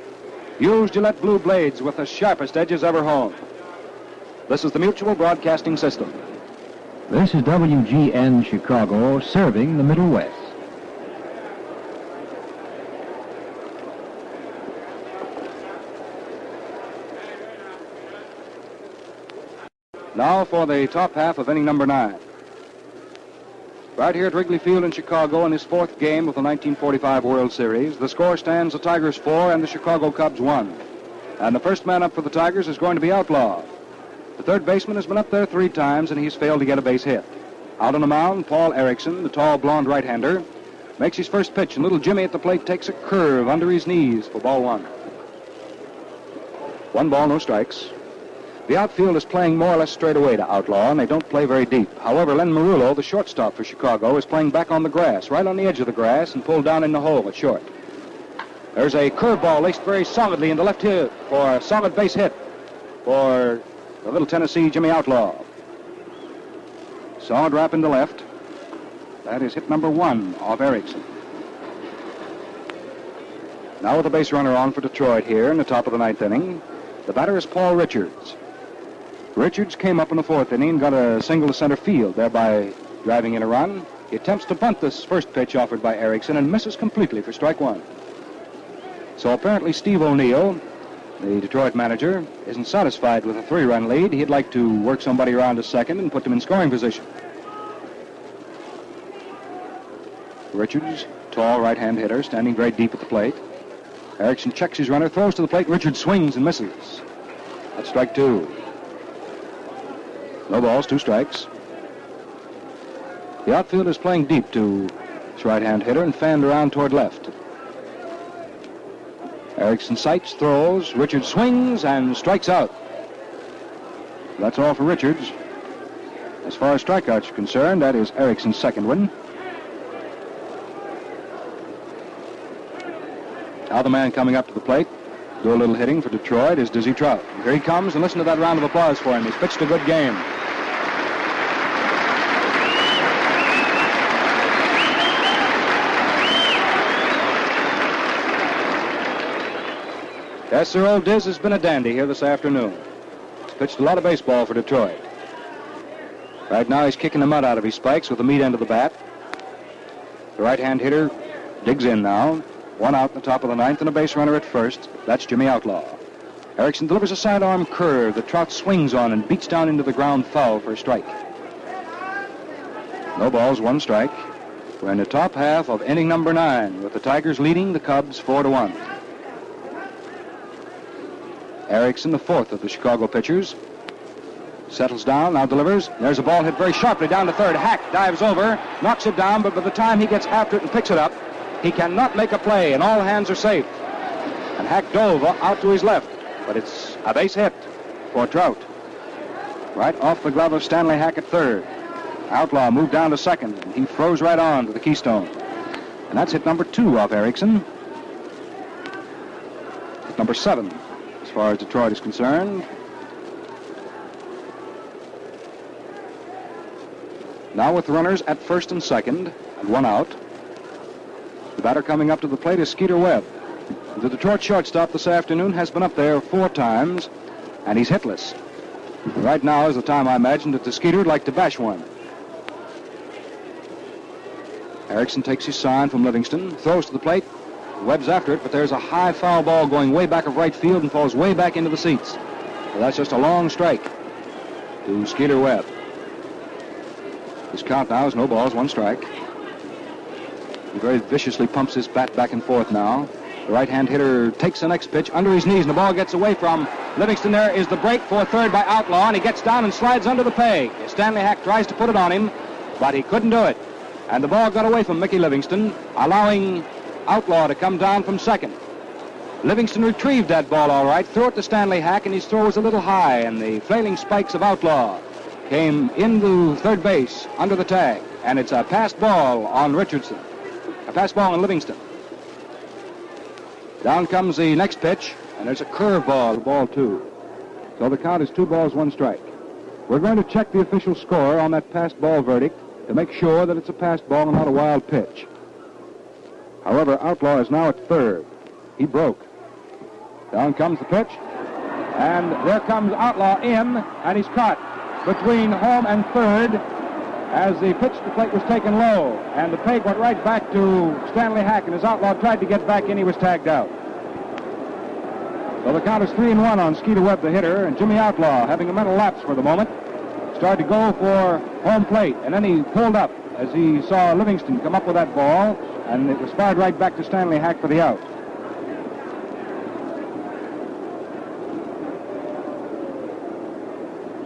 Use Gillette Blue Blades with the sharpest edges ever honed. This is the Mutual Broadcasting System. This is WGN Chicago, serving the Middle West. Now for the top half of inning number 9. Right here at Wrigley Field in Chicago in his 4th game of the 1945 World Series, the score stands the Tigers 4 and the Chicago Cubs 1. And the first man up for the Tigers is going to be Outlaw. The third baseman has been up there 3 times, and he's failed to get a base hit. Out on the mound, Paul Erickson, the tall blonde right-hander, makes his first pitch, and little Jimmy at the plate takes a curve under his knees for ball 1. 1 ball, no strikes. The outfield is playing more or less straight away to Outlaw, and they don't play very deep. However, Len Marullo, the shortstop for Chicago, is playing back on the grass, right on the edge of the grass, and pulled down in the hole at short. There's a curveball laced very solidly in the left here for a solid base hit for the Little Tennessee Jimmy Outlaw. Solid wrap into left. That is hit number 1 of Erickson. Now with a base runner on for Detroit here in the top of the 9th inning. The batter is Paul Richards. Richards came up in the 4th inning and got a single to center field, thereby driving in a run. He attempts to bunt this first pitch offered by Erickson and misses completely for strike 1. So apparently Steve O'Neill, the Detroit manager, isn't satisfied with a 3-run lead. He'd like to work somebody around to second and put them in scoring position. Richards, tall right-hand hitter, standing very deep at the plate. Erickson checks his runner, throws to the plate. Richards swings and misses. That's strike 2. No balls, 2 strikes. The outfield is playing deep to his right-hand hitter and fanned around toward left. Erickson sights, throws. Richards swings and strikes out. That's all for Richards. As far as strikeouts are concerned, that is Erickson's second one. Now the man coming up to the plate, do a little hitting for Detroit, is Dizzy Trout. Here he comes, and listen to that round of applause for him. He's pitched a good game. Yes, sir, old Diz has been a dandy here this afternoon. He's pitched a lot of baseball for Detroit. Right now he's kicking the mud out of his spikes with the meat end of the bat. The right-hand hitter digs in now. 1 out in the top of the 9th and a base runner at first. That's Jimmy Outlaw. Erickson delivers a sidearm curve that Trout swings on and beats down into the ground foul for a strike. No balls, 1 strike. We're in the top half of inning number 9 with the Tigers leading the Cubs 4-1. Erickson, the 4th of the Chicago pitchers, settles down, now delivers. There's a ball hit very sharply down to third. Hack dives over, knocks it down, but by the time he gets after it and picks it up, he cannot make a play, and all hands are safe. And Hack dove out to his left, but it's a base hit for Trout. Right off the glove of Stanley Hack at third. Outlaw moved down to second, and he froze right on to the Keystone. And that's hit number 2 off Erickson. Hit number 7, as far as Detroit is concerned. Now with runners at first and second, and 1 out. The batter coming up to the plate is Skeeter Webb. The Detroit shortstop this afternoon has been up there 4 times, and he's hitless. Right now is the time, I imagine, that the Skeeter would like to bash one. Erickson takes his sign from Livingston, throws to the plate. Webb's after it, but there's a high foul ball going way back of right field and falls way back into the seats. So that's just a long strike to Skeeter Webb. His count now is no balls, 1 strike. He very viciously pumps his bat back and forth now. The right-hand hitter takes the next pitch under his knees, and the ball gets away from Livingston. There is the break for third by Outlaw, and he gets down and slides under the peg. Stanley Hack tries to put it on him, but he couldn't do it. And the ball got away from Mickey Livingston, allowing Outlaw to come down from second. Livingston retrieved that ball all right, threw it to Stanley Hack, and his throw was a little high, and the flailing spikes of Outlaw came into third base under the tag, and it's a passed ball on Richardson. A pass ball on Livingston. Down comes the next pitch, and there's a curveball, ball 2. So the count is 2 balls, 1 strike. We're going to check the official score on that passed ball verdict to make sure that it's a passed ball and not a wild pitch. However, Outlaw is now at third. He broke. Down comes the pitch, and there comes Outlaw in, and he's caught between home and third as the pitch to the plate was taken low, and the peg went right back to Stanley Hack, and as Outlaw tried to get back in, he was tagged out. So the count is 3-1 on Skeeter Webb, the hitter, and Jimmy Outlaw having a mental lapse for the moment. started to go for home plate, and then he pulled up as he saw Livingston come up with that ball, and it was fired right back to Stanley Hack for the out.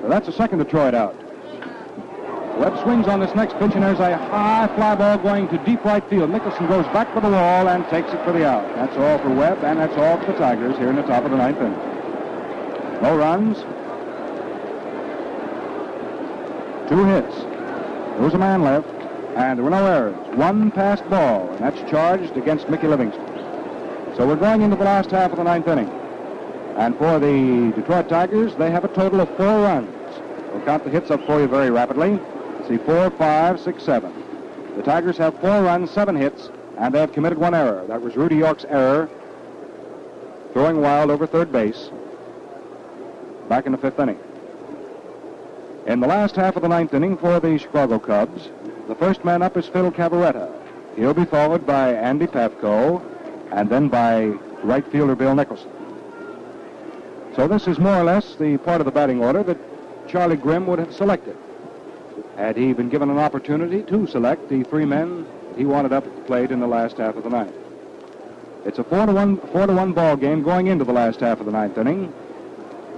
So that's the second Detroit out. Webb swings on this next pitch, and there's a high fly ball going to deep right field. Nicholson goes back for the wall and takes it for the out. That's all for Webb, and that's all for the Tigers here in the top of the ninth inning. No runs. 2 hits. There was a man left, and there were no errors. 1 passed ball, and that's charged against Mickey Livingston. So we're going into the last half of the ninth inning. And for the Detroit Tigers, they have a total of 4 runs. We'll count the hits up for you very rapidly. See, 4, 5, 6, 7. The Tigers have 4 runs, 7 hits, and they have committed 1 error. That was Rudy York's error, throwing wild over third base back in the 5th inning. In the last half of the 9th inning for the Chicago Cubs, the first man up is Phil Cavaretta. He'll be followed by Andy Pafko, and then by right fielder Bill Nicholson. So this is more or less the part of the batting order that Charlie Grimm would have selected had he been given an opportunity to select the 3 men he wanted up at the plate in the last half of the ninth. It's a 4-1 ball game going into the last half of the 9th inning,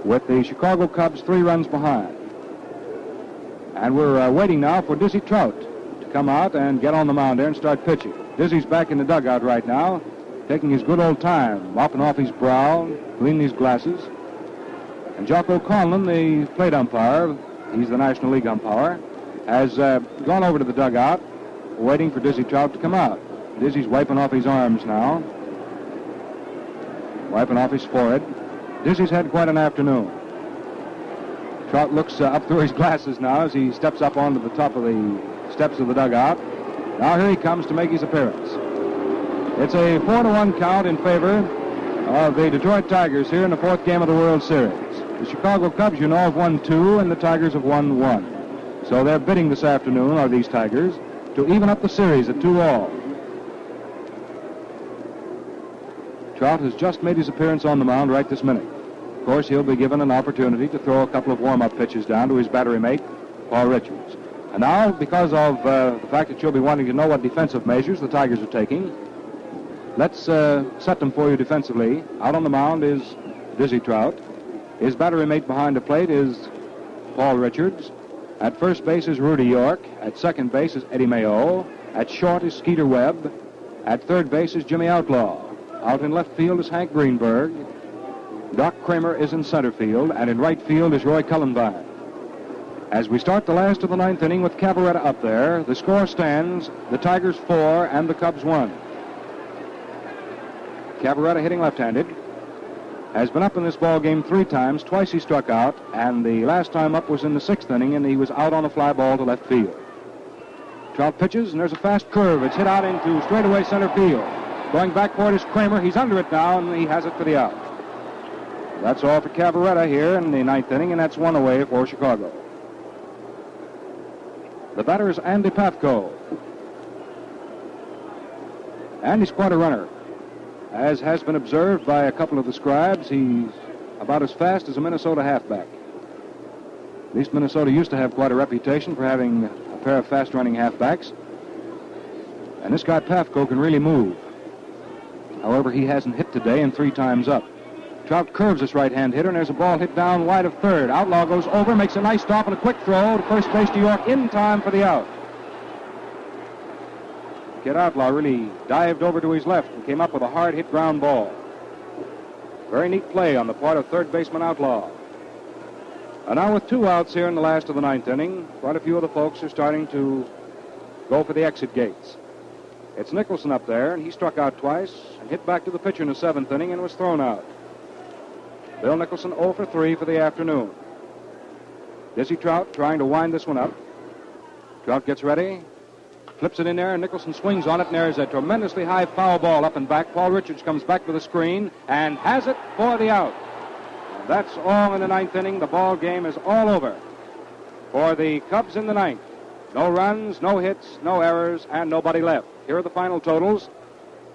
with the Chicago Cubs 3 runs behind. And we're waiting now for Dizzy Trout to come out and get on the mound there and start pitching. Dizzy's back in the dugout right now, taking his good old time, mopping off his brow, cleaning his glasses. And Jocko Conlon, the plate umpire, he's the National League umpire, has gone over to the dugout, waiting for Dizzy Trout to come out. Dizzy's wiping off his arms now, wiping off his forehead. Dizzy's had quite an afternoon. Trout looks up through his glasses now as he steps up onto the top of the steps of the dugout. Now here he comes to make his appearance. It's a 4-1 count in favor of the Detroit Tigers here in the 4th game of the World Series. The Chicago Cubs, you know, have won 2, and the Tigers have won 1. So they're bidding this afternoon, or these Tigers, to even up the series at 2-all. Trout has just made his appearance on the mound right this minute. Of course, he'll be given an opportunity to throw a couple of warm-up pitches down to his battery mate, Paul Richards. And now, because of the fact that you'll be wanting to know what defensive measures the Tigers are taking, let's set them for you defensively. Out on the mound is Dizzy Trout. His battery mate behind the plate is Paul Richards. At first base is Rudy York. At second base is Eddie Mayo. At short is Skeeter Webb. At third base is Jimmy Outlaw. Out in left field is Hank Greenberg. Doc Kramer is in center field, and in right field is Roy Cullenvine. As we start the last of the 9th inning with Cavaretta up there, the score stands the Tigers 4 and the Cubs 1. Cavaretta, hitting left-handed, has been up in this ball game 3 times. Twice he struck out, and the last time up was in the 6th inning, and he was out on a fly ball to left field. Trout pitches, and there's a fast curve. It's hit out into straightaway center field. Going back for it is Kramer. He's under it now, and he has it for the out. That's all for Cavaretta here in the 9th inning, and that's 1 away for Chicago. The batter is Andy Pafko. Andy's quite a runner. As has been observed by a couple of the scribes, he's about as fast as a Minnesota halfback. At least Minnesota used to have quite a reputation for having a pair of fast-running halfbacks. And this guy Pafko can really move. However, he hasn't hit today and 3 times up. Trout curves this right-hand hitter, and there's a ball hit down wide of third. Outlaw goes over, makes a nice stop and a quick throw to first base to York in time for the out. Kid Outlaw really dived over to his left and came up with a hard-hit ground ball. Very neat play on the part of third baseman Outlaw. And now with 2 outs here in the last of the 9th inning, quite a few of the folks are starting to go for the exit gates. It's Nicholson up there, and he struck out twice and hit back to the pitcher in the 7th inning and was thrown out. Bill Nicholson 0 for 3 for the afternoon. Dizzy Trout trying to wind this one up. Trout gets ready, flips it in there, and Nicholson swings on it, and there's a tremendously high foul ball up and back. Paul Richards comes back with a screen and has it for the out. And that's all in the 9th inning. The ball game is all over for the Cubs in the 9th. No runs, no hits, no errors, and nobody left. Here are the final totals.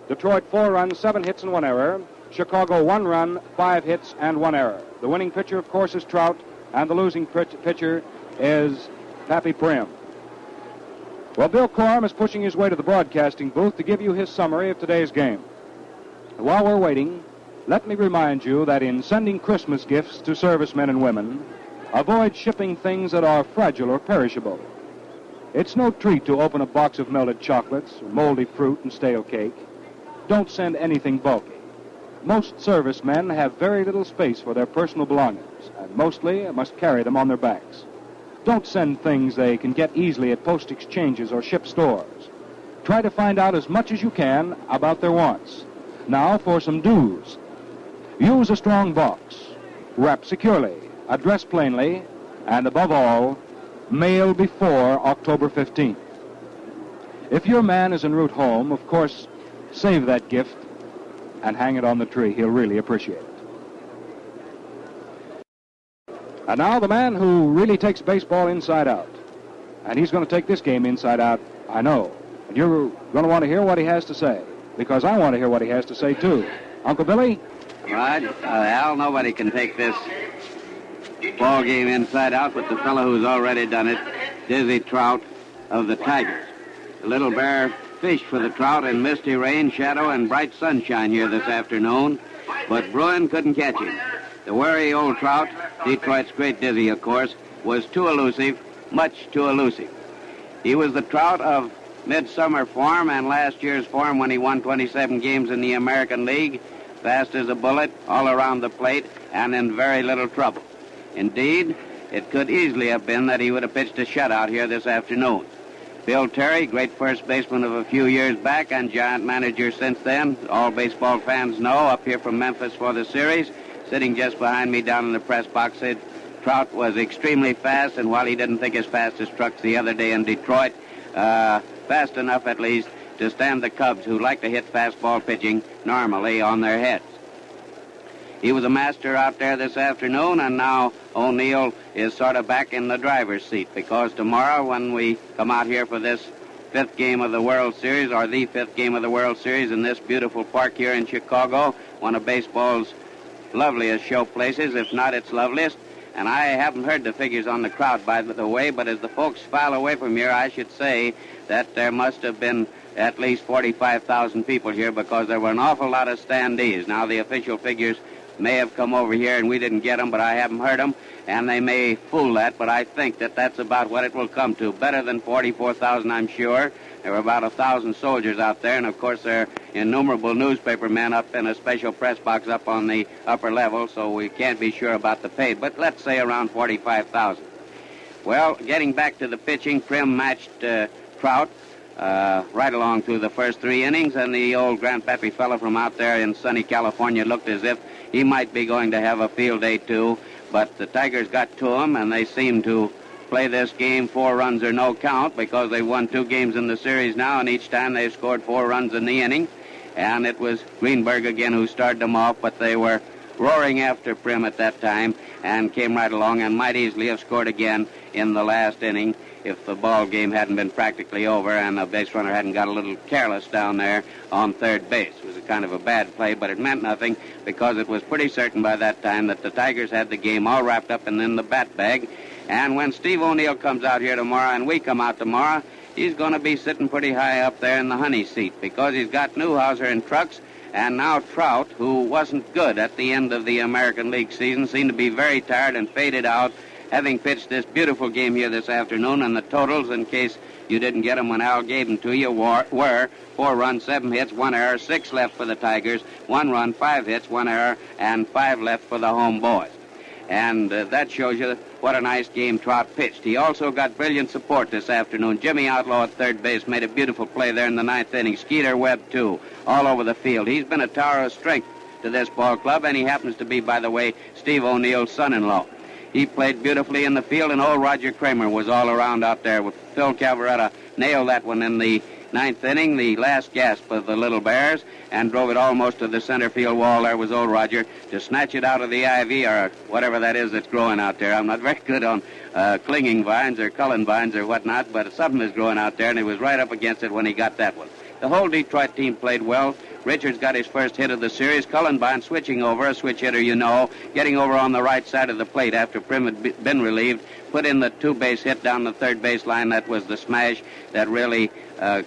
Detroit 4 runs, 7 hits, and 1 error. Chicago 1 run, 5 hits, and 1 error. The winning pitcher, of course, is Trout, and the losing pitcher is Pappy Prim. Well, Bill Corum is pushing his way to the broadcasting booth to give you his summary of today's game. While we're waiting, let me remind you that in sending Christmas gifts to servicemen and women, avoid shipping things that are fragile or perishable. It's no treat to open a box of melted chocolates, moldy fruit, and stale cake. Don't send anything bulky. Most servicemen have very little space for their personal belongings, and mostly must carry them on their backs. Don't send things they can get easily at post exchanges or ship stores. Try to find out as much as you can about their wants. Now for some do's. Use a strong box. Wrap securely, address plainly, and above all, mail before October 15th. If your man is en route home, of course, save that gift and hang it on the tree. He'll really appreciate it. And now the man who really takes baseball inside out. And he's going to take this game inside out, I know. And you're going to want to hear what he has to say, because I want to hear what he has to say, too. Uncle Billy? Right. Al, nobody can take this ball game inside out but the fellow who's already done it, Dizzy Trout of the Tigers. The Little Bear fished for the Trout in misty rain, shadow, and bright sunshine here this afternoon, but Bruin couldn't catch him. The wary old Trout, Detroit's great Dizzy, of course, was too elusive, much too elusive. He was the Trout of midsummer form and last year's form when he won 27 games in the American League, fast as a bullet, all around the plate, and in very little trouble. Indeed, it could easily have been that he would have pitched a shutout here this afternoon. Bill Terry, great first baseman of a few years back and giant manager since then, all baseball fans know, up here from Memphis for the series, sitting just behind me down in the press box, said Trout was extremely fast, and while he didn't think as fast as Trucks the other day in Detroit, fast enough at least to stand the Cubs, who like to hit fastball pitching normally, on their heads. He was a master out there this afternoon, and now O'Neill is sort of back in the driver's seat, because tomorrow when we come out here for this fifth game of the World Series, or the fifth game of the World Series in this beautiful park here in Chicago, one of baseball's loveliest show places, if not its loveliest. And I haven't heard the figures on the crowd, by the way, but as the folks file away from here, I should say that there must have been at least 45,000 people here, because there were an awful lot of standees. Now, the official figures may have come over here and we didn't get them, but I haven't heard them, and they may fool that, but I think that that's about what it will come to. Better than 44,000, I'm sure. There were about 1,000 soldiers out there, and of course there are innumerable newspaper men up in a special press box up on the upper level, so we can't be sure about the pay, but let's say around 45,000. Well, getting back to the pitching, Prim matched Trout right along through the first three innings, and the old grandpappy fellow from out there in sunny California looked as if he might be going to have a field day too, but the Tigers got to him, and they seemed to play this game 4 runs or no count, because they won 2 games in the series now, and each time they scored 4 runs in the inning, and it was Greenberg again who started them off, but they were roaring after Prim at that time and came right along and might easily have scored again in the last inning if the ball game hadn't been practically over and the base runner hadn't got a little careless down there on third base. It was a kind of a bad play, but it meant nothing, because it was pretty certain by that time that the Tigers had the game all wrapped up and in the bat bag. And when Steve O'Neill comes out here tomorrow and we come out tomorrow, he's going to be sitting pretty high up there in the honey seat, because he's got Newhouser and Trucks, and now Trout, who wasn't good at the end of the American League season, seemed to be very tired and faded out, having pitched this beautiful game here this afternoon. And the totals, in case you didn't get them when Al gave them to you, were 4 runs, 7 hits, 1 error, 6 left for the Tigers, 1 run, 5 hits, 1 error, and 5 left for the home boys. And that shows you what a nice game Trout pitched. He also got brilliant support this afternoon. Jimmy Outlaw at third base made a beautiful play there in the 9th inning. Skeeter Webb, too, all over the field. He's been a tower of strength to this ball club, and he happens to be, by the way, Steve O'Neill's son-in-law. He played beautifully in the field, and old Roger Kramer was all around out there with Phil Cavaretta. Nailed that one in the 9th inning, the last gasp of the Little Bears, and drove it almost to the center field wall. There was old Roger to snatch it out of the ivy, or whatever that is that's growing out there. I'm not very good on clinging vines or cullen vines or whatnot, but something is growing out there, and he was right up against it when he got that one. The whole Detroit team played well. Richards got his first hit of the series. Cullenbine switching over, a switch hitter, you know, getting over on the right side of the plate after Prim had been relieved. Put in the two-base hit down the third baseline. That was the smash that really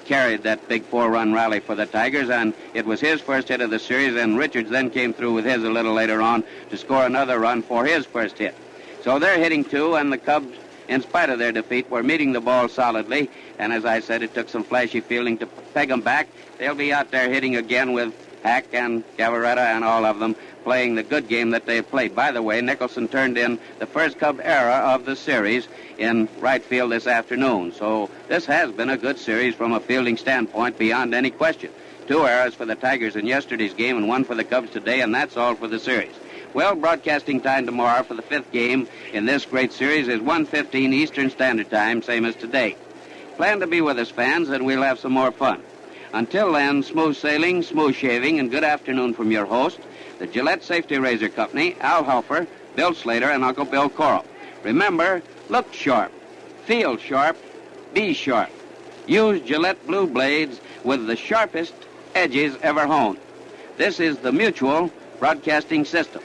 carried that big 4-run rally for the Tigers, and it was his first hit of the series, and Richards then came through with his a little later on to score another run for his first hit. So they're hitting two, and the Cubs, in spite of their defeat, were meeting the ball solidly, and as I said, it took some flashy fielding to peg them back. They'll be out there hitting again with Hack and Gavaretta and all of them playing the good game that they've played. By the way, Nicholson turned in the first Cub error of the series in right field this afternoon. So this has been a good series from a fielding standpoint beyond any question. 2 errors for the Tigers in yesterday's game and 1 for the Cubs today, and that's all for the series. Well, broadcasting time tomorrow for the 5th game in this great series is 1:15 Eastern Standard Time, same as today. Plan to be with us, fans, and we'll have some more fun. Until then, smooth sailing, smooth shaving, and good afternoon from your host, the Gillette Safety Razor Company, Al Helfer, Bill Slater, and Uncle Bill Coral. Remember, look sharp, feel sharp, be sharp. Use Gillette Blue Blades with the sharpest edges ever honed. This is the Mutual Broadcasting System.